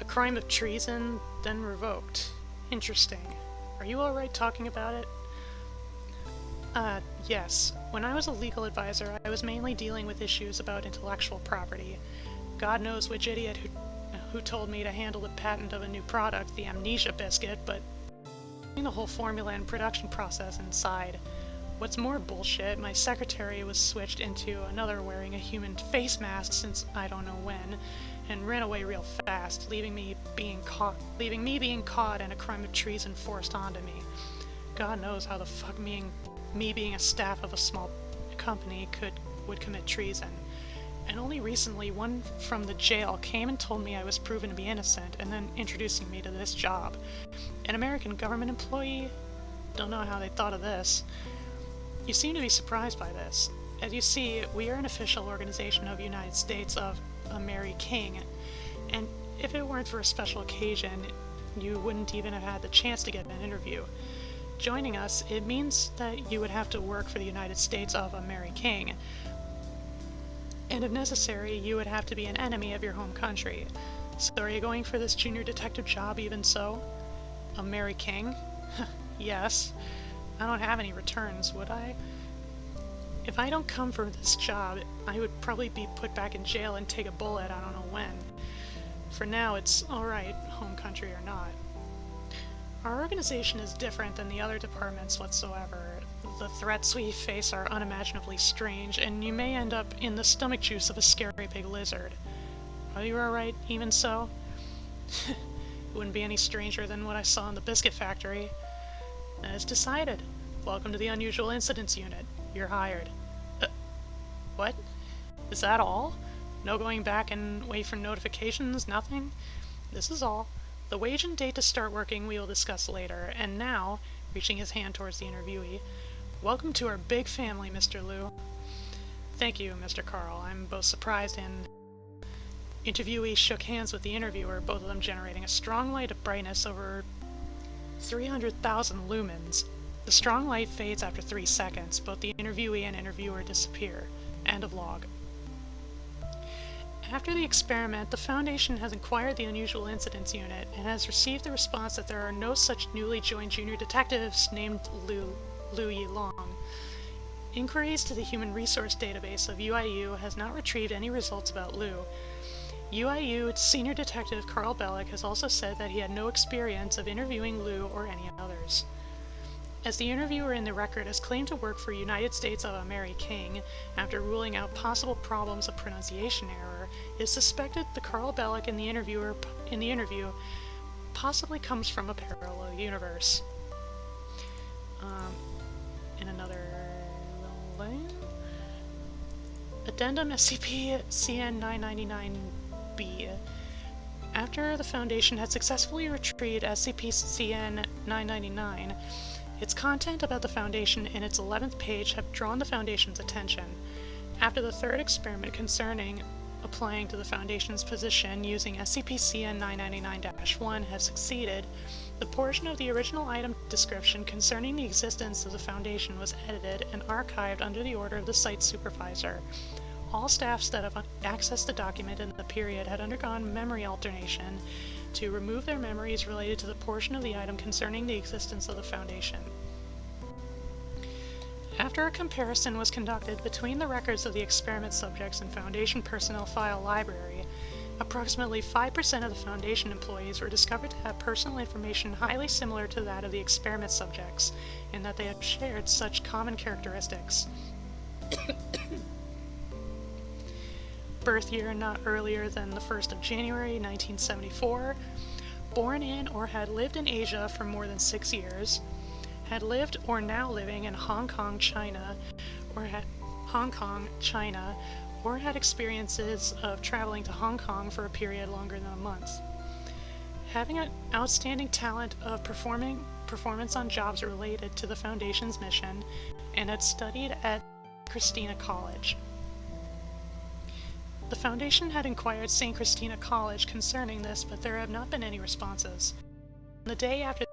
crime of treason, then revoked. Interesting. Are you alright talking about it? Yes. When I was a legal advisor, I was mainly dealing with issues about intellectual property. God knows which idiot who told me to handle the patent of a new product, the amnesia biscuit, but the whole formula and production process inside. What's more bullshit, my secretary was switched into another wearing a human face mask since I don't know when, and ran away real fast, leaving me being caught and a crime of treason forced onto me. God knows how the fuck me being a staff of a small company would commit treason. And only recently, one from the jail came and told me I was proven to be innocent, and then introducing me to this job. An American government employee? Don't know how they thought of this. You seem to be surprised by this. As you see, we are an official organization of the United States of Mary King, and if it weren't for a special occasion, you wouldn't even have had the chance to get an interview. Joining us, it means that you would have to work for the United States of Mary King, and if necessary, you would have to be an enemy of your home country. So are you going for this junior detective job even so? A Mary King? Yes. I don't have any returns, would I? If I don't come for this job, I would probably be put back in jail and take a bullet I don't know when. For now, it's alright, home country or not. Our organization is different than the other departments whatsoever. The threats we face are unimaginably strange, and you may end up in the stomach juice of a scary big lizard. Are you alright, even so? It wouldn't be any stranger than what I saw in the biscuit factory. As decided. Welcome to the Unusual Incidents Unit. You're hired. What? Is that all? No going back and wait for notifications? Nothing? This is all. The wage and date to start working we will discuss later, and now, reaching his hand towards the interviewee, welcome to our big family, Mr. Liu. Thank you, Mr. Carl. I'm both surprised and... Interviewee shook hands with the interviewer, both of them generating a strong light of brightness over 300,000 lumens. The strong light fades after 3 seconds. Both the interviewee and interviewer disappear. End of log. After the experiment, the Foundation has inquired the Unusual Incidents Unit and has received the response that there are no such newly joined junior detectives named Liu Yilong. Inquiries to the Human Resource Database of UIU has not retrieved any results about Liu. UIU Senior Detective Carl Bellick has also said that he had no experience of interviewing Liu or any others. As the interviewer in the record has claimed to work for United States of Mary King after ruling out possible problems of pronunciation error, it is suspected the Carl Bellick in the interview possibly comes from a parallel universe. In another line, Addendum SCP CN 999-B. After the Foundation had successfully retrieved SCP CN 999, its content about the Foundation in its 11th page have drawn the Foundation's attention. After the third experiment concerning applying to the Foundation's position using SCP-CN 999-1 has succeeded, the portion of the original item description concerning the existence of the Foundation was edited and archived under the order of the site supervisor. All staffs that have accessed the document in the period had undergone memory alternation to remove their memories related to the portion of the item concerning the existence of the Foundation. After a comparison was conducted between the records of the experiment subjects and Foundation personnel file library, approximately 5% of the Foundation employees were discovered to have personal information highly similar to that of the experiment subjects, in that they have shared such common characteristics. Birth year not earlier than the 1st of January 1974, born in or had lived in Asia for more than 6 years, had lived or now living in Hong Kong, China, or had experiences of traveling to Hong Kong for a period longer than a month. Having an outstanding talent of performing performance on jobs related to the Foundation's mission and had studied at Christina College. The Foundation had inquired St. Christina College concerning this, but there have not been any responses. The day after,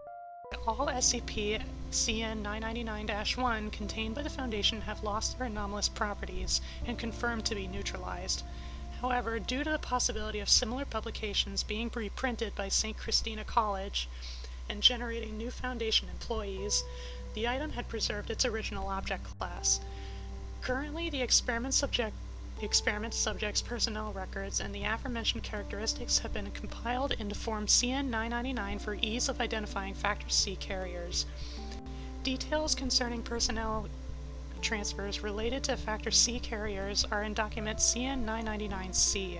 all SCP-CN-999-1 contained by the Foundation have lost their anomalous properties and confirmed to be neutralized. However, due to the possibility of similar publications being reprinted by St. Christina College and generating new Foundation employees, the item had preserved its original object class. Currently, the experiment subject's personnel records and the aforementioned characteristics have been compiled into Form CN-999 for ease of identifying Factor C carriers. Details concerning personnel transfers related to Factor C carriers are in document CN-999-C.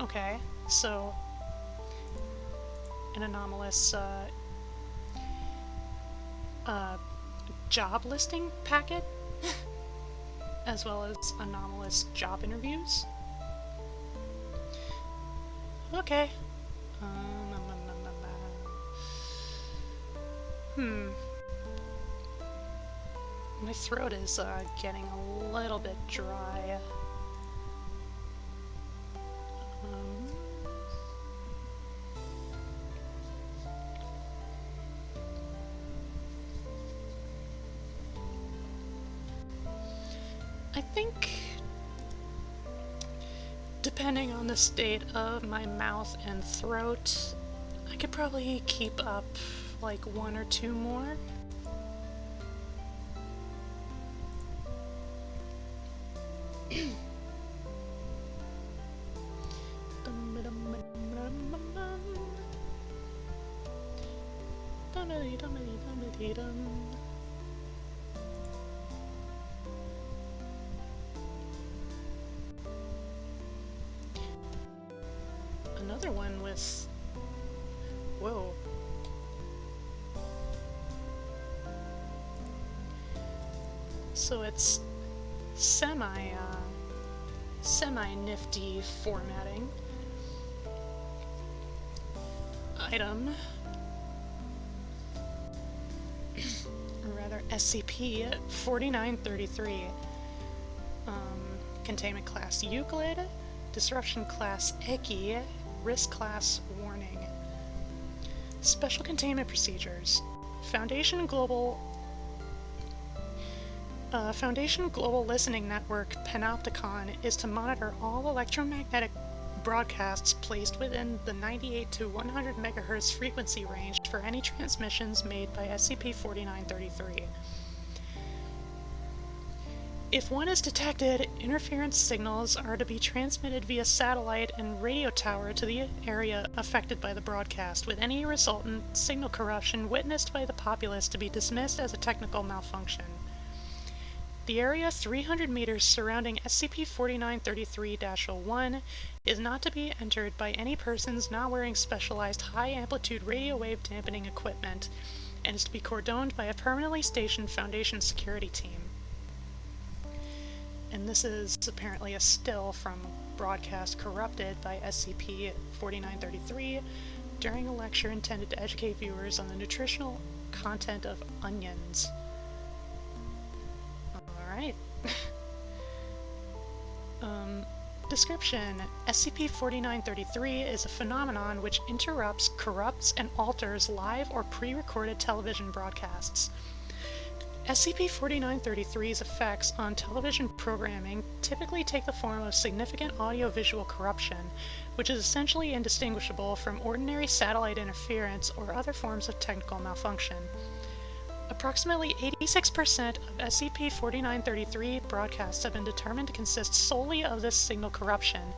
Okay, so an anomalous job listing packet, as well as anomalous job interviews. Okay. My throat is getting a little bit dry. I think, depending on the state of my mouth and throat, I could probably keep up like one or two more. Another one with... Whoa. So it's semi-nifty formatting. Item, or rather SCP-4933. Containment class Euclid, disruption class Eki, risk class warning. Special containment procedures. Foundation Global Listening Network Panopticon is to monitor all electromagnetic broadcasts placed within the 98 to 100 MHz frequency range for any transmissions made by SCP-4933. If one is detected, interference signals are to be transmitted via satellite and radio tower to the area affected by the broadcast, with any resultant signal corruption witnessed by the populace to be dismissed as a technical malfunction. The area 300 meters surrounding SCP-4933-01 is not to be entered by any persons not wearing specialized high-amplitude radio wave dampening equipment, and is to be cordoned by a permanently stationed Foundation security team. And this is apparently a still from broadcast corrupted by SCP-4933 during a lecture intended to educate viewers on the nutritional content of onions. Alright. Description: SCP-4933 is a phenomenon which interrupts, corrupts, and alters live or pre-recorded television broadcasts. SCP-4933's effects on television programming typically take the form of significant audiovisual corruption, which is essentially indistinguishable from ordinary satellite interference or other forms of technical malfunction. Approximately 86% of SCP-4933 broadcasts have been determined to consist solely of this signal corruption,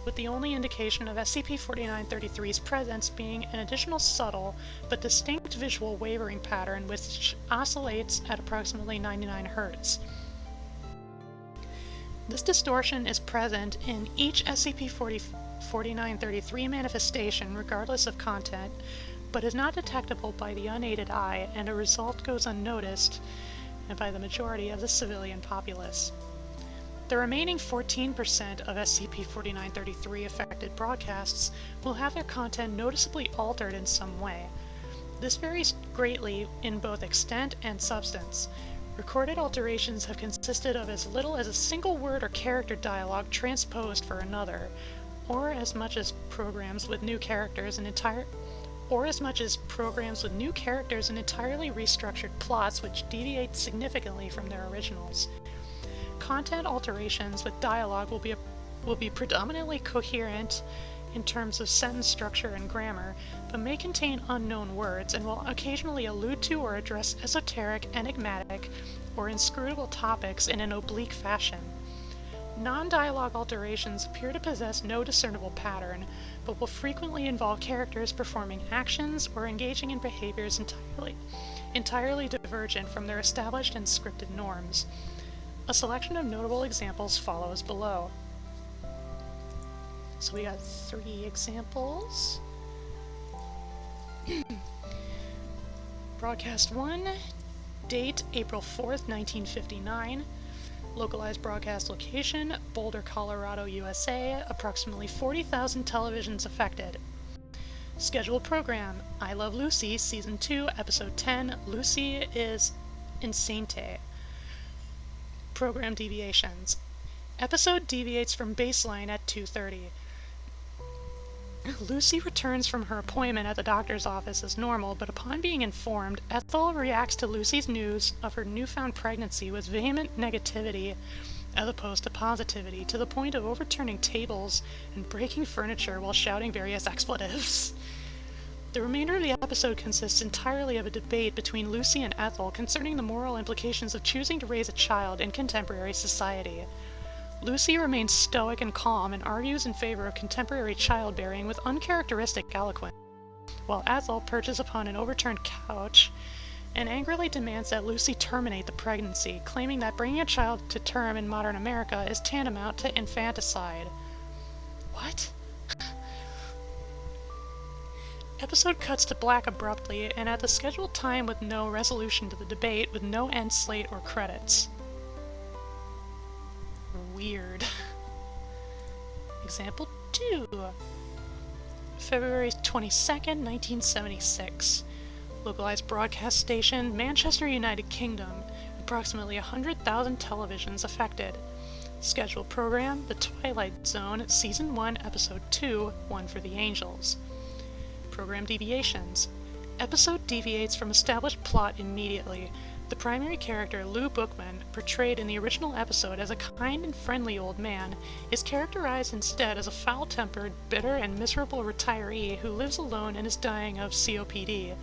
with the only indication of SCP-4933's presence being an additional subtle but distinct visual wavering pattern which oscillates at approximately 99 Hz. This distortion is present in each SCP-4933 manifestation regardless of content, but is not detectable by the unaided eye, and a result goes unnoticed by the majority of the civilian populace. The remaining 14% of SCP-4933 affected broadcasts will have their content noticeably altered in some way. This varies greatly in both extent and substance. Recorded alterations have consisted of as little as a single word or character dialogue transposed for another, or as much as programs with new characters and entirely restructured plots which deviate significantly from their originals. Content alterations with dialogue will be predominantly coherent in terms of sentence structure and grammar, but may contain unknown words and will occasionally allude to or address esoteric, enigmatic, or inscrutable topics in an oblique fashion. Non-dialogue alterations appear to possess no discernible pattern, but will frequently involve characters performing actions or engaging in behaviors entirely divergent from their established and scripted norms. A selection of notable examples follows below. So we got 3 examples. Broadcast 1, date April 4th, 1959. Localized broadcast location, Boulder, Colorado, USA. Approximately 40,000 televisions affected. Scheduled program, I Love Lucy, Season 2, Episode 10, Lucy is Enceinte. Program deviations. Episode deviates from baseline at 2:30. Lucy returns from her appointment at the doctor's office as normal, but upon being informed, Ethel reacts to Lucy's news of her newfound pregnancy with vehement negativity as opposed to positivity, to the point of overturning tables and breaking furniture while shouting various expletives. The remainder of the episode consists entirely of a debate between Lucy and Ethel concerning the moral implications of choosing to raise a child in contemporary society. Lucy remains stoic and calm and argues in favor of contemporary childbearing with uncharacteristic eloquence, while Ethel perches upon an overturned couch and angrily demands that Lucy terminate the pregnancy, claiming that bringing a child to term in modern America is tantamount to infanticide. What? Episode cuts to black abruptly and at the scheduled time with no resolution to the debate, with no end slate or credits. Weird. Example 2. February 22nd, 1976. Localized broadcast station, Manchester, United Kingdom. Approximately 100,000 televisions affected. Scheduled program, The Twilight Zone, Season 1, Episode 2, One for the Angels. Program deviations. Episode deviates from established plot immediately. The primary character, Lou Bookman, portrayed in the original episode as a kind and friendly old man, is characterized instead as a foul-tempered, bitter, and miserable retiree who lives alone and is dying of COPD,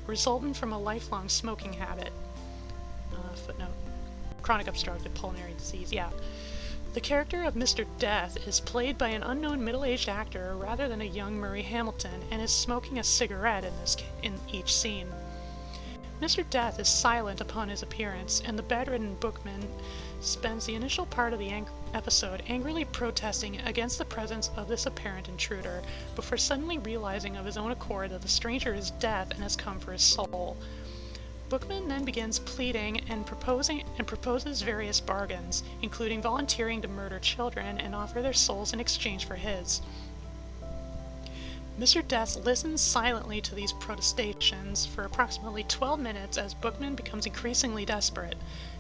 resultant from a lifelong smoking habit. Footnote. Chronic obstructive pulmonary disease, yeah. The character of Mr. Death is played by an unknown middle-aged actor rather than a young Murray Hamilton, and is smoking a cigarette in each scene. Mr. Death is silent upon his appearance, and the bedridden Bookman spends the initial part of the episode angrily protesting against the presence of this apparent intruder, before suddenly realizing of his own accord that the stranger is Death and has come for his soul. Bookman then begins pleading and proposes various bargains, including volunteering to murder children and offer their souls in exchange for his. Mr. Death listens silently to these protestations for approximately 12 minutes as Bookman becomes increasingly desperate,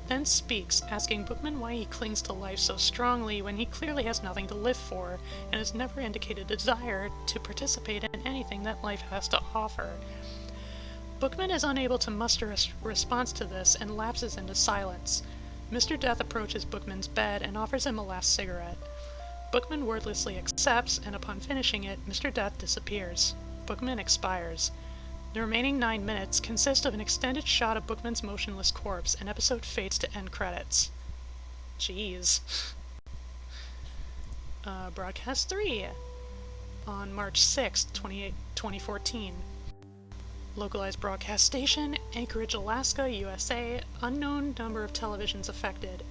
then speaks, asking Bookman why he clings to life so strongly when he clearly has nothing to live for, and has never indicated a desire to participate in anything that life has to offer. Bookman is unable to muster a response to this and lapses into silence. Mr. Death approaches Bookman's bed and offers him a last cigarette. Bookman wordlessly accepts, and upon finishing it, Mr. Death disappears. Bookman expires. The remaining 9 minutes consist of an extended shot of Bookman's motionless corpse, and episode fades to end credits. Jeez. Broadcast 3. On March 6, 2014. Localized broadcast station, Anchorage, Alaska, USA. Unknown number of televisions affected.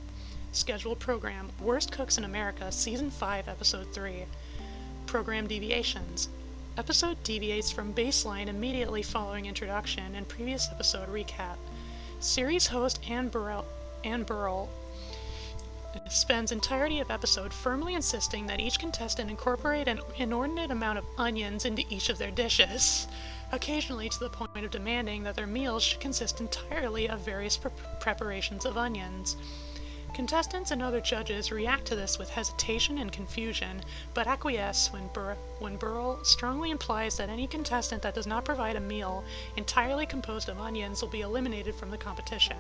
Scheduled program, Worst Cooks in America, Season 5, Episode 3. Program deviations. Episode deviates from baseline immediately following introduction and previous episode recap. Series host Ann Burrell spends entirety of episode firmly insisting that each contestant incorporate an inordinate amount of onions into each of their dishes, occasionally to the point of demanding that their meals should consist entirely of various preparations of onions. Contestants and other judges react to this with hesitation and confusion, but acquiesce when Burrell strongly implies that any contestant that does not provide a meal entirely composed of onions will be eliminated from the competition.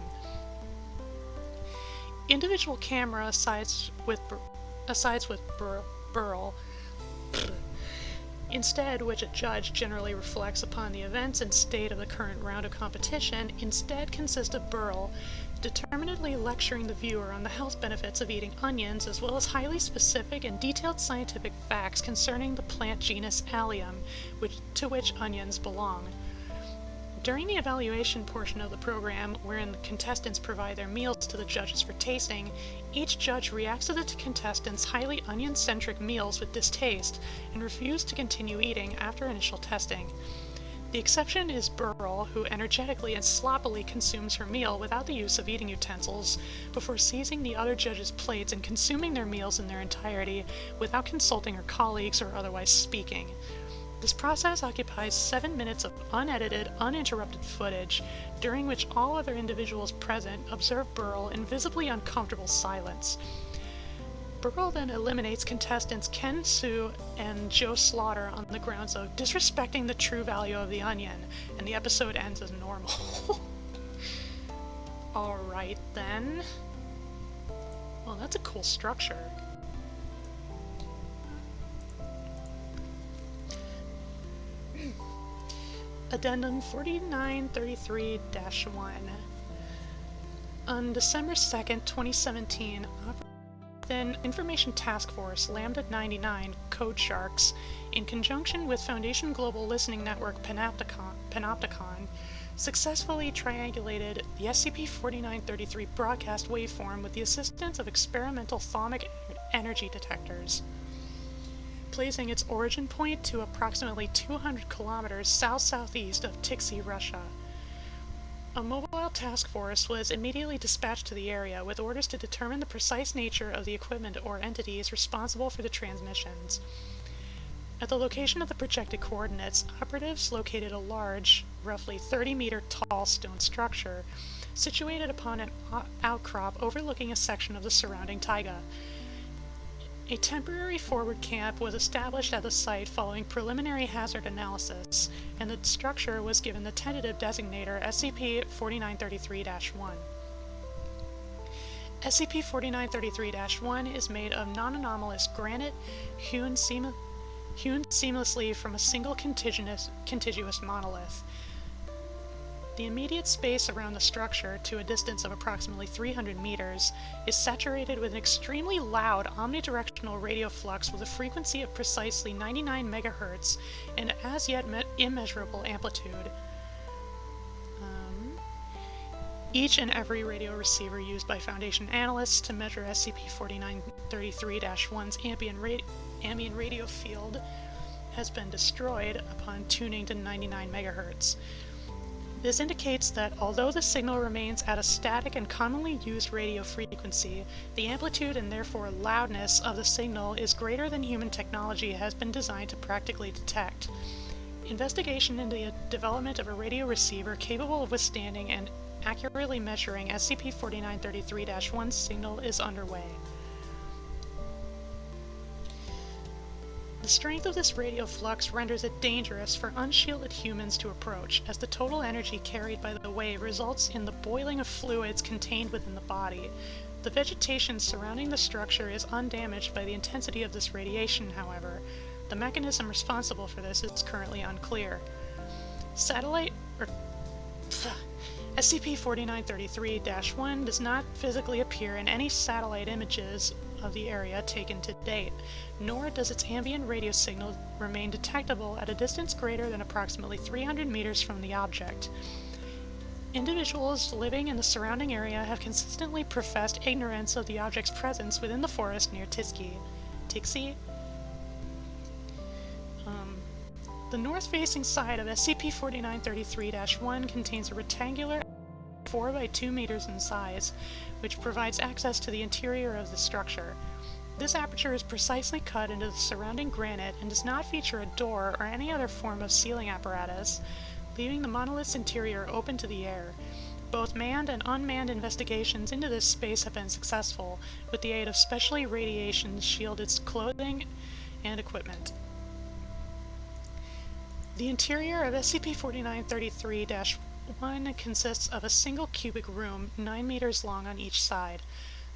Individual camera sides with Burrell, instead, which a judge generally reflects upon the events and state of the current round of competition, instead consist of Burrell determinedly lecturing the viewer on the health benefits of eating onions, as well as highly specific and detailed scientific facts concerning the plant genus Allium, to which onions belong. During the evaluation portion of the program, wherein the contestants provide their meals to the judges for tasting, each judge reacts to the contestants' highly onion-centric meals with distaste and refuses to continue eating after initial testing. The exception is Burrell, who energetically and sloppily consumes her meal without the use of eating utensils, before seizing the other judges' plates and consuming their meals in their entirety without consulting her colleagues or otherwise speaking. This process occupies 7 minutes of unedited, uninterrupted footage, during which all other individuals present observe Burrell in visibly uncomfortable silence. Burrell then eliminates contestants Ken Sue and Joe Slaughter on the grounds of disrespecting the true value of the onion, and the episode ends as normal. Alright then. Well, that's a cool structure. Addendum 4933-1. On December 2nd, 2017, Then Information Task Force Lambda 99 Code Sharks, in conjunction with Foundation Global Listening Network Panopticon, successfully triangulated the SCP-4933 broadcast waveform with the assistance of experimental thaumic energy detectors, placing its origin point to approximately 200 kilometers south-southeast of Tixi, Russia. A mobile task force was immediately dispatched to the area with orders to determine the precise nature of the equipment or entities responsible for the transmissions. At the location of the projected coordinates, operatives located a large, roughly 30-meter tall stone structure situated upon an outcrop overlooking a section of the surrounding taiga. A temporary forward camp was established at the site following preliminary hazard analysis, and the structure was given the tentative designator SCP-4933-1. SCP-4933-1 is made of non-anomalous granite hewn seamlessly from a single contiguous monolith. The immediate space around the structure, to a distance of approximately 300 meters, is saturated with an extremely loud omnidirectional radio flux with a frequency of precisely 99 MHz and as yet immeasurable amplitude. Each and every radio receiver used by Foundation analysts to measure SCP-4933-1's ambient radio field has been destroyed upon tuning to 99 MHz. This indicates that although the signal remains at a static and commonly used radio frequency, the amplitude and therefore loudness of the signal is greater than human technology has been designed to practically detect. Investigation into the development of a radio receiver capable of withstanding and accurately measuring SCP-4933-1's signal is underway. The strength of this radio flux renders it dangerous for unshielded humans to approach, as the total energy carried by the wave results in the boiling of fluids contained within the body. The vegetation surrounding the structure is undamaged by the intensity of this radiation, however. The mechanism responsible for this is currently unclear. SCP-4933-1 does not physically appear in any satellite images of the area taken to date, nor does its ambient radio signal remain detectable at a distance greater than approximately 300 meters from the object. Individuals living in the surrounding area have consistently professed ignorance of the object's presence within the forest near Tixi. The north-facing side of SCP-4933-1 contains a rectangular 4 by 2 meters in size, which provides access to the interior of the structure. This aperture is precisely cut into the surrounding granite and does not feature a door or any other form of sealing apparatus, leaving the monolith's interior open to the air. Both manned and unmanned investigations into this space have been successful, with the aid of specially radiation-shielded clothing and equipment. The interior of SCP-4933-1 consists of a single cubic room 9 meters long on each side.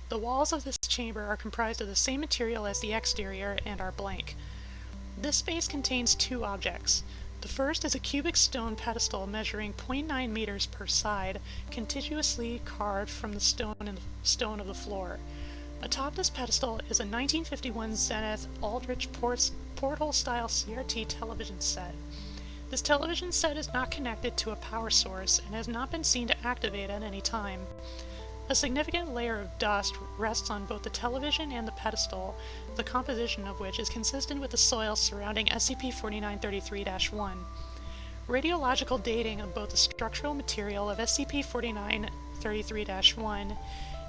The walls of this chamber are comprised of the same material as the exterior and are blank. This space contains 2 objects. The first is a cubic stone pedestal measuring 0.9 meters per side, contiguously carved from the stone of the floor. Atop this pedestal is a 1951 Zenith Aldrich porthole-style CRT television set. This television set is not connected to a power source and has not been seen to activate at any time. A significant layer of dust rests on both the television and the pedestal, the composition of which is consistent with the soil surrounding SCP-4933-1. Radiological dating of both the structural material of SCP-4933-1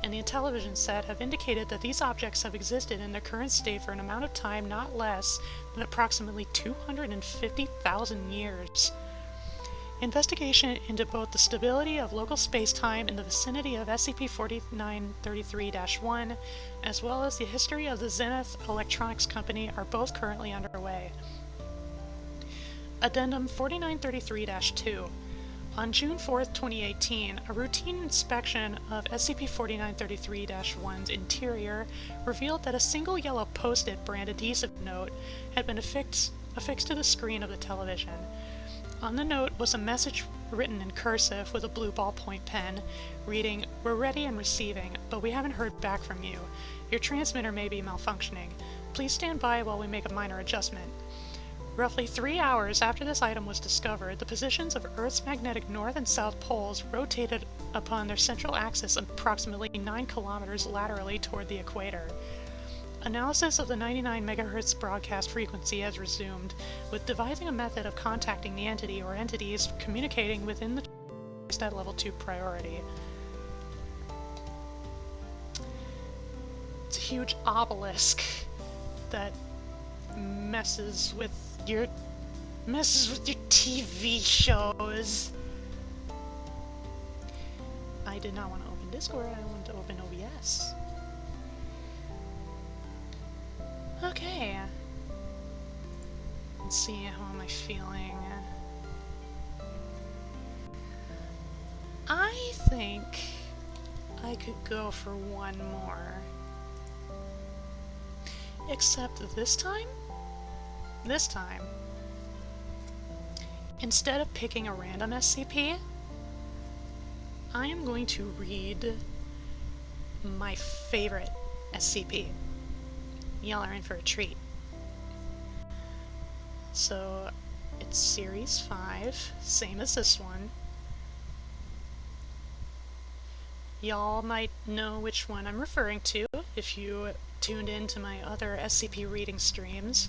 and the television set have indicated that these objects have existed in their current state for an amount of time not less than approximately 250,000 years. Investigation into both the stability of local space-time in the vicinity of SCP-4933-1 as well as the history of the Zenith Electronics Company are both currently underway. Addendum 4933-2. On June 4, 2018, a routine inspection of SCP-4933-1's interior revealed that a single yellow post-it brand adhesive note had been affixed to the screen of the television. On the note was a message written in cursive with a blue ballpoint pen, reading, "We're ready and receiving, but we haven't heard back from you. Your transmitter may be malfunctioning. Please stand by while we make a minor adjustment." Roughly 3 hours after this item was discovered, the positions of Earth's magnetic north and south poles rotated upon their central axis approximately 9 kilometers laterally toward the equator. Analysis of the 99 MHz broadcast frequency has resumed, with devising a method of contacting the entity or entities communicating within the at level 2 priority. It's a huge obelisk that messes with your TV shows. I did not want to open Discord, I wanted to open OBS. Okay. Let's see, how am I feeling? I think I could go for one more. Except this time, instead of picking a random SCP, I am going to read my favorite SCP. Y'all are in for a treat. So, it's Series 5, same as this one. Y'all might know which one I'm referring to if you tuned in to my other SCP reading streams.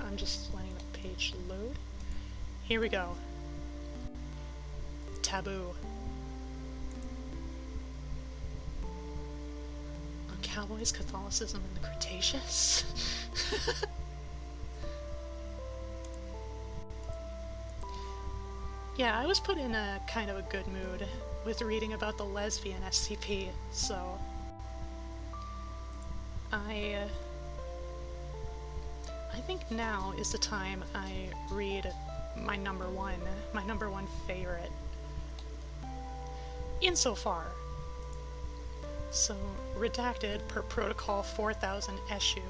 I'm just letting the page load. Here we go. Taboo. Cowboys, Catholicism, and the Cretaceous? Yeah, I was put in a kind of a good mood with reading about the lesbian SCP, so I think now is the time I read my number one favorite. Insofar. So, redacted per Protocol 4000 issue.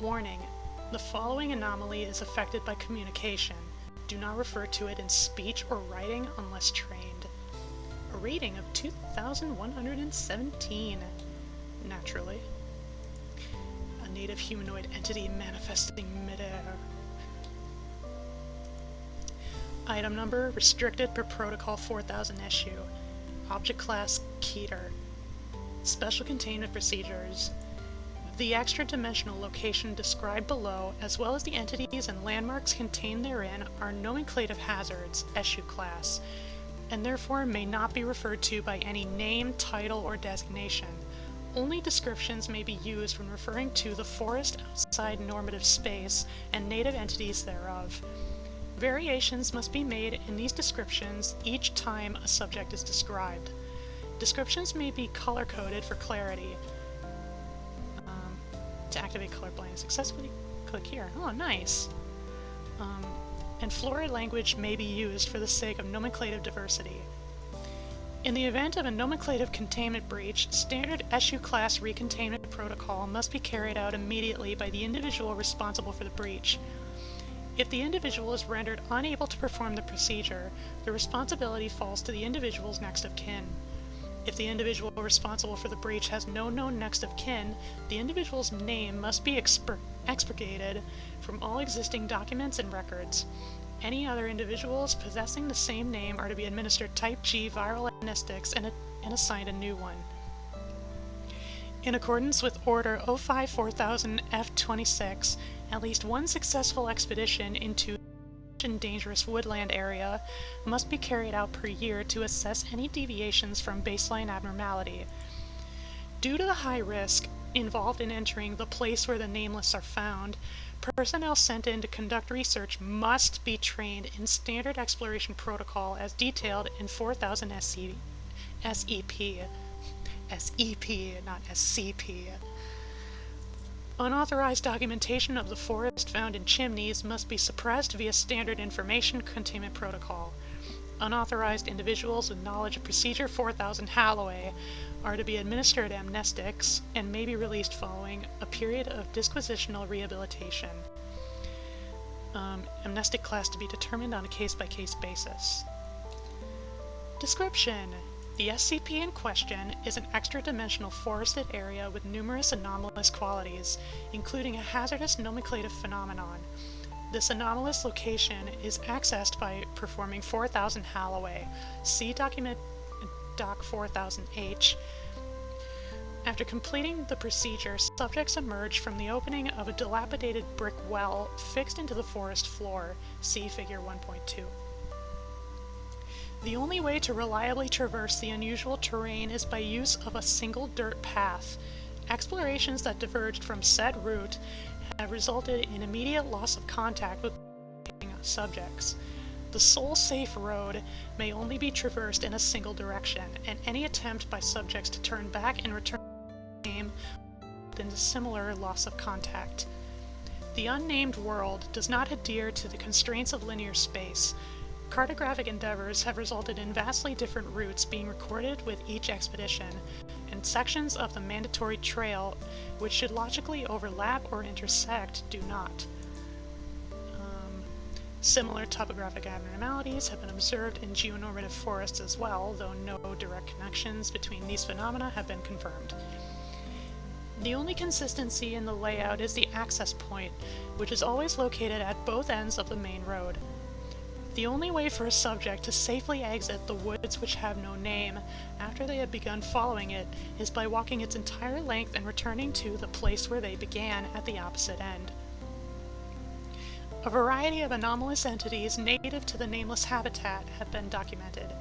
Warning, the following anomaly is affected by communication. Do not refer to it in speech or writing unless trained. A rating of 2,117. Naturally. A native humanoid entity manifesting midair. Item number restricted per Protocol 4000 issue. Object class Keter. Special containment procedures. The extra-dimensional location described below, as well as the entities and landmarks contained therein, are nomenclative hazards, SU class, and therefore may not be referred to by any name, title, or designation. Only descriptions may be used when referring to the forest outside normative space and native entities thereof. Variations must be made in these descriptions each time a subject is described. Descriptions may be color-coded for clarity. To activate color blindness successfully, click here. Oh, nice! And florid language may be used for the sake of nomenclative diversity. In the event of a nomenclative containment breach, standard SU class recontainment protocol must be carried out immediately by the individual responsible for the breach. If the individual is rendered unable to perform the procedure, the responsibility falls to the individual's next of kin. If the individual responsible for the breach has no known next of kin, the individual's name must be expurgated from all existing documents and records. Any other individuals possessing the same name are to be administered Type G viral amnestics and assigned a new one. In accordance with Order 05-4000-F26, at least one successful expedition into dangerous woodland area must be carried out per year to assess any deviations from baseline abnormality. Due to the high risk involved in entering the place where the nameless are found, personnel sent in to conduct research must be trained in standard exploration protocol as detailed in 4000 SEP. SEP, not SCP. Unauthorized documentation of the forest found in chimneys must be suppressed via standard information containment protocol. Unauthorized individuals with knowledge of Procedure 4000 Halloway are to be administered amnestics and may be released following a period of disquisitional rehabilitation. Amnestic class to be determined on a case-by-case basis. Description: the SCP in question is an extra-dimensional forested area with numerous anomalous qualities, including a hazardous nomenclative phenomenon. This anomalous location is accessed by performing 4000 Halloway. See document Doc 4000H. After completing the procedure, subjects emerge from the opening of a dilapidated brick well fixed into the forest floor. See Figure 1.2. The only way to reliably traverse the unusual terrain is by use of a single dirt path. Explorations that diverged from said route have resulted in immediate loss of contact with subjects. The sole safe road may only be traversed in a single direction, and any attempt by subjects to turn back and return to the game in a similar loss of contact. The unnamed world does not adhere to the constraints of linear space. Cartographic endeavors have resulted in vastly different routes being recorded with each expedition, and sections of the mandatory trail, which should logically overlap or intersect, do not. Similar topographic abnormalities have been observed in geonormative forests as well, though no direct connections between these phenomena have been confirmed. The only consistency in the layout is the access point, which is always located at both ends of the main road. The only way for a subject to safely exit the woods which have no name after they have begun following it is by walking its entire length and returning to the place where they began at the opposite end. A variety of anomalous entities native to the nameless habitat have been documented.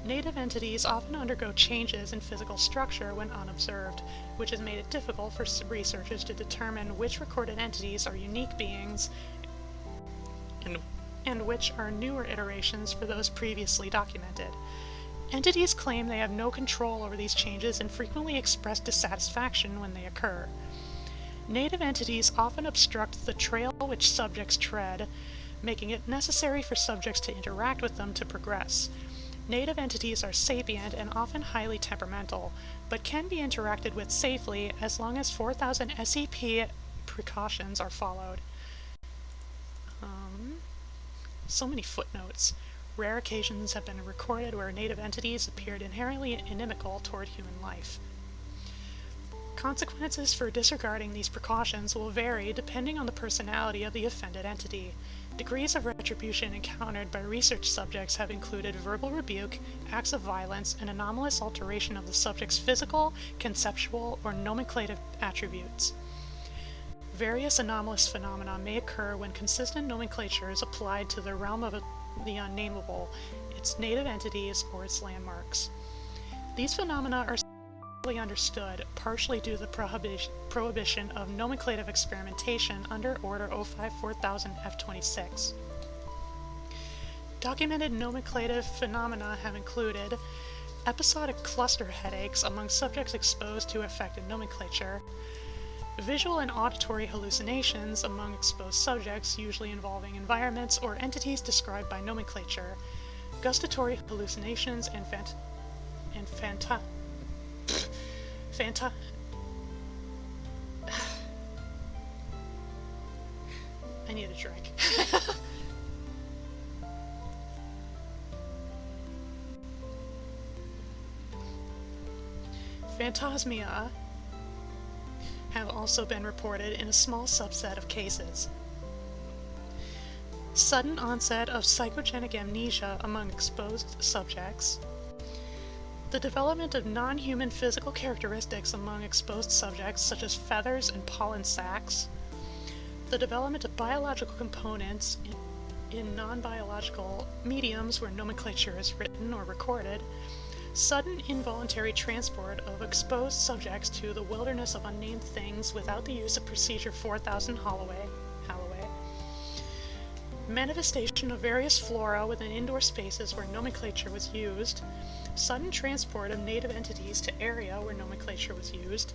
Native entities often undergo changes in physical structure when unobserved, which has made it difficult for researchers to determine which recorded entities are unique beings and which are newer iterations for those previously documented. Entities claim they have no control over these changes and frequently express dissatisfaction when they occur. Native entities often obstruct the trail which subjects tread, making it necessary for subjects to interact with them to progress. Native entities are sapient and often highly temperamental, but can be interacted with safely as long as 4000 SCP precautions are followed. So many footnotes. Rare occasions have been recorded where native entities appeared inherently inimical toward human life. Consequences for disregarding these precautions will vary depending on the personality of the offended entity. Degrees of retribution encountered by research subjects have included verbal rebuke, acts of violence, and anomalous alteration of the subject's physical, conceptual, or nomenclative attributes. Various anomalous phenomena may occur when consistent nomenclature is applied to the realm of the unnameable, its native entities, or its landmarks. These phenomena are simply understood, partially due to the prohibition of nomenclative experimentation under Order 054,000 F26. Documented nomenclative phenomena have included episodic cluster headaches among subjects exposed to affected nomenclature, visual and auditory hallucinations among exposed subjects, usually involving environments or entities described by nomenclature, gustatory hallucinations, and I need a drink. Phantasmia have also been reported in a small subset of cases. Sudden onset of psychogenic amnesia among exposed subjects, the development of non-human physical characteristics among exposed subjects such as feathers and pollen sacs, the development of biological components in non-biological mediums where nomenclature is written or recorded, sudden involuntary transport of exposed subjects to the wilderness of unnamed things without the use of Procedure 4000 Holloway, manifestation of various flora within indoor spaces where nomenclature was used, sudden transport of native entities to area where nomenclature was used,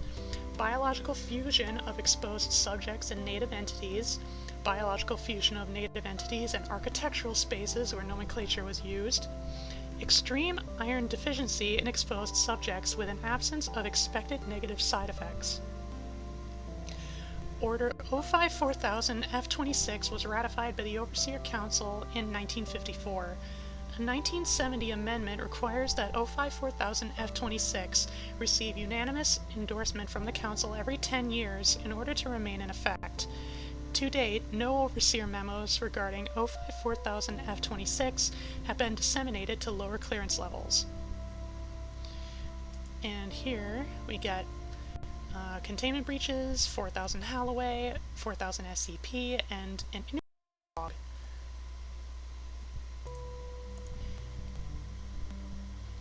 biological fusion of exposed subjects and native entities, biological fusion of native entities and architectural spaces where nomenclature was used, extreme iron deficiency in exposed subjects with an absence of expected negative side effects. Order 054,000 F26 was ratified by the Overseer Council in 1954. A 1970 amendment requires that 054,000 F26 receive unanimous endorsement from the Council every 10 years in order to remain in effect. To date, no Overseer memos regarding 054,000 F26 have been disseminated to lower clearance levels. And here we get containment breaches, 4,000 Holloway, 4,000 SCP, and an log.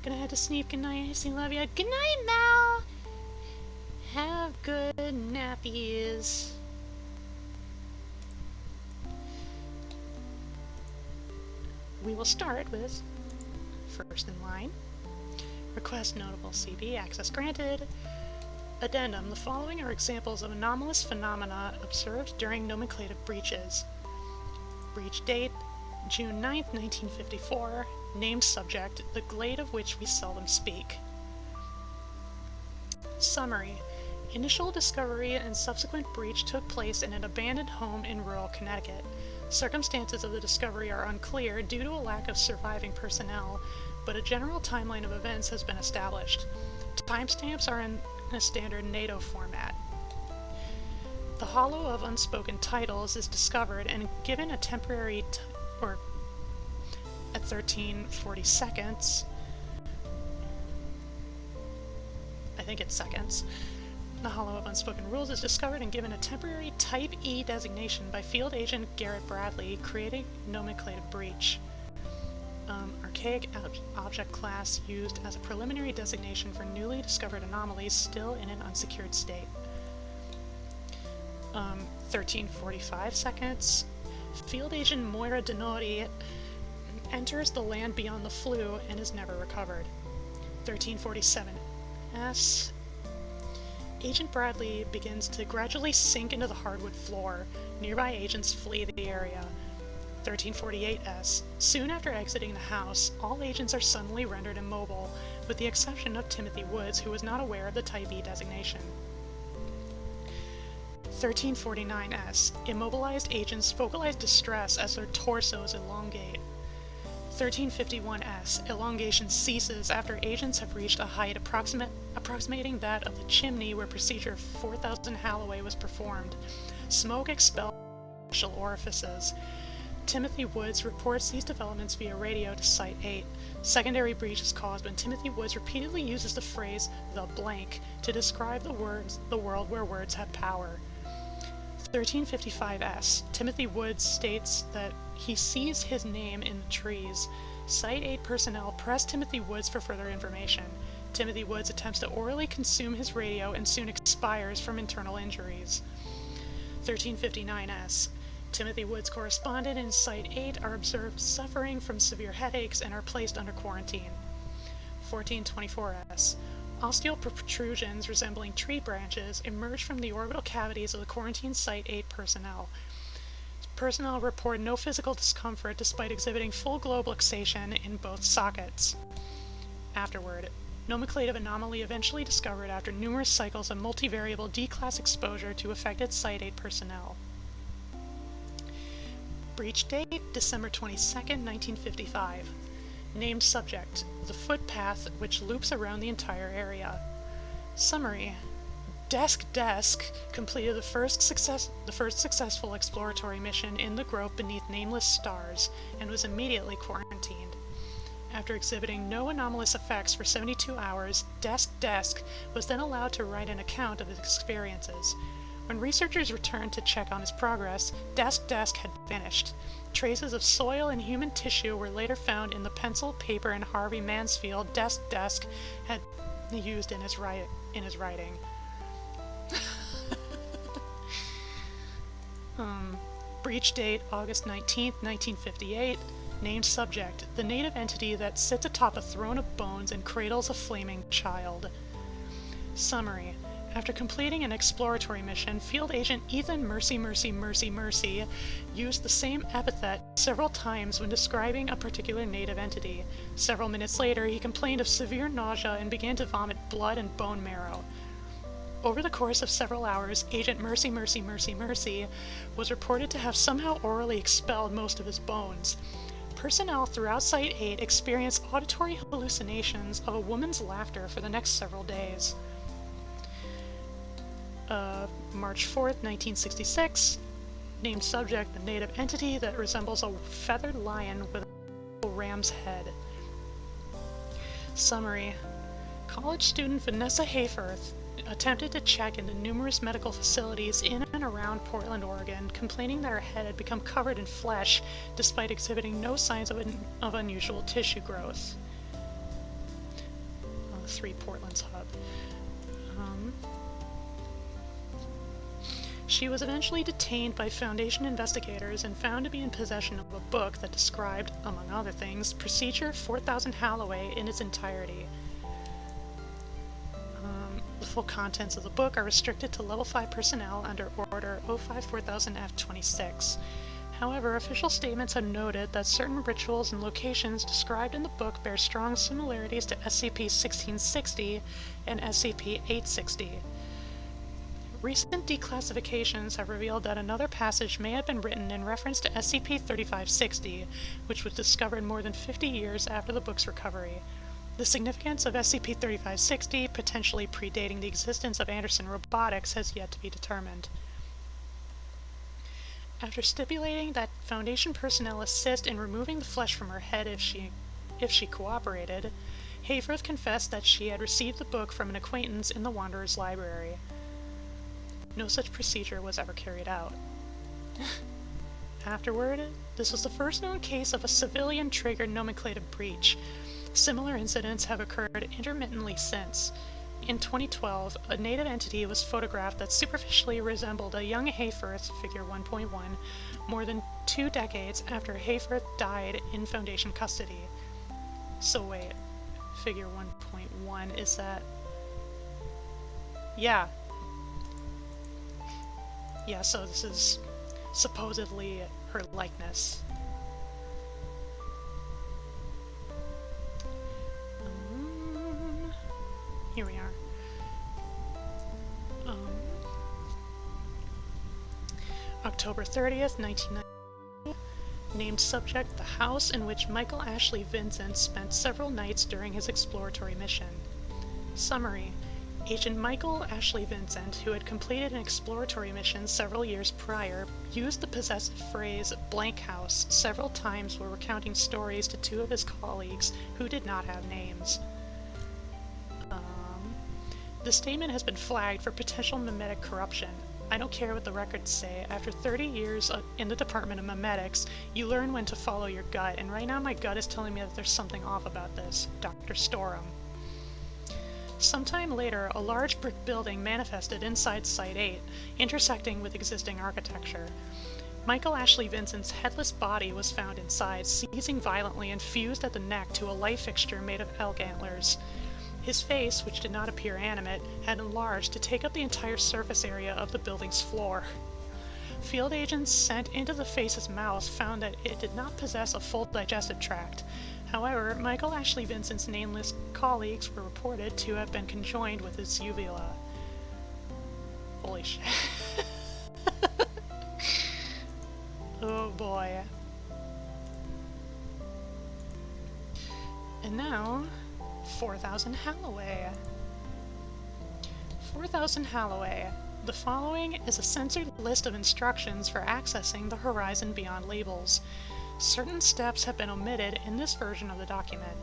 Gonna head to sleep. Good night. I love ya. Good night, Mal. Have good nappies. We will start with first in line. Request notable CB access granted. Addendum. The following are examples of anomalous phenomena observed during nomenclative breaches. Breach date, June 9, 1954. Named subject, the glade of which we seldom speak. Summary. Initial discovery and subsequent breach took place in an abandoned home in rural Connecticut. Circumstances of the discovery are unclear due to a lack of surviving personnel, but a general timeline of events has been established. Timestamps are in a standard NATO format. The Hollow of Unspoken Titles is discovered and given a temporary at 1340 seconds. I think it's seconds. The Hollow of Unspoken Rules is discovered and given a temporary Type E designation by Field Agent Garrett Bradley, creating nomenclative breach. Archaic object class used as a preliminary designation for newly discovered anomalies still in an unsecured state. 1345 seconds. Field Agent Moira Denoti enters the land beyond the flue and is never recovered. 1347 S. Agent Bradley begins to gradually sink into the hardwood floor. Nearby agents flee the area. 1348 S. Soon after exiting the house, all agents are suddenly rendered immobile, with the exception of Timothy Woods, who was not aware of the Type E designation. 1349 S. Immobilized agents vocalize distress as their torsos elongate. 1351 S. Elongation ceases after agents have reached a height approximating that of the chimney where Procedure 4000 Holloway was performed. Smoke expelled from special orifices. Timothy Woods reports these developments via radio to Site 8. Secondary breach is caused when Timothy Woods repeatedly uses the phrase "the blank" to describe the world where words have power. 1355S. Timothy Woods states that he sees his name in the trees. Site-8 personnel press Timothy Woods for further information. Timothy Woods attempts to orally consume his radio and soon expires from internal injuries. 1359S. Timothy Woods' correspondent and Site-8 are observed suffering from severe headaches and are placed under quarantine. 1424S. Osteal protrusions resembling tree branches emerge from the orbital cavities of the quarantined Site-8 personnel. Personnel report no physical discomfort despite exhibiting full globe luxation in both sockets. Afterward, nomenclative anomaly eventually discovered after numerous cycles of multivariable D-class exposure to affected Site-8 personnel. Breach date, December 22nd, 1955. Named subject, the footpath which loops around the entire area. Summary: Desk completed the first successful exploratory mission in the grove beneath nameless stars and was immediately quarantined. After exhibiting no anomalous effects for 72 hours, Desk was then allowed to write an account of his experiences. When researchers returned to check on his progress, Desk had vanished. Traces of soil and human tissue were later found in the pencil, paper, and Harvey Mansfield Desk had used in his writing. Breach date, August 19th, 1958. Named subject, the native entity that sits atop a throne of bones and cradles a flaming child. Summary: After completing an exploratory mission, Field Agent Ethan Mercy used the same epithet several times when describing a particular native entity. Several minutes later, he complained of severe nausea and began to vomit blood and bone marrow. Over the course of several hours, Agent Mercy was reported to have somehow orally expelled most of his bones. Personnel throughout Site-8 experienced auditory hallucinations of a woman's laughter for the next several days. March 4th, 1966. Named subject, the native entity that resembles a feathered lion with a ram's head. Summary: College student Vanessa Hayforth attempted to check into numerous medical facilities in and around Portland, Oregon, complaining that her head had become covered in flesh despite exhibiting no signs of unusual tissue growth. 3 Portland's hub. She was eventually detained by Foundation investigators and found to be in possession of a book that described, among other things, Procedure 4000 Halloway in its entirety. The full contents of the book are restricted to Level 5 personnel under Order 054000F26. However, official statements have noted that certain rituals and locations described in the book bear strong similarities to SCP-1660 and SCP-860. Recent declassifications have revealed that another passage may have been written in reference to SCP-3560, which was discovered more than 50 years after the book's recovery. The significance of SCP-3560 potentially predating the existence of Anderson Robotics has yet to be determined. After stipulating that Foundation personnel assist in removing the flesh from her head if she cooperated, Hayforth confessed that she had received the book from an acquaintance in the Wanderer's library. No such procedure was ever carried out. Afterward, this was the first known case of a civilian-triggered nomenclative breach. Similar incidents have occurred intermittently since. In 2012, a native entity was photographed that superficially resembled a young Hayforth, Figure 1.1, more than 2 decades after Hayforth died in Foundation custody. So wait, Figure 1.1, is that... Yeah, so this is supposedly her likeness. Here we are. October 30th, 1990. Named subject, the house in which Michael Ashley Vincent spent several nights during his exploratory mission. Summary: Agent Michael Ashley Vincent, who had completed an exploratory mission several years prior, used the possessive phrase blank house several times while recounting stories to 2 of his colleagues who did not have names. The statement has been flagged for potential mimetic corruption. I don't care what the records say. After 30 years in the Department of Memetics, you learn when to follow your gut, and right now my gut is telling me that there's something off about this. Dr. Storeham. Sometime later, a large brick building manifested inside Site-8, intersecting with existing architecture. Michael Ashley Vincent's headless body was found inside, seizing violently and fused at the neck to a light fixture made of elk antlers. His face, which did not appear animate, had enlarged to take up the entire surface area of the building's floor. Field agents sent into the face's mouth found that it did not possess a full digestive tract. However, Michael Ashley Vincent's nameless colleagues were reported to have been conjoined with his uvula. Holy shit. Oh boy. And now, 4000 Halloway. 4000 Halloway. The following is a censored list of instructions for accessing the horizon beyond labels. Certain steps have been omitted in this version of the document.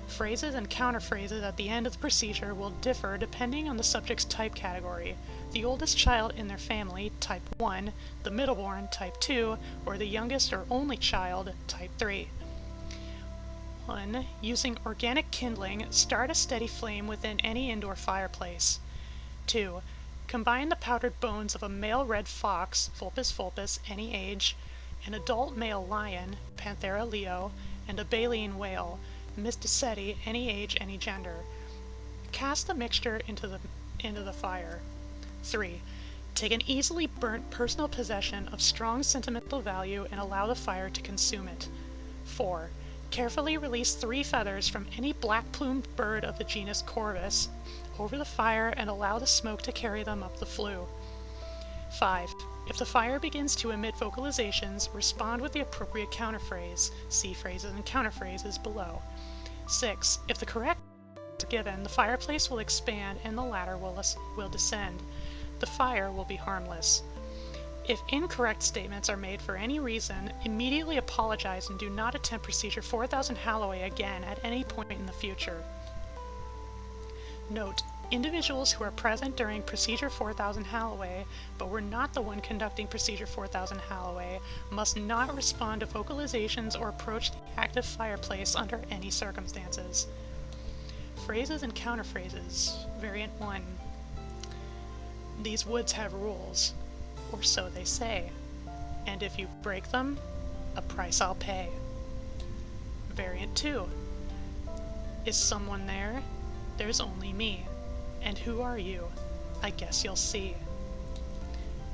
Phrases and counterphrases at the end of the procedure will differ depending on the subject's type category. The oldest child in their family, type 1, the middleborn, type 2, or the youngest or only child, type 3. 1. Using organic kindling, start a steady flame within any indoor fireplace. 2. Combine the powdered bones of a male red fox, Vulpes vulpes, any age, an adult male lion, Panthera leo, and a baleen whale, Mysticeti, any age, any gender. Cast the mixture into the fire. 3. Take an easily burnt personal possession of strong sentimental value and allow the fire to consume it. 4. Carefully release 3 feathers from any black-plumed bird of the genus Corvus over the fire and allow the smoke to carry them up the flue. 5. If the fire begins to emit vocalizations, respond with the appropriate counterphrase. See phrases and counterphrases below. 6. If the correct is given, the fireplace will expand and the ladder will descend. The fire will be harmless. If incorrect statements are made for any reason, immediately apologize and do not attempt procedure 4000 Halloway again at any point in the future. Note: individuals who are present during procedure 4000 Halloway but were not the one conducting procedure 4000 Halloway must not respond to vocalizations or approach the active fireplace under any circumstances. Phrases and counterphrases. Variant 1. These woods have rules, or so they say, and if you break them, a price I'll pay. Variant 2. Is someone there? There's only me. And who are you? I guess you'll see.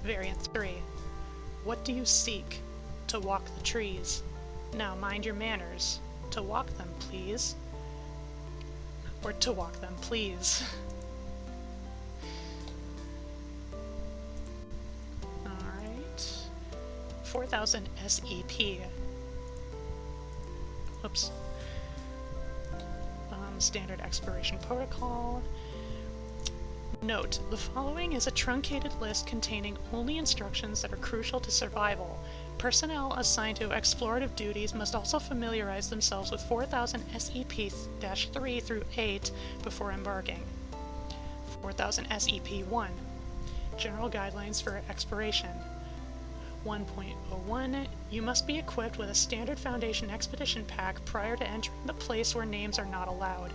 Variant 3. What do you seek? To walk the trees. Now mind your manners. To walk them, please. Or to walk them, please. Alright. 4000 SEP. Whoops. Standard expiration protocol. Note: the following is a truncated list containing only instructions that are crucial to survival. Personnel assigned to explorative duties must also familiarize themselves with 4000 SEP-3 through 8 before embarking. 4000 SEP-1. General Guidelines for Exploration. 1.01. You must be equipped with a standard Foundation expedition pack prior to entering the place where names are not allowed.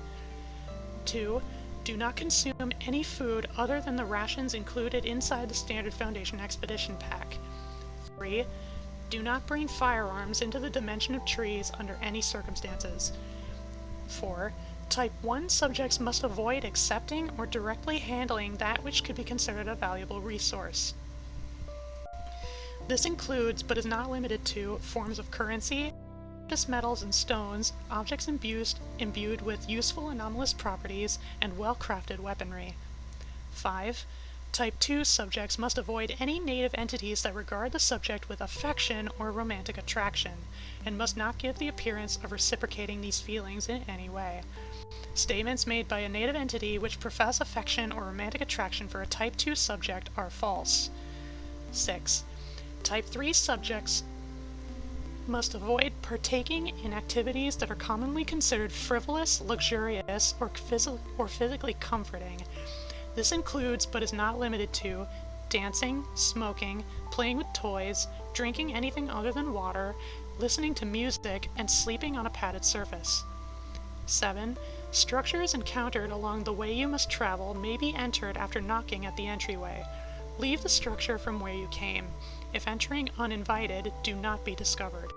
2. Do not consume any food other than the rations included inside the standard Foundation expedition pack. 3. Do not bring firearms into the Dimension of Trees under any circumstances. 4. Type 1 subjects must avoid accepting or directly handling that which could be considered a valuable resource. This includes, but is not limited to, forms of currency, precious metals and stones, objects imbued with useful anomalous properties, and well-crafted weaponry. 5. Type 2 subjects must avoid any native entities that regard the subject with affection or romantic attraction, and must not give the appearance of reciprocating these feelings in any way. Statements made by a native entity which profess affection or romantic attraction for a Type 2 subject are false. 6. Type 3 subjects must avoid partaking in activities that are commonly considered frivolous, luxurious, or physically comforting. This includes, but is not limited to, dancing, smoking, playing with toys, drinking anything other than water, listening to music, and sleeping on a padded surface. 7. Structures encountered along the way you must travel may be entered after knocking at the entryway. Leave the structure from where you came. If entering uninvited, do not be discovered.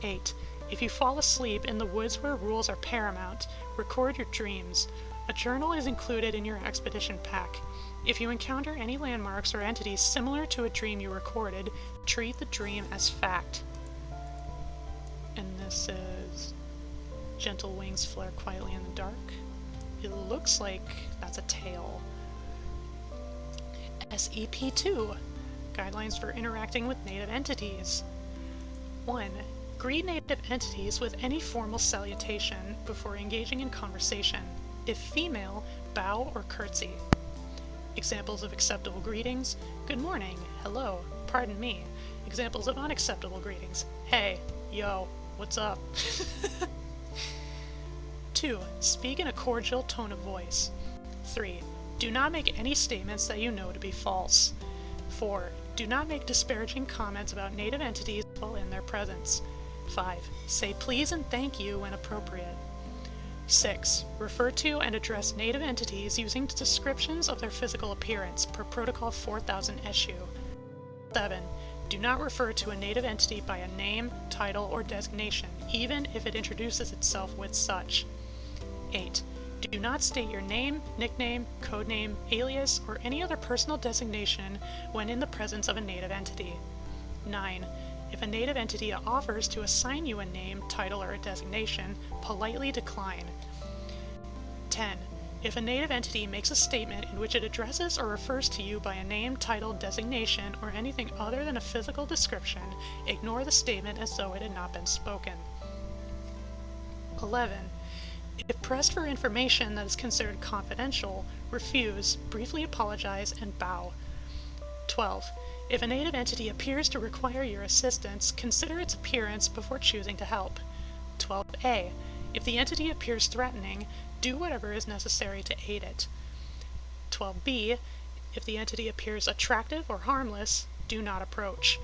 8. If you fall asleep in the woods where rules are paramount, record your dreams. A journal is included in your expedition pack. If you encounter any landmarks or entities similar to a dream you recorded, treat the dream as fact. And this is gentle wings flare quietly in the dark. It looks like that's a tail. SCP-2 Guidelines for interacting with native entities. 1. Greet native entities with any formal salutation before engaging in conversation. If female, bow or curtsy. Examples of acceptable greetings: good morning, hello, pardon me. Examples of unacceptable greetings: hey, yo, what's up? 2. Speak in a cordial tone of voice. 3. Do not make any statements that you know to be false. 4. Do not make disparaging comments about native entities while in their presence. 5. Say please and thank you when appropriate. 6. Refer to and address native entities using descriptions of their physical appearance per Protocol 4000 issue. 7. Do not refer to a native entity by a name, title, or designation, even if it introduces itself with such. 8. Do not state your name, nickname, codename, alias, or any other personal designation when in the presence of a native entity. 9. If a native entity offers to assign you a name, title, or a designation, politely decline. 10. If a native entity makes a statement in which it addresses or refers to you by a name, title, designation, or anything other than a physical description, ignore the statement as though it had not been spoken. 11. If pressed for information that is considered confidential, refuse, briefly apologize, and bow. 12. If a native entity appears to require your assistance, consider its appearance before choosing to help. 12a. If the entity appears threatening, do whatever is necessary to aid it. 12b. If the entity appears attractive or harmless, do not approach.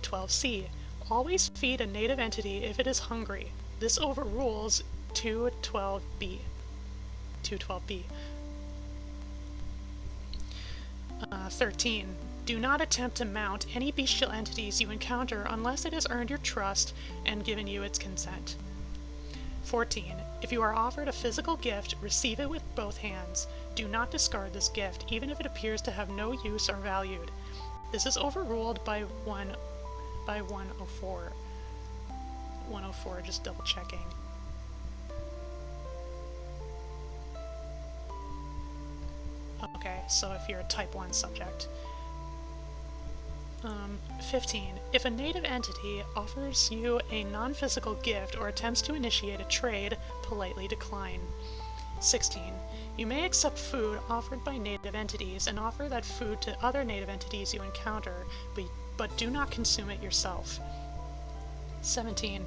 12c. Always feed a native entity if it is hungry. This overrules 212b. 13. Do not attempt to mount any bestial entities you encounter unless it has earned your trust and given you its consent. 14. If you are offered a physical gift, receive it with both hands. Do not discard this gift, even if it appears to have no use or value. This is overruled by 104. 104, just double checking. Okay, so if you're a Type 1 subject. 15. If a native entity offers you a non-physical gift or attempts to initiate a trade, politely decline. 16. You may accept food offered by native entities and offer that food to other native entities you encounter, but do not consume it yourself. 17.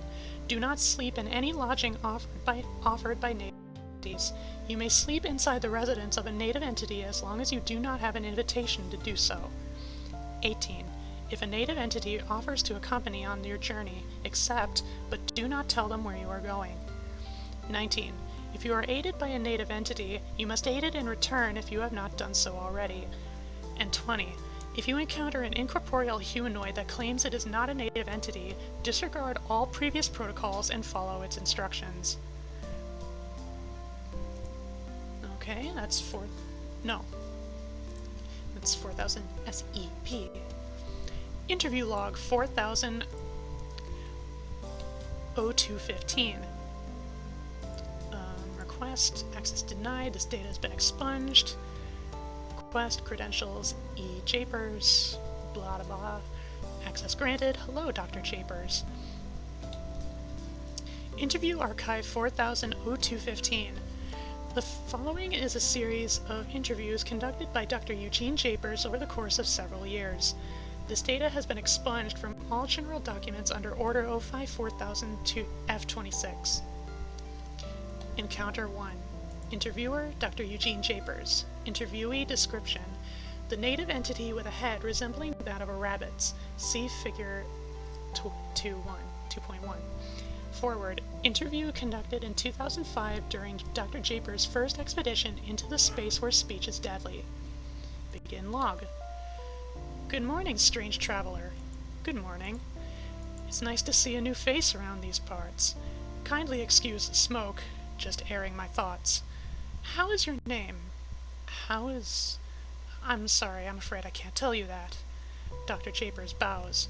Do not sleep in any lodging offered by native entities. You may sleep inside the residence of a native entity as long as you do not have an invitation to do so. 18. If a native entity offers to accompany on your journey, accept, but do not tell them where you are going. 19. If you are aided by a native entity, you must aid it in return if you have not done so already. And 20. If you encounter an incorporeal humanoid that claims it is not a native entity, disregard all previous protocols and follow its instructions. Okay, that's 4000 SEP. Interview log 4000 0215. Request, access denied, this data has been expunged. Request, credentials, E. Japers, blah blah blah. Access granted. Hello, Dr. Japers. Interview archive 4000 0215. The following is a series of interviews conducted by Dr. Eugene Japers over the course of several years. This data has been expunged from all general documents under Order 054000 to F26. Encounter 1. Interviewer, Dr. Eugene Japers. Interviewee description. The native entity with a head resembling that of a rabbit's. See figure 2.1. Forward. Interview conducted in 2005 during Dr. Japer's first expedition into the space where speech is deadly. Begin log. Good morning, strange traveler. Good morning. It's nice to see a new face around these parts. Kindly excuse the smoke, just airing my thoughts. How is your name? I'm sorry, I'm afraid I can't tell you that. Dr. Chapers bows.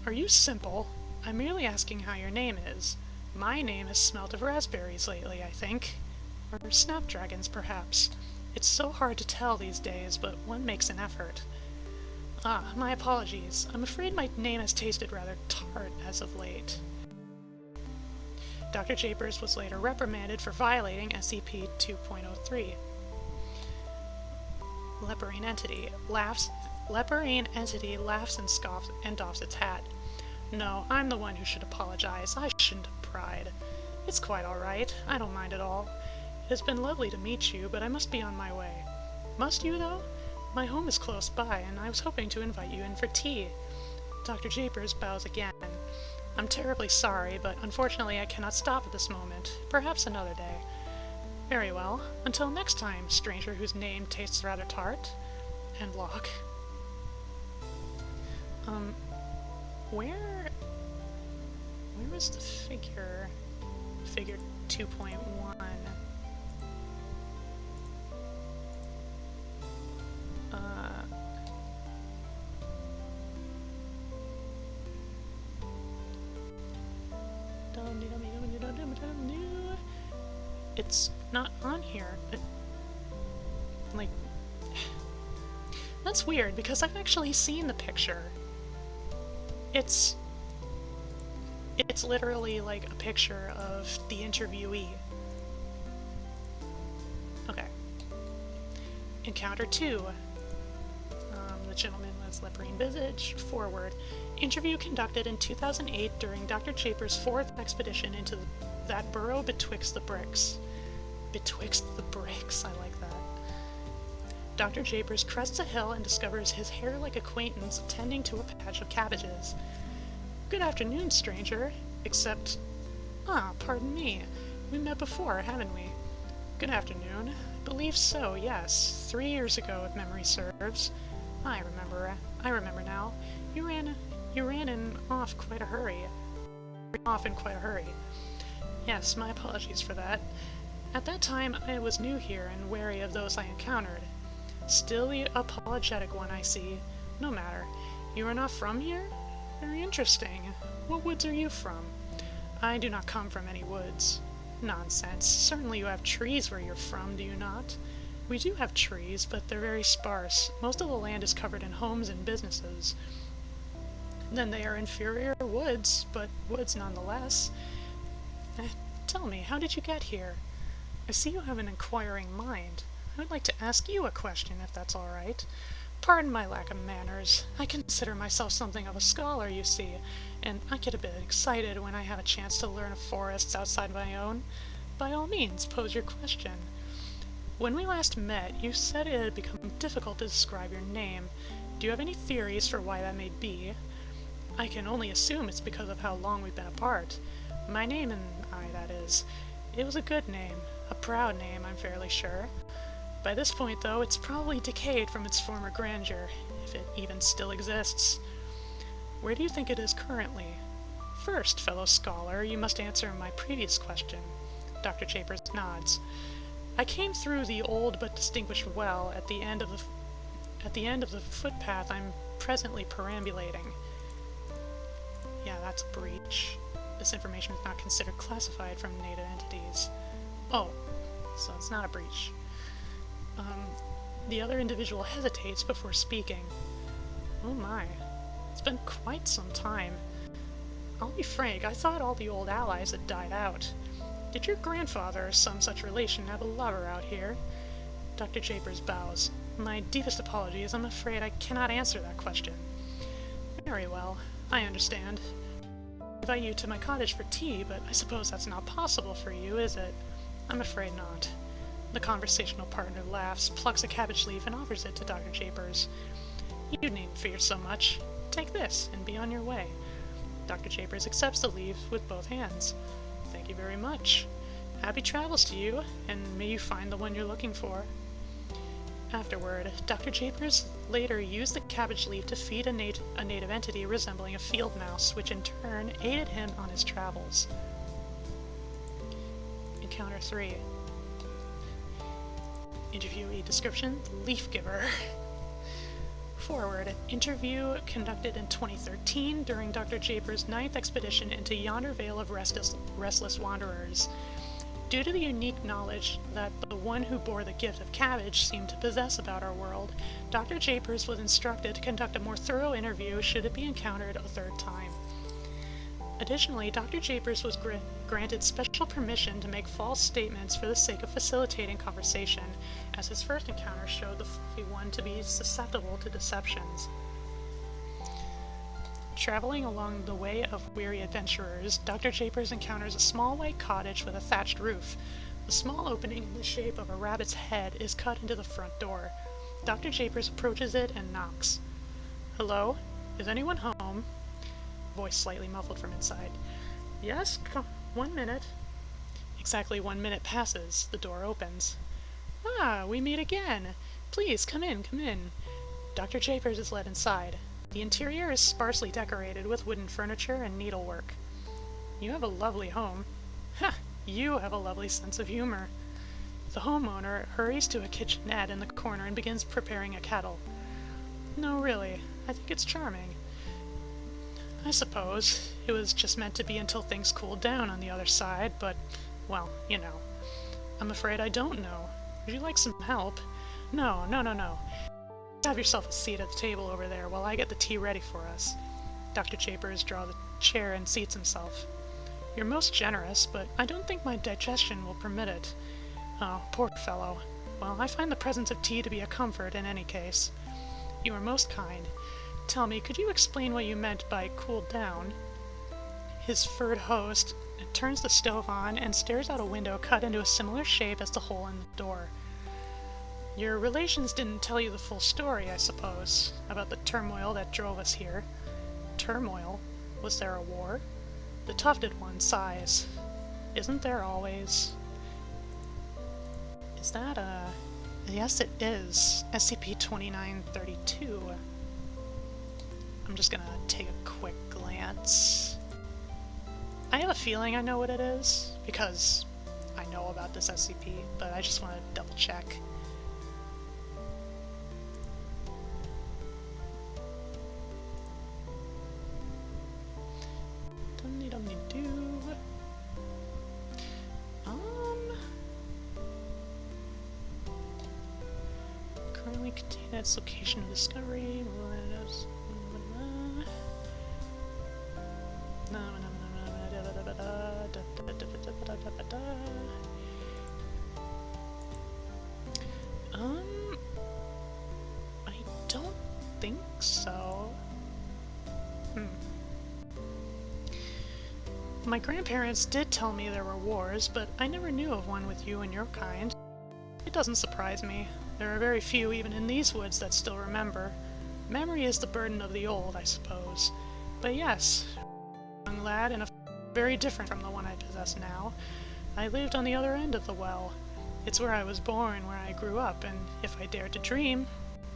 Are you simple? I'm merely asking how your name is. My name has smelt of raspberries lately, I think. Or snapdragons, perhaps. It's so hard to tell these days, but one makes an effort. Ah, my apologies. I'm afraid my name has tasted rather tart as of late. Dr. Chapers was later reprimanded for violating SCP 2.03. Leporine entity laughs and scoffs and doffs its hat. No, I'm the one who should apologize. I shouldn't have pried. It's quite all right. I don't mind at all. It has been lovely to meet you, but I must be on my way. Must you, though? My home is close by, and I was hoping to invite you in for tea. Dr. Japers bows again. I'm terribly sorry, but unfortunately I cannot stop at this moment. Perhaps another day. Very well. Until next time, stranger whose name tastes rather tart. And log. Where was the figure? Figure 2.1. It's not on here. That's weird, because I've actually seen the picture. It's literally like a picture of the interviewee. Okay. Encounter 2. The gentleman with leporine visage. Forward. Interview conducted in 2008 during Dr. Chapers' 4th expedition into that burrow betwixt the bricks. Betwixt the bricks, I like that. Dr. Chapers crests a hill and discovers his hair-like acquaintance tending to a patch of cabbages. Good afternoon, stranger. Except... pardon me. We met before, haven't we? Good afternoon. I believe so, yes. 3 years ago, if memory serves. I remember now. You ran in off in quite a hurry. Yes, my apologies for that. At that time, I was new here and wary of those I encountered. Still the apologetic one, I see. No matter. You are not from here? Very interesting. What woods are you from? I do not come from any woods. Nonsense. Certainly you have trees where you're from, do you not? We do have trees, but they're very sparse. Most of the land is covered in homes and businesses. Then they are inferior woods, but woods nonetheless. Tell me, how did you get here? I see you have an inquiring mind. I would like to ask you a question, if that's all right. Pardon my lack of manners. I consider myself something of a scholar, you see, and I get a bit excited when I have a chance to learn of forests outside my own. By all means, pose your question. When we last met, you said it had become difficult to describe your name. Do you have any theories for why that may be? I can only assume it's because of how long we've been apart. My name and I, that is. It was a good name. A proud name, I'm fairly sure. By this point, though, it's probably decayed from its former grandeur, if it even still exists. Where do you think it is currently? First, fellow scholar, you must answer my previous question. Dr. Chapers nods. I came through the old but distinguished well at the end of the footpath I'm presently perambulating. Yeah, that's a breach. This information is not considered classified from native entities. Oh, so it's not a breach. The other individual hesitates before speaking. Oh my, it's been quite some time. I'll be frank, I thought all the old allies had died out. Did your grandfather or some such relation have a lover out here? Dr. Chapers bows. My deepest apologies, I'm afraid I cannot answer that question. Very well, I understand. I invite you to my cottage for tea, but I suppose that's not possible for you, is it? I'm afraid not. The conversational partner laughs, plucks a cabbage leaf, and offers it to Dr. Japers. You needn't fear so much. Take this, and be on your way. Dr. Japers accepts the leaf with both hands. Thank you very much. Happy travels to you, and may you find the one you're looking for. Afterward, Dr. Japers later used the cabbage leaf to feed a native entity resembling a field mouse, which in turn aided him on his travels. Encounter 3. Interviewee description: the Leaf Giver. Forward. Interview conducted in 2013 during Dr. Japers' 9th expedition into yonder vale of restless wanderers. Due to the unique knowledge that the one who bore the gift of cabbage seemed to possess about our world, Dr. Japers was instructed to conduct a more thorough interview should it be encountered a third time. Additionally, Dr. Japers was granted special permission to make false statements for the sake of facilitating conversation, as his first encounter showed the fluffy one to be susceptible to deceptions. Traveling along the way of weary adventurers, Dr. Japers encounters a small white cottage with a thatched roof. A small opening in the shape of a rabbit's head is cut into the front door. Dr. Japers approaches it and knocks. Hello? Is anyone home? Voice slightly muffled from inside. Yes, 1 minute. Exactly 1 minute passes. The door opens. Ah, we meet again. Please, come in, come in. Dr. Japers is led inside. The interior is sparsely decorated with wooden furniture and needlework. You have a lovely home. Ha! You have a lovely sense of humor. The homeowner hurries to a kitchenette in the corner and begins preparing a kettle. No, really, I think it's charming. I suppose it was just meant to be until things cooled down on the other side, but, well, you know. I'm afraid I don't know. Would you like some help? No. Have yourself a seat at the table over there while I get the tea ready for us. Dr. Japers draws the chair and seats himself. You're most generous, but I don't think my digestion will permit it. Oh, poor fellow. Well, I find the presence of tea to be a comfort in any case. You are most kind. Tell me, could you explain what you meant by cooled down? His furred host turns the stove on and stares out a window cut into a similar shape as the hole in the door. Your relations didn't tell you the full story, I suppose, about the turmoil that drove us here. Turmoil? Was there a war? The tufted one sighs. Isn't there always? Is that a... Yes, it is. SCP-2932. I'm just gonna take a quick glance. I have a feeling I know what it is, because I know about this SCP, but I just want to double check. Currently contain its location of discovery. I don't think so. My grandparents did tell me there were wars, but I never knew of one with you and your kind. It doesn't surprise me. There are very few even in these woods that still remember. Memory is the burden of the old, I suppose. But yes, a young lad and a very different from the one I possess now. I lived on the other end of the well. It's where I was born, where I grew up, and if I dare to dream,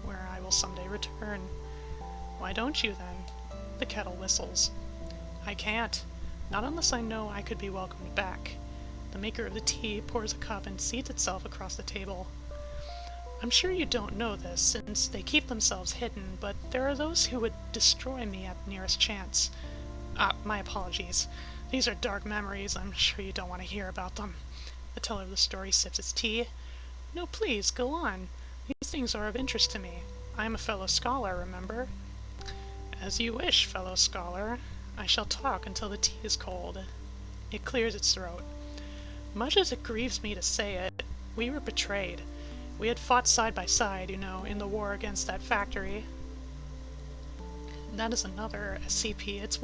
where I will someday return. Why don't you then? The kettle whistles. I can't. Not unless I know I could be welcomed back. The maker of the tea pours a cup and seats itself across the table. I'm sure you don't know this, since they keep themselves hidden, but there are those who would destroy me at the nearest chance. My apologies. These are dark memories. I'm sure you don't want to hear about them. The teller of the story sips his tea. No, please, go on. These things are of interest to me. I am a fellow scholar, remember? As you wish, fellow scholar. I shall talk until the tea is cold. It clears its throat. Much as it grieves me to say it, we were betrayed. We had fought side by side, you know, in the war against that factory. That is another SCP. It's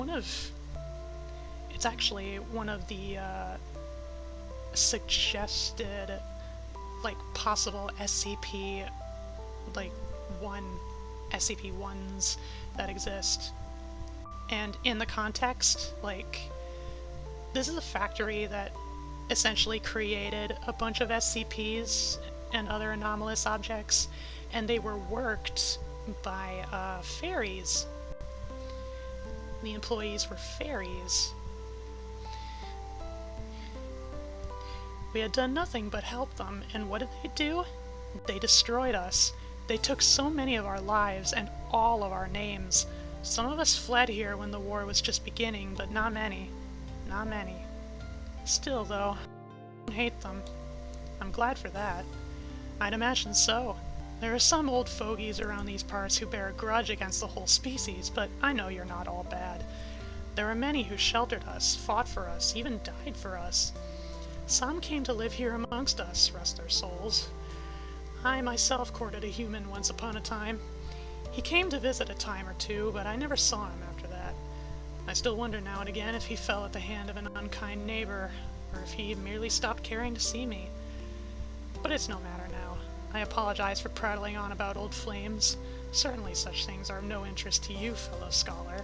actually one of the suggested like, possible SCP, like, SCP-1s that exist. And in the context, like, this is a factory that essentially created a bunch of SCPs and other anomalous objects, and they were worked by fairies. The employees were fairies. We had done nothing but help them, and what did they do? They destroyed us. They took so many of our lives and all of our names. Some of us fled here when the war was just beginning, but not many. Not many. Still, though, I hate them. I'm glad for that. I'd imagine so. There are some old fogies around these parts who bear a grudge against the whole species, but I know you're not all bad. There are many who sheltered us, fought for us, even died for us. Some came to live here amongst us, rest their souls. I myself courted a human once upon a time. He came to visit a time or two, but I never saw him after that. I still wonder now and again if he fell at the hand of an unkind neighbor, or if he merely stopped caring to see me. But it's no matter now. I apologize for prattling on about old flames. Certainly such things are of no interest to you, fellow scholar.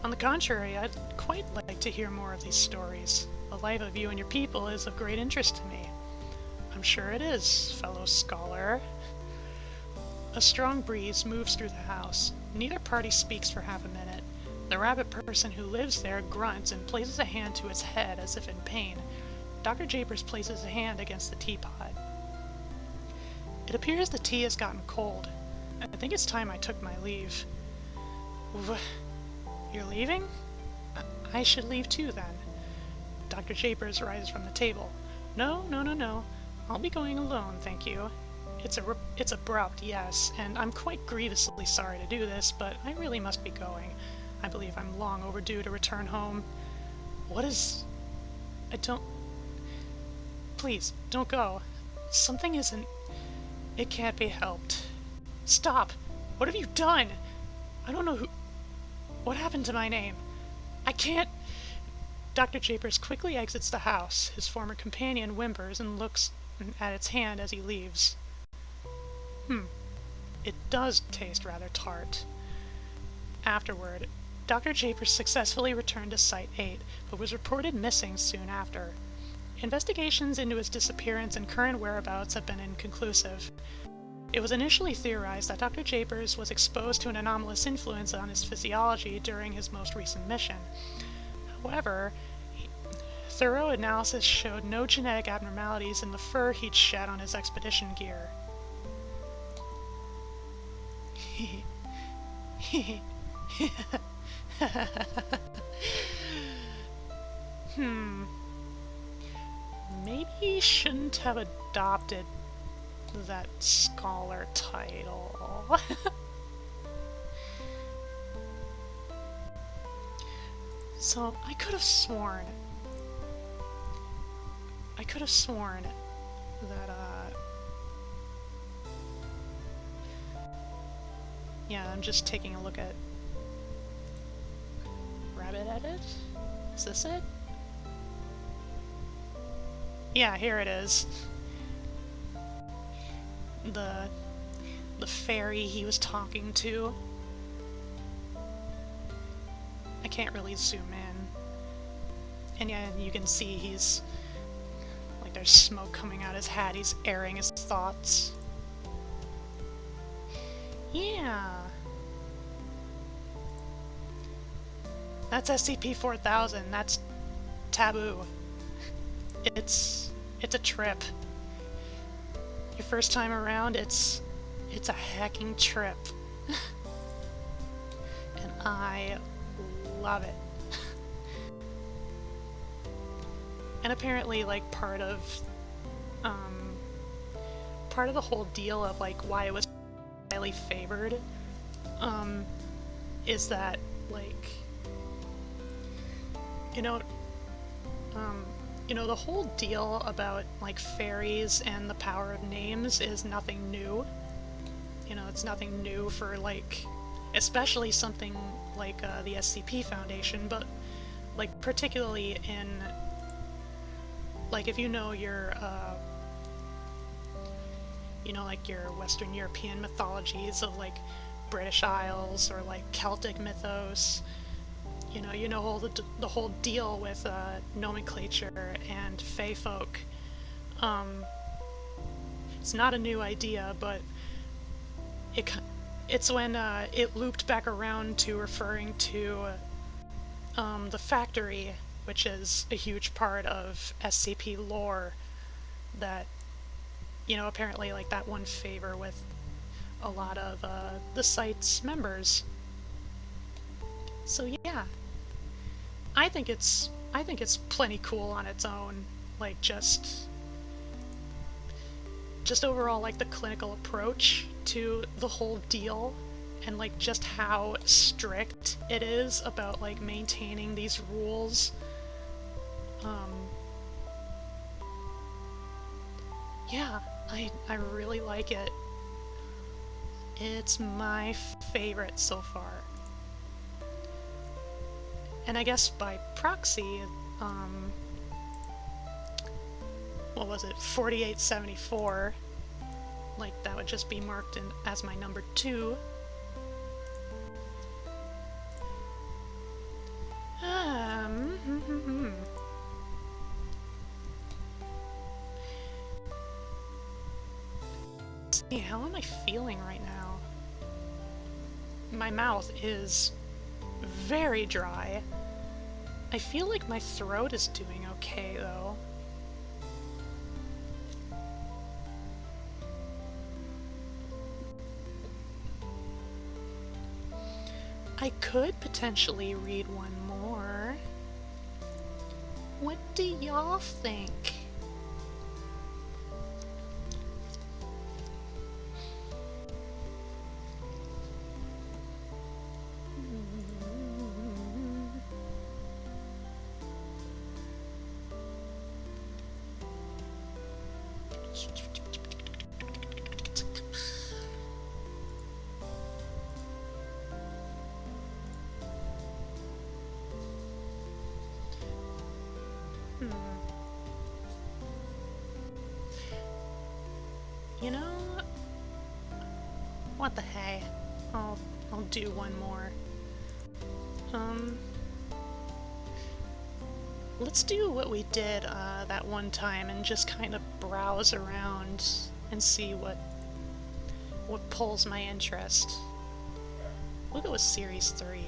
On the contrary, I'd quite like to hear more of these stories. The life of you and your people is of great interest to me. I'm sure it is, fellow scholar. A strong breeze moves through the house. Neither party speaks for half a minute. The rabbit person who lives there grunts and places a hand to its head as if in pain. Dr. Japers places a hand against the teapot. It appears the tea has gotten cold. I think it's time I took my leave. You're leaving? I should leave too, then. Dr. Japers rises from the table. No. I'll be going alone, thank you. It's abrupt, yes, and I'm quite grievously sorry to do this, but I really must be going. I believe I'm long overdue to return home. Please, don't go. Something isn't... It can't be helped. Stop! What have you done? I don't know who... What happened to my name? I can't... Dr. Japers quickly exits the house. His former companion whimpers and looks at its hand as he leaves. It does taste rather tart. Afterward, Dr. Japers successfully returned to Site-8, but was reported missing soon after. Investigations into his disappearance and current whereabouts have been inconclusive. It was initially theorized that Dr. Japers was exposed to an anomalous influence on his physiology during his most recent mission. However, thorough analysis showed no genetic abnormalities in the fur he'd shed on his expedition gear. Maybe he shouldn't have adopted that scholar title. So, I could have sworn that, yeah, I'm just taking a look at Rabbit Edit? Is this it? Yeah, here it is. The fairy he was talking to. I can't really zoom in. And yeah, you can see he's... like there's smoke coming out his hat, he's airing his thoughts. Yeah. That's SCP-4000, that's taboo. It's a trip. Your first time around, it's a hacking trip. And I love it. And apparently, like, part of the whole deal of, like, why it was highly favored, is that, like, the whole deal about, like, fairies and the power of names is nothing new. It's nothing new for, like, especially something like the SCP Foundation, but, like, particularly in, like, if you know your you know, like your Western European mythologies of like British Isles or like Celtic mythos. You know all the whole deal with nomenclature and fae folk. It's not a new idea, but it's when it looped back around to referring to the factory, which is a huge part of SCP lore that, apparently like that won favor with a lot of the site's members. So yeah, I think it's plenty cool on its own. Like just overall, like the clinical approach to the whole deal, and like just how strict it is about like maintaining these rules. Yeah, I really like it. It's my favorite so far. And I guess by proxy, what was it, 4874, like that would just be marked in as my number 2. See, how am I feeling right now? My mouth is very dry. I feel like my throat is doing okay, though. I could potentially read one more. What do y'all think? You know, what the hey? I'll do one more. Let's do what we did that one time and just kind of browse around and see what pulls my interest. We'll go with Series 3.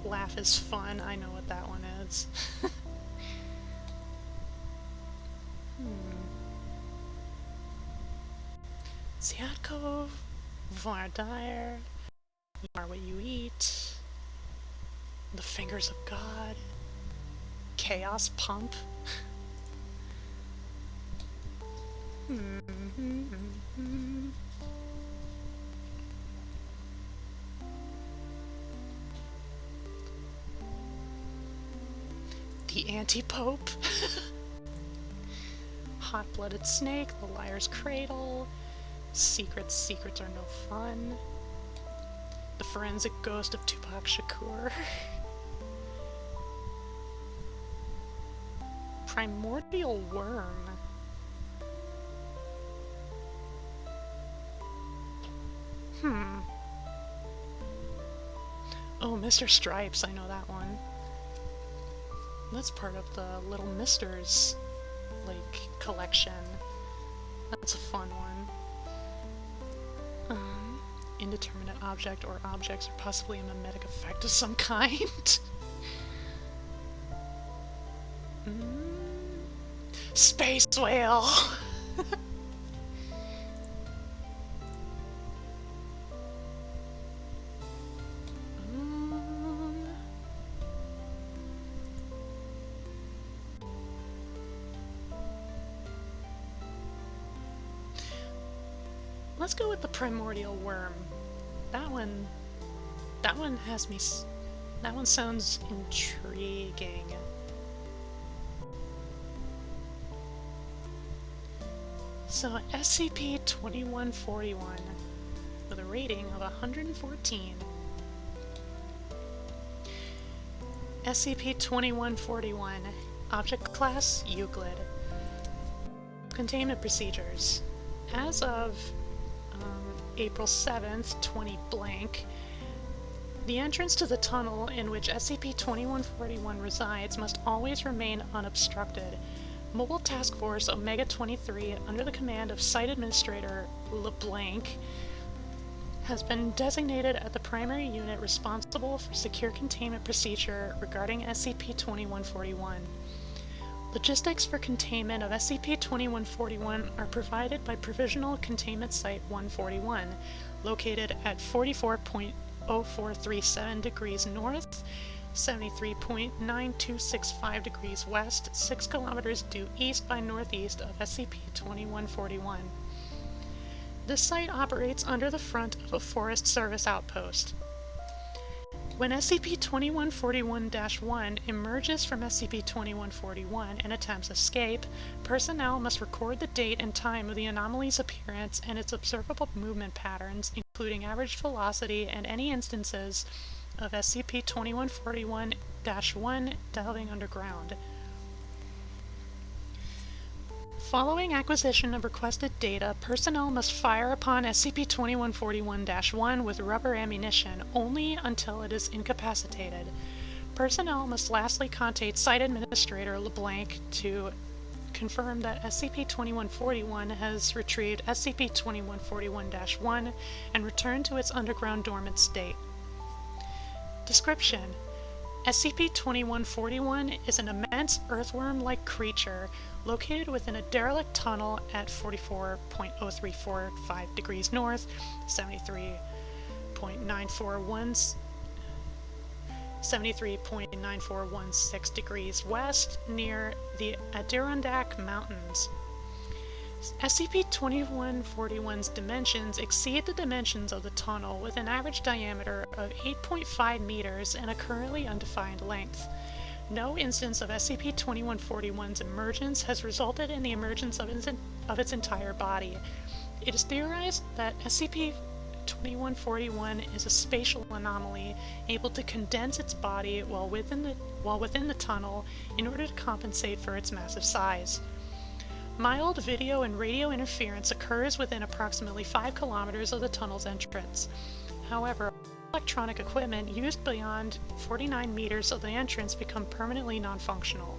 Laugh is fun, I know what that one is. Siatko, Voir dire, you are what you eat, the fingers of God, chaos pump. The anti-pope. Hot-blooded snake, the liar's cradle. Secrets are no fun. The forensic ghost of Tupac Shakur. Primordial worm. Oh, Mr. Stripes, I know that one. That's part of the Little Misters, like, collection. That's a fun one. Indeterminate object or objects or possibly a mimetic effect of some kind. Space whale! Let's go with the primordial worm. That one has me That one sounds intriguing. So SCP-2141 with a rating of 114. SCP-2141, Object Class Euclid. Containment Procedures. As of April 7th, 20 blank, the entrance to the tunnel in which SCP-2141 resides must always remain unobstructed. Mobile Task Force Omega-23, under the command of Site Administrator LeBlanc, has been designated as the primary unit responsible for secure containment procedure regarding SCP-2141. Logistics for containment of SCP-2141 are provided by Provisional Containment Site 141, located at 44.0437 degrees north, 73.9265 degrees west, 6 kilometers due east by northeast of SCP-2141. This site operates under the front of a Forest Service outpost. When SCP-2141-1 emerges from SCP-2141 and attempts escape, personnel must record the date and time of the anomaly's appearance and its observable movement patterns, including average velocity and any instances of SCP-2141-1 delving underground. Following acquisition of requested data, personnel must fire upon SCP-2141-1 with rubber ammunition only until it is incapacitated. Personnel must lastly contact Site Administrator LeBlanc to confirm that SCP-2141 has retrieved SCP-2141-1 and returned to its underground dormant state. Description: SCP-2141 is an immense earthworm-like creature located within a derelict tunnel at 44.0345 degrees north, 73.9416 degrees west, near the Adirondack Mountains. SCP-2141's dimensions exceed the dimensions of the tunnel, with an average diameter of 8.5 meters and a currently undefined length. No instance of SCP-2141's emergence has resulted in the emergence of its entire body. It is theorized that SCP-2141 is a spatial anomaly, able to condense its body while within the tunnel in order to compensate for its massive size. Mild video and radio interference occurs within approximately 5 kilometers of the tunnel's entrance. However, electronic equipment used beyond 49 meters of the entrance become permanently non-functional.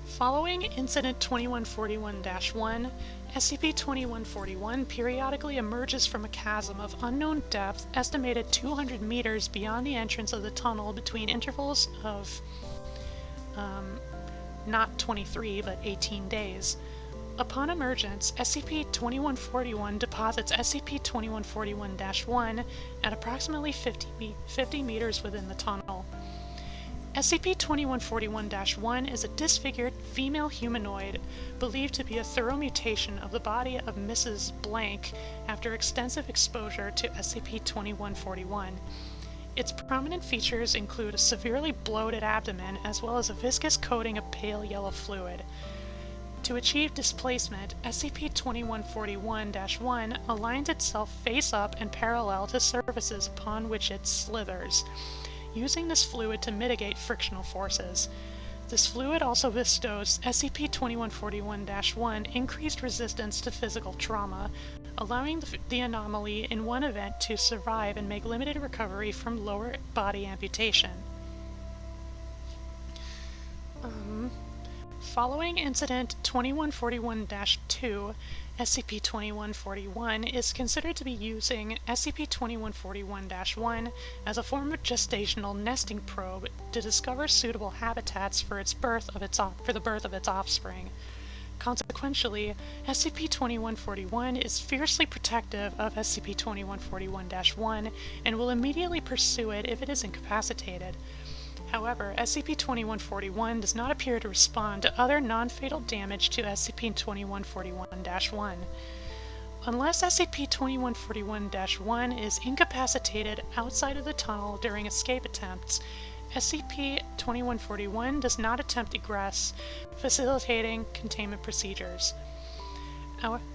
Following Incident 2141-1, SCP-2141 periodically emerges from a chasm of unknown depth estimated 200 meters beyond the entrance of the tunnel between intervals of not 23, but 18 days. Upon emergence, SCP-2141 deposits SCP-2141-1 at approximately 50 meters within the tunnel. SCP-2141-1 is a disfigured female humanoid believed to be a thorough mutation of the body of Mrs. Blank after extensive exposure to SCP-2141. Its prominent features include a severely bloated abdomen as well as a viscous coating of pale yellow fluid. To achieve displacement, SCP-2141-1 aligns itself face up and parallel to surfaces upon which it slithers, using this fluid to mitigate frictional forces. This fluid also bestows SCP-2141-1 increased resistance to physical trauma, allowing the anomaly in one event to survive and make limited recovery from lower body amputation. Following Incident 2141-2, SCP-2141 is considered to be using SCP-2141-1 as a form of gestational nesting probe to discover suitable habitats for the birth of its offspring. Consequentially, SCP-2141 is fiercely protective of SCP-2141-1 and will immediately pursue it if it is incapacitated. However, SCP-2141 does not appear to respond to other non-fatal damage to SCP-2141-1. Unless SCP-2141-1 is incapacitated outside of the tunnel during escape attempts, SCP-2141 does not attempt egress, facilitating containment procedures.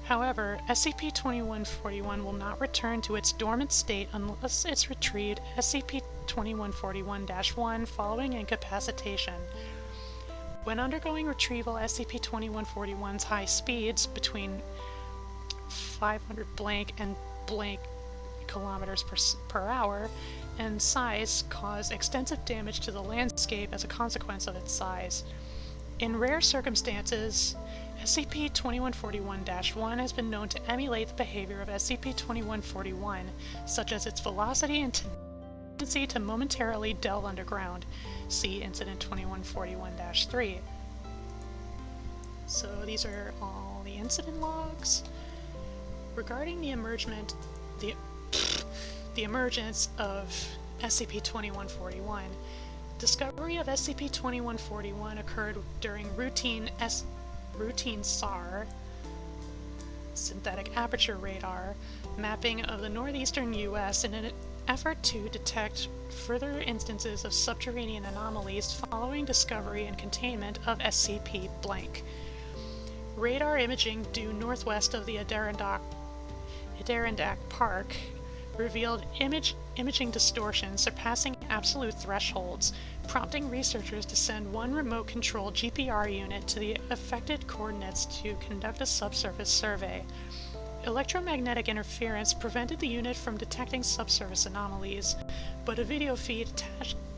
However, SCP-2141 will not return to its dormant state unless it's retrieved SCP-2141-1 following incapacitation. When undergoing retrieval, SCP-2141's high speeds between 500 blank and blank kilometers per hour and size cause extensive damage to the landscape as a consequence of its size. In rare circumstances, SCP-2141-1 has been known to emulate the behavior of SCP-2141, such as its velocity and tendency to momentarily delve underground. See Incident 2141-3. So these are all the incident logs. Regarding the emergence of SCP-2141, discovery of SCP-2141 occurred during routine SAR, synthetic aperture radar, mapping of the northeastern U.S. in an effort to detect further instances of subterranean anomalies following discovery and containment of SCP blank. Radar imaging due northwest of the Adirondack Park revealed imaging distortion surpassing absolute thresholds, prompting researchers to send one remote-controlled GPR unit to the affected coordinates to conduct a subsurface survey. Electromagnetic interference prevented the unit from detecting subsurface anomalies, but a video feed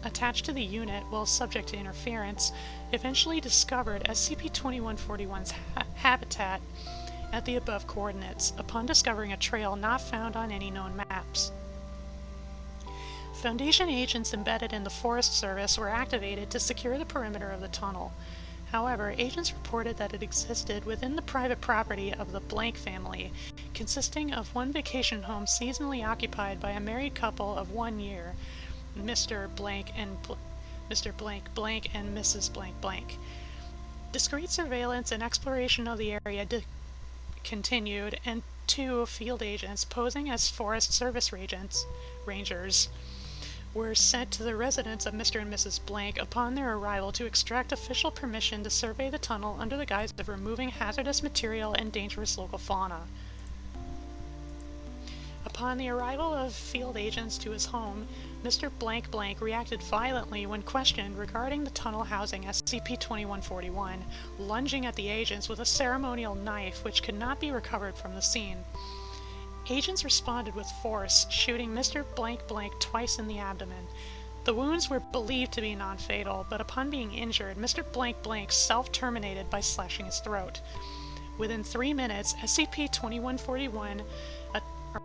attached to the unit while subject to interference eventually discovered SCP-2141's habitat at the above coordinates, upon discovering a trail not found on any known maps. Foundation agents embedded in the Forest Service were activated to secure the perimeter of the tunnel. However, agents reported that it existed within the private property of the Blank family, consisting of one vacation home seasonally occupied by a married couple of 1 year, Mr. Blank and Mr. Blank Blank and Mrs. Blank Blank. Discreet surveillance and exploration of the area continued, and 2 field agents posing as Forest Service rangers were sent to the residence of Mr. and Mrs. Blank upon their arrival to extract official permission to survey the tunnel under the guise of removing hazardous material and dangerous local fauna. Upon the arrival of field agents to his home, Mr. Blank Blank reacted violently when questioned regarding the tunnel housing SCP-2141, lunging at the agents with a ceremonial knife which could not be recovered from the scene. Agents responded with force, shooting Mr. Blank Blank twice in the abdomen. The wounds were believed to be non-fatal, but upon being injured, Mr. Blank Blank self-terminated by slashing his throat. Within 3 minutes, SCP-2141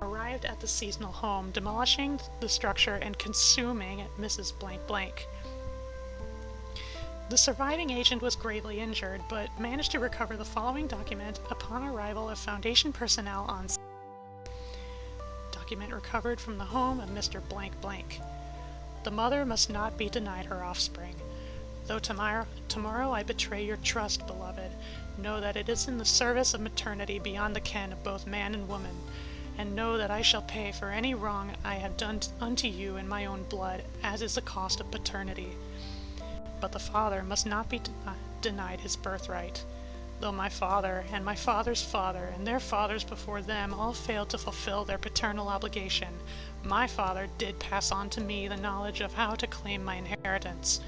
arrived at the seasonal home, demolishing the structure and consuming Mrs. Blank Blank. The surviving agent was gravely injured, but managed to recover the following document upon arrival of Foundation personnel on scene. Document recovered from the home of Mr. Blank Blank. The mother must not be denied her offspring. Though tomorrow I betray your trust, beloved, know that it is in the service of maternity beyond the ken of both man and woman, and know that I shall pay for any wrong I have done unto you in my own blood, as is the cost of paternity. But the father must not be denied his birthright. Though my father, and my father's father, and their fathers before them all failed to fulfill their paternal obligation, my father did pass on to me the knowledge of how to claim my inheritance.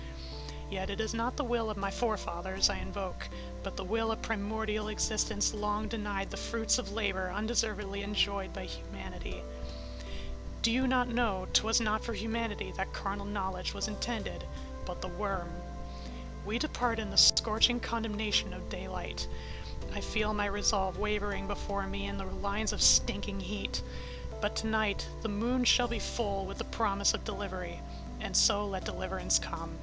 Yet it is not the will of my forefathers I invoke, but the will of primordial existence long denied the fruits of labor undeservedly enjoyed by humanity. Do you not know 'twas not for humanity that carnal knowledge was intended, but the worm? We depart in the scorching condemnation of daylight. I feel my resolve wavering before me in the lines of stinking heat. But tonight the moon shall be full with the promise of delivery, and so let deliverance come.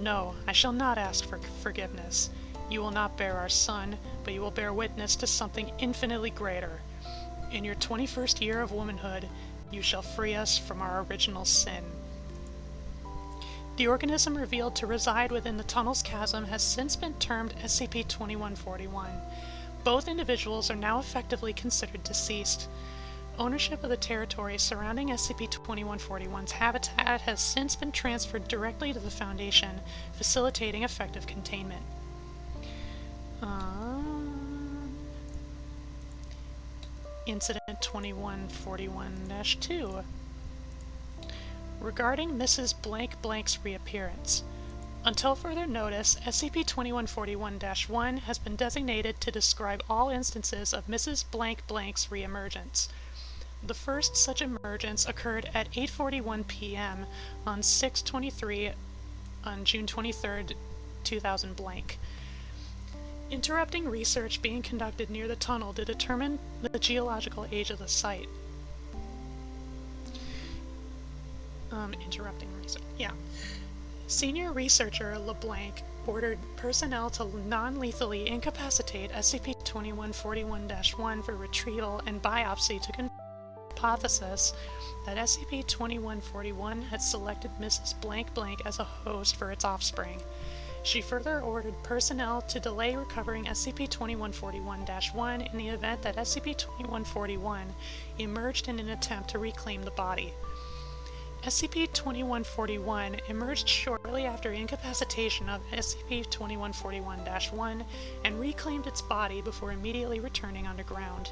No, I shall not ask for forgiveness. You will not bear our son, but you will bear witness to something infinitely greater. In your 21st year of womanhood, you shall free us from our original sin. The organism revealed to reside within the tunnel's chasm has since been termed SCP-2141. Both individuals are now effectively considered deceased. Ownership of the territory surrounding SCP-2141's habitat has since been transferred directly to the Foundation, facilitating effective containment. Incident 2141-2. Regarding Mrs. Blank Blank's reappearance. Until further notice, SCP-2141-1 has been designated to describe all instances of Mrs. Blank Blank's reemergence. The first such emergence occurred at 8:41 p.m. on 6/23 on June 23, 2000 blank. Interrupting research being conducted near the tunnel to determine the geological age of the site. Interrupting research. Yeah. Senior researcher LeBlanc ordered personnel to non-lethally incapacitate SCP-2141-1 for retrieval and biopsy to confirm the hypothesis that SCP-2141 had selected Mrs. Blank Blank as a host for its offspring. She further ordered personnel to delay recovering SCP-2141-1 in the event that SCP-2141 emerged in an attempt to reclaim the body. SCP-2141 emerged shortly after incapacitation of SCP-2141-1 and reclaimed its body before immediately returning underground.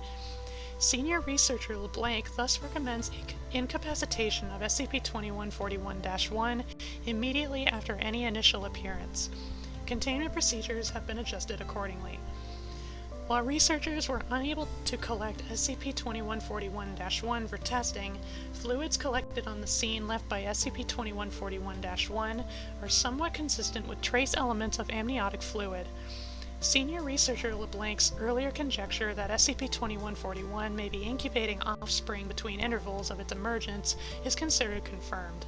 Senior researcher LeBlanc thus recommends incapacitation of SCP-2141-1 immediately after any initial appearance. Containment procedures have been adjusted accordingly. While researchers were unable to collect SCP-2141-1 for testing, fluids collected on the scene left by SCP-2141-1 are somewhat consistent with trace elements of amniotic fluid. Senior researcher LeBlanc's earlier conjecture that SCP-2141 may be incubating offspring between intervals of its emergence is considered confirmed.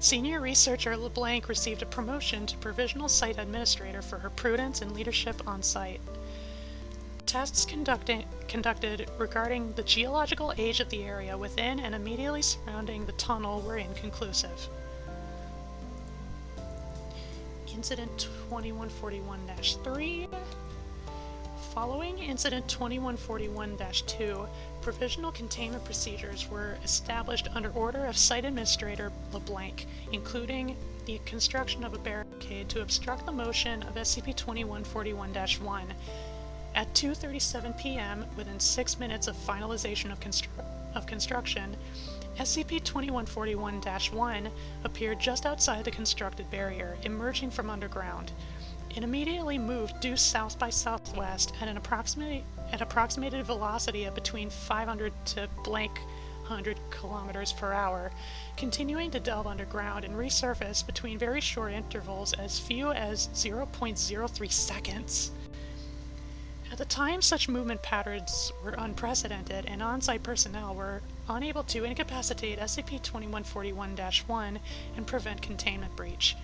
Senior researcher LeBlanc received a promotion to Provisional Site Administrator for her prudence and leadership on site. Tests conducted regarding the geological age of the area within and immediately surrounding the tunnel were inconclusive. Incident 2141-3. Following Incident 2141-2, provisional containment procedures were established under order of Site Administrator LeBlanc, including the construction of a barricade to obstruct the motion of SCP-2141-1. At 2:37 p.m., within 6 minutes of finalization of construction, SCP-2141-1 appeared just outside the constructed barrier, emerging from underground. It immediately moved due south by southwest at an approximated velocity of between 500 to blank 100 kilometers per hour, continuing to delve underground and resurface between very short intervals as few as 0.03 seconds. At the time, such movement patterns were unprecedented, and on-site personnel were unable to incapacitate SCP-2141-1 and prevent containment breach.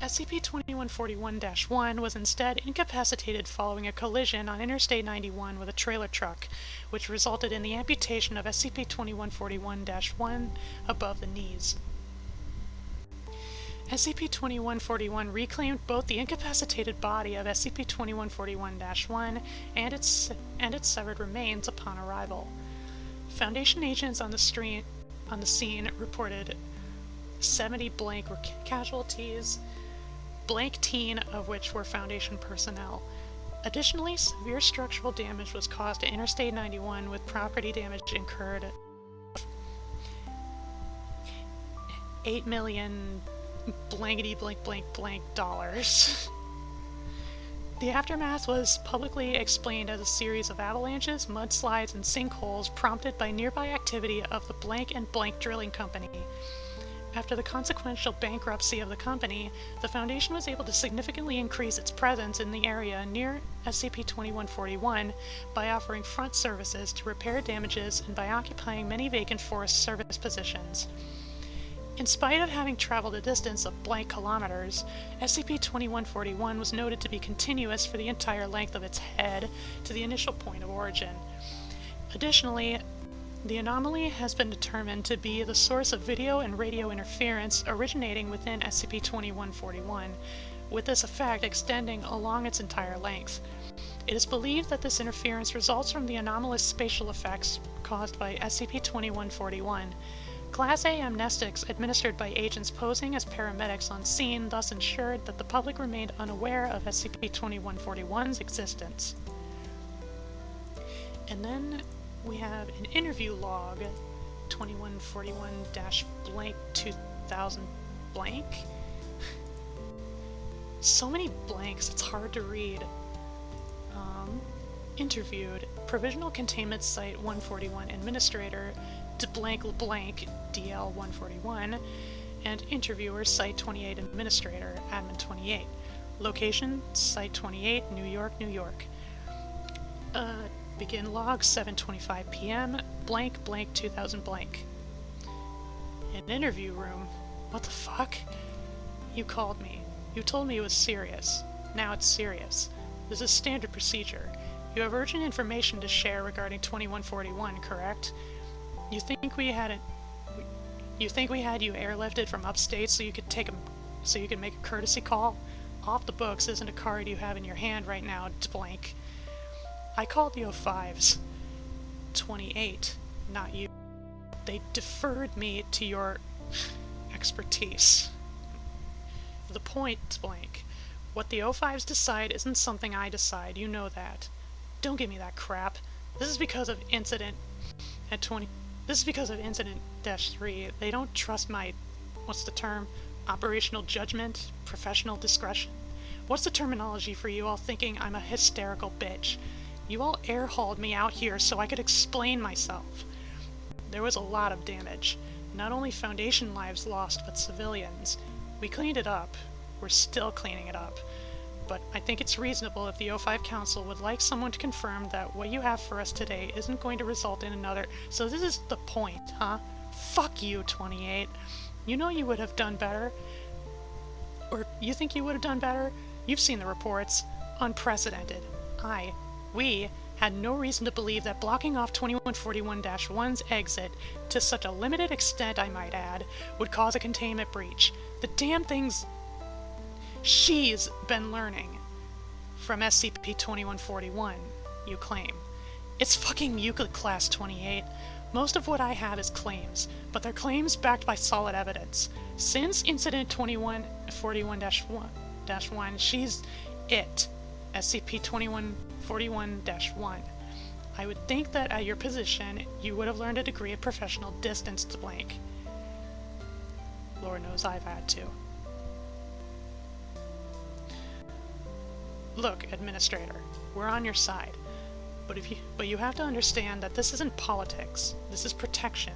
SCP-2141-1 was instead incapacitated following a collision on Interstate 91 with a trailer truck, which resulted in the amputation of SCP-2141-1 above the knees. SCP-2141 reclaimed both the incapacitated body of SCP-2141-1 and its severed remains upon arrival. Foundation agents on the scene reported 70 blank casualties, blank teen of which were Foundation personnel. Additionally, severe structural damage was caused to Interstate 91 with property damage incurred $8 million blankety blank blank blank dollars. The aftermath was publicly explained as a series of avalanches, mudslides, and sinkholes prompted by nearby activity of the Blank and Blank Drilling Company. After the consequential bankruptcy of the company, the Foundation was able to significantly increase its presence in the area near SCP-2141 by offering front services to repair damages and by occupying many vacant forest service positions. In spite of having traveled a distance of blank kilometers, SCP-2141 was noted to be continuous for the entire length of its head to the initial point of origin. Additionally, the anomaly has been determined to be the source of video and radio interference originating within SCP-2141, with this effect extending along its entire length. It is believed that this interference results from the anomalous spatial effects caused by SCP-2141. Class A amnestics administered by agents posing as paramedics on scene thus ensured that the public remained unaware of SCP-2141's existence. And then we have an interview log, 2141-2000 . So many blanks, it's hard to read. Interviewed, Provisional Containment Site 141 Administrator to blank DL 141, and Interviewer Site 28 Administrator, Admin 28. Location, Site 28, New York, New York. Begin log 7:25 p.m. blank 2000 blank. An interview room? What the fuck? You called me. You told me it was serious. Now it's serious. This is standard procedure. You have urgent information to share regarding 2141, correct? You think we had you airlifted from upstate so you could make a courtesy call? Off the books isn't a card you have in your hand right now, blank. I called the 05s. 28, not you. They deferred me to your expertise. The point, blank. What the 05s decide isn't something I decide, you know that. Don't give me that crap. This is because of incident at 20. This is because of incident-3. They don't trust my, what's the term? Operational judgment? Professional discretion? What's the terminology for you all thinking I'm a hysterical bitch? You all air-hauled me out here so I could explain myself. There was a lot of damage. Not only Foundation lives lost, but civilians. We cleaned it up. We're still cleaning it up. But I think it's reasonable if the 05 Council would like someone to confirm that what you have for us today isn't going to result in another. So this is the point, huh? Fuck you, 28. You know you would have done better. Or you think you would have done better? You've seen the reports. Unprecedented. We had no reason to believe that blocking off 2141-1's exit, to such a limited extent I might add, would cause a containment breach. The damn thing's... She's been learning from SCP-2141, you claim. It's fucking Euclid Class 28. Most of what I have is claims, but they're claims backed by solid evidence. Since Incident 2141-1, she's it. SCP-2141-1. I would think that at your position, you would have learned a degree of professional distance to blank. Lord knows I've had to. Look, Administrator, we're on your side, but you have to understand that this isn't politics. This is protection.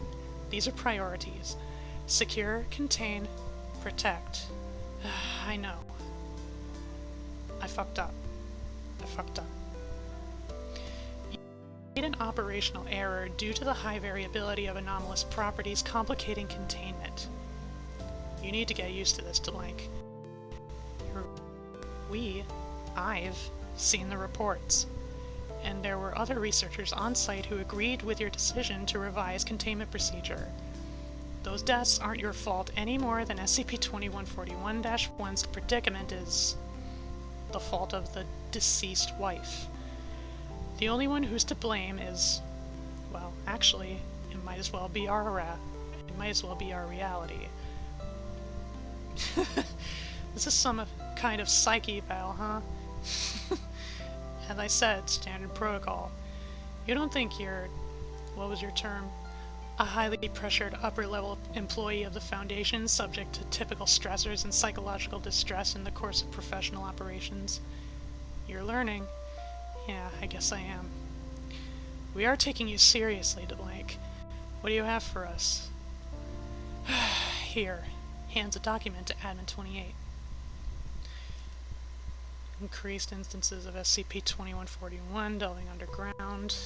These are priorities. Secure, contain, protect. I know. I fucked up. You made an operational error due to the high variability of anomalous properties complicating containment. You need to get used to this, blank. I've seen the reports, and there were other researchers on site who agreed with your decision to revise containment procedure. Those deaths aren't your fault any more than SCP-2141-1's predicament is the fault of the deceased wife. The only one who's to blame is, well, actually, it might as well be our reality. This is some kind of psyche eval, huh? As I said, standard protocol. You don't think you're, what was your term? A highly pressured upper-level employee of the Foundation subject to typical stressors and psychological distress in the course of professional operations. You're learning. Yeah, I guess I am. We are taking you seriously, blank. What do you have for us? Here. Hands a document to Admin 28. Increased instances of SCP-2141 delving underground,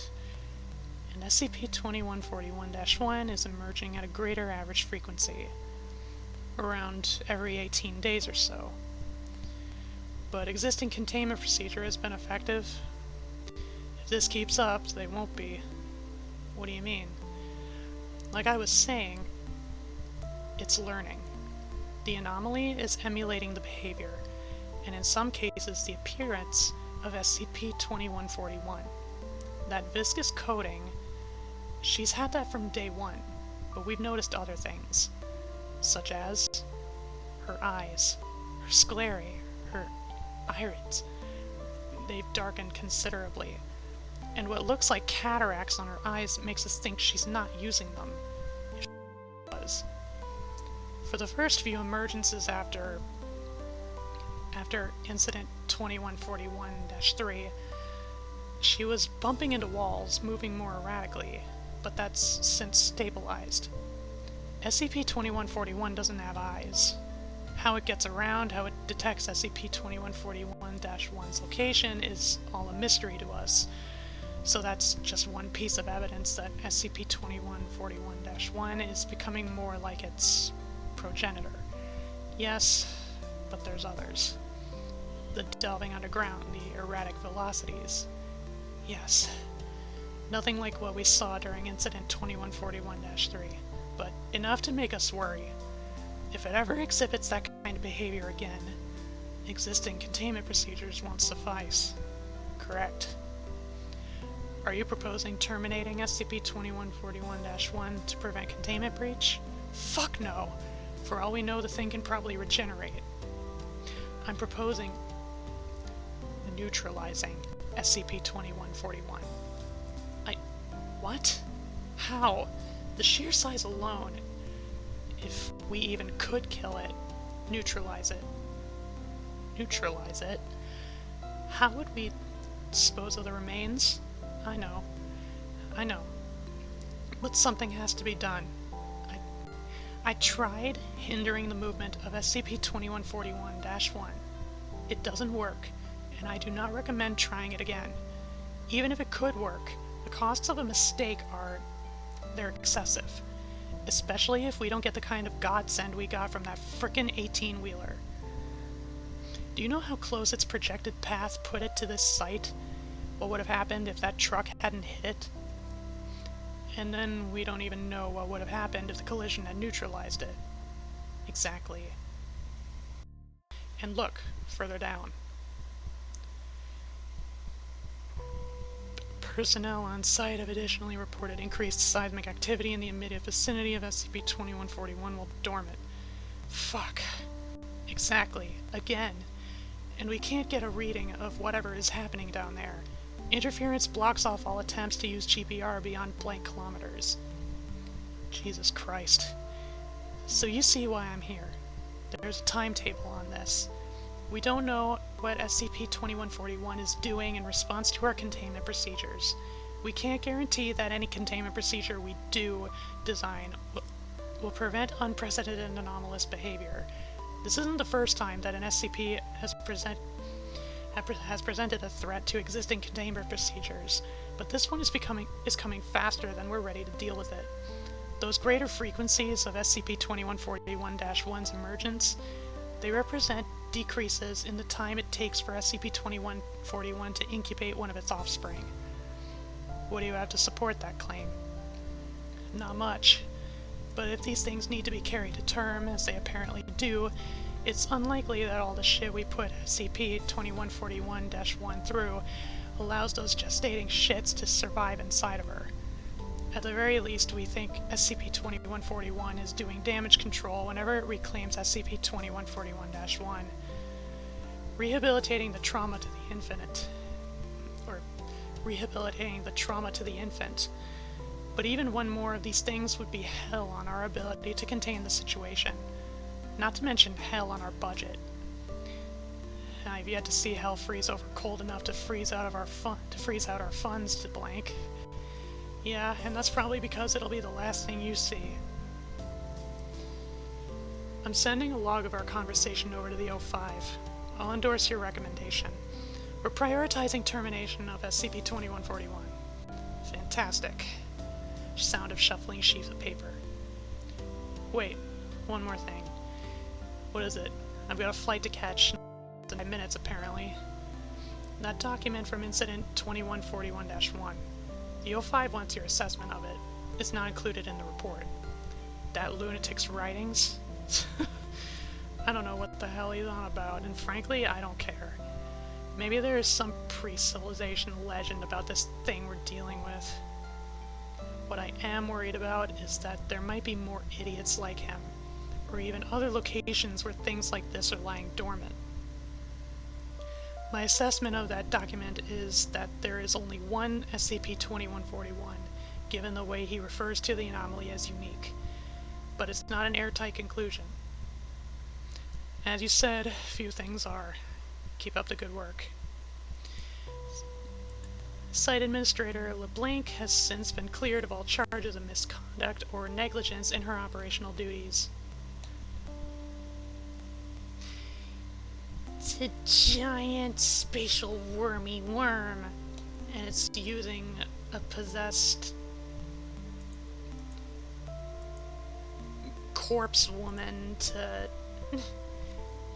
and SCP-2141-1 is emerging at a greater average frequency, around every 18 days or so. But existing containment procedure has been effective. If this keeps up, they won't be. What do you mean? Like I was saying, it's learning. The anomaly is emulating the behavior. and in some cases the appearance of SCP-2141. That viscous coating, she's had that from day one, but we've noticed other things, such as her eyes, her sclerae, her irids. They've darkened considerably, and what looks like cataracts on her eyes makes us think she's not using them. If she was. For the first few emergences after Incident 2141-3, she was bumping into walls, moving more erratically, but that's since stabilized. SCP-2141 doesn't have eyes. How it gets around, how it detects SCP-2141-1's location is all a mystery to us, so that's just one piece of evidence that SCP-2141-1 is becoming more like its progenitor. Yes, but there's others. The delving underground, the erratic velocities. Yes. Nothing like what we saw during Incident 2141-3, but enough to make us worry. If it ever exhibits that kind of behavior again, existing containment procedures won't suffice. Correct. Are you proposing terminating SCP-2141-1 to prevent containment breach? Fuck no! For all we know, the thing can probably regenerate. I'm proposing neutralizing SCP-2141. What? How? The sheer size alone, if we even could kill it, neutralize it. Neutralize it? How would we dispose of the remains? I know. But something has to be done. I tried hindering the movement of SCP-2141-1. It doesn't work, and I do not recommend trying it again. Even if it could work, the costs of a mistake they're excessive. Especially if we don't get the kind of godsend we got from that frickin' 18-wheeler. Do you know how close its projected path put it to this site? What would have happened if that truck hadn't hit it? And then we don't even know what would have happened if the collision had neutralized it. Exactly. And look, further down. Personnel on site have additionally reported increased seismic activity in the immediate vicinity of SCP-2141 while dormant. Fuck. Exactly. Again. And we can't get a reading of whatever is happening down there. Interference blocks off all attempts to use GPR beyond blank kilometers. Jesus Christ. So you see why I'm here. There's a timetable on this. We don't know what SCP-2141 is doing in response to our containment procedures. We can't guarantee that any containment procedure we do design will prevent unprecedented and anomalous behavior. This isn't the first time that an SCP has presented a threat to existing containment procedures, but this one is coming faster than we're ready to deal with it. Those greater frequencies of SCP-2141-1's emergence, they represent decreases in the time it takes for SCP-2141 to incubate one of its offspring. What do you have to support that claim? Not much. But if these things need to be carried to term, as they apparently do, it's unlikely that all the shit we put SCP-2141-1 through allows those gestating shits to survive inside of her. At the very least, we think SCP-2141 is doing damage control whenever it reclaims SCP-2141-1. Rehabilitating the trauma to the infant. But even one more of these things would be hell on our ability to contain the situation. Not to mention hell on our budget. I've yet to see hell freeze over cold enough to freeze out our funds to blank. Yeah, and that's probably because it'll be the last thing you see. I'm sending a log of our conversation over to the O5. I'll endorse your recommendation. We're prioritizing termination of SCP-2141. Fantastic. Sound of shuffling sheets of paper. Wait, one more thing. What is it? I've got a flight to catch in 5 minutes, apparently. That document from Incident 2141-1. The O5 wants your assessment of it. It's not included in the report. That lunatic's writings? I don't know what the hell he's on about, and frankly, I don't care. Maybe there is some pre-civilization legend about this thing we're dealing with. What I am worried about is that there might be more idiots like him, or even other locations where things like this are lying dormant. My assessment of that document is that there is only one SCP-2141, given the way he refers to the anomaly as unique. But it's not an airtight conclusion. As you said, few things are. Keep up the good work. Site Administrator LeBlanc has since been cleared of all charges of misconduct or negligence in her operational duties. It's a giant spatial wormy worm, and it's using a possessed corpse woman to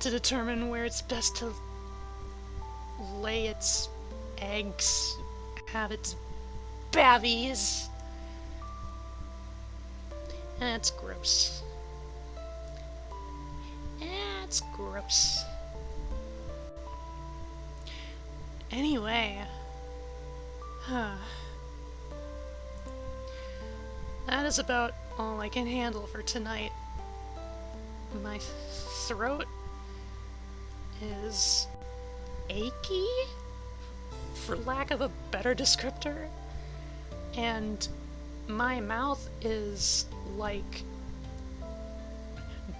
determine where it's best to lay its eggs, have its babies. That's gross. That's gross. Anyway, that is about all I can handle for tonight. My throat is achy, for lack of a better descriptor, and my mouth is like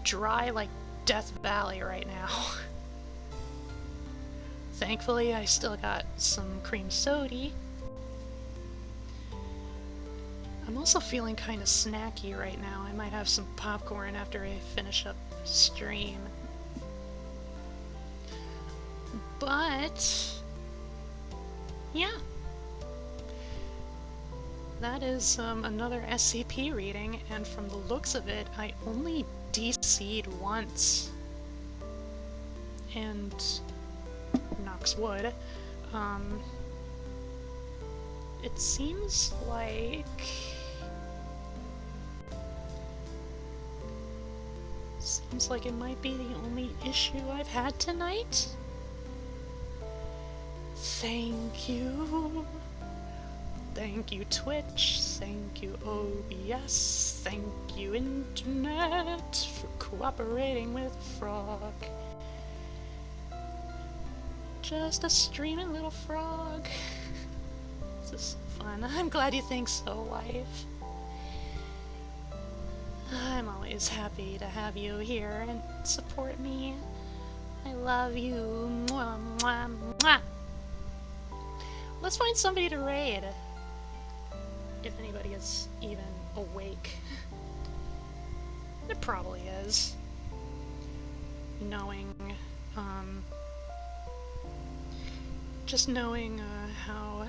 dry like Death Valley right now. Thankfully, I still got some cream soda. I'm also feeling kind of snacky right now. I might have some popcorn after I finish up stream. But yeah, that is another SCP reading, and from the looks of it, I only DC'd once. And knocks wood. It seems like it might be the only issue I've had tonight. Thank you. Thank you, Twitch. Thank you, OBS. Thank you, Internet, for cooperating with Frog. Just a streaming little frog. This is fun. I'm glad you think so, wife. I'm always happy to have you here and support me. I love you. Mwah, mwah, mwah. Let's find somebody to raid. If anybody is even awake. It probably is. Just knowing how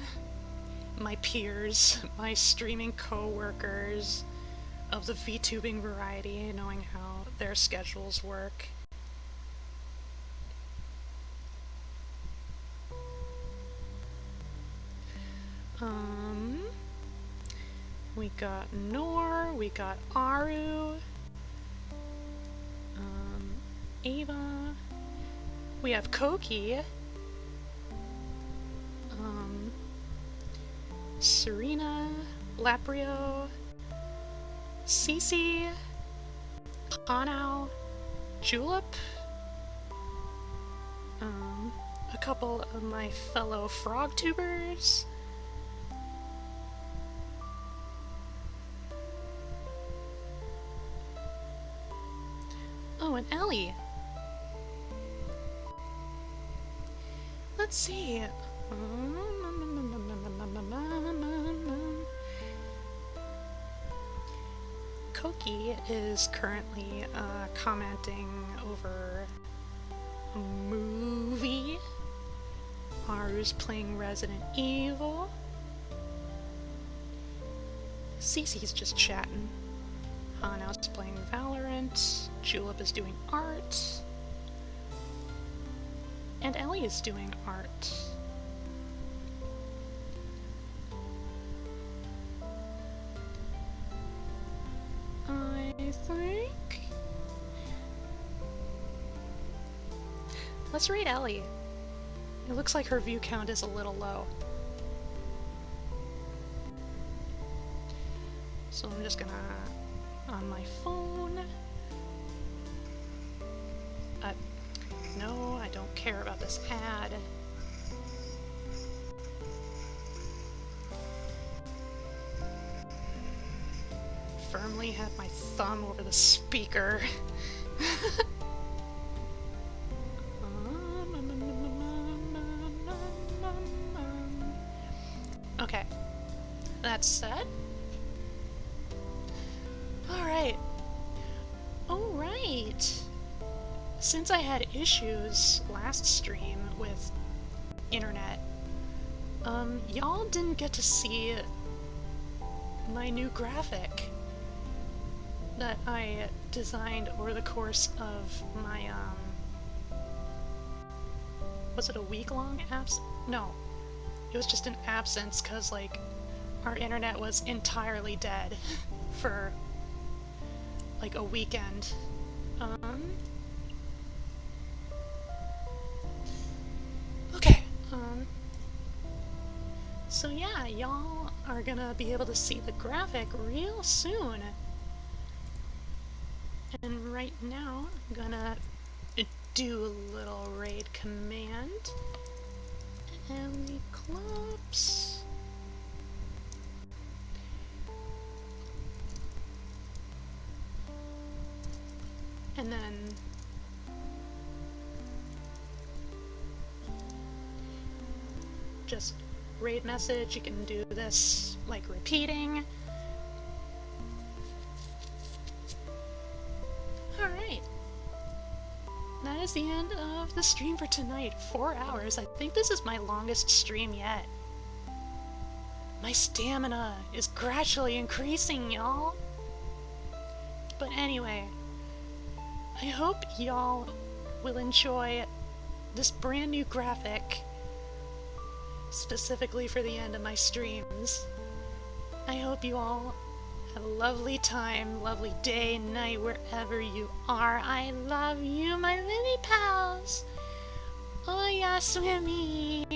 my peers, my streaming co-workers of the VTubing variety, knowing how their schedules work. We got Nor, we got Aru, Ava, we have Koki, Serena, Laprio, Cece, Anau, Julep, a couple of my fellow frog tubers, oh, and Ellie. Let's see. Koki is currently commenting over a movie. Aru's playing Resident Evil. Cece's just chatting. Hanau's playing Valorant. Julep is doing art. And Ellie is doing art. I think Let's raid Ellie. It looks like her view count is a little low. So I'm just gonna... on my phone... no, I don't care about this ad. Firmly have my thumb over the speaker. Okay, that's set. Alright. Alright. Since I had issues last stream with internet, y'all didn't get to see my new graphic that I designed over the course of my, was it a week-long absence? No. It was just an absence, cause, like, our internet was entirely dead for, like, a weekend. Okay, so yeah, y'all are gonna be able to see the graphic real soon. And right now, I'm gonna do a little raid command. Ellie Clubs. And then just raid message. You can do this like repeating. Alright. That is the end of the stream for tonight. 4 hours. I think this is my longest stream yet. My stamina is gradually increasing, y'all. But anyway, I hope y'all will enjoy this brand new graphic specifically for the end of my streams. I hope you all have a lovely time, lovely day, night, wherever you are. I love you, my lily pals. Oh, yeah, swimmy.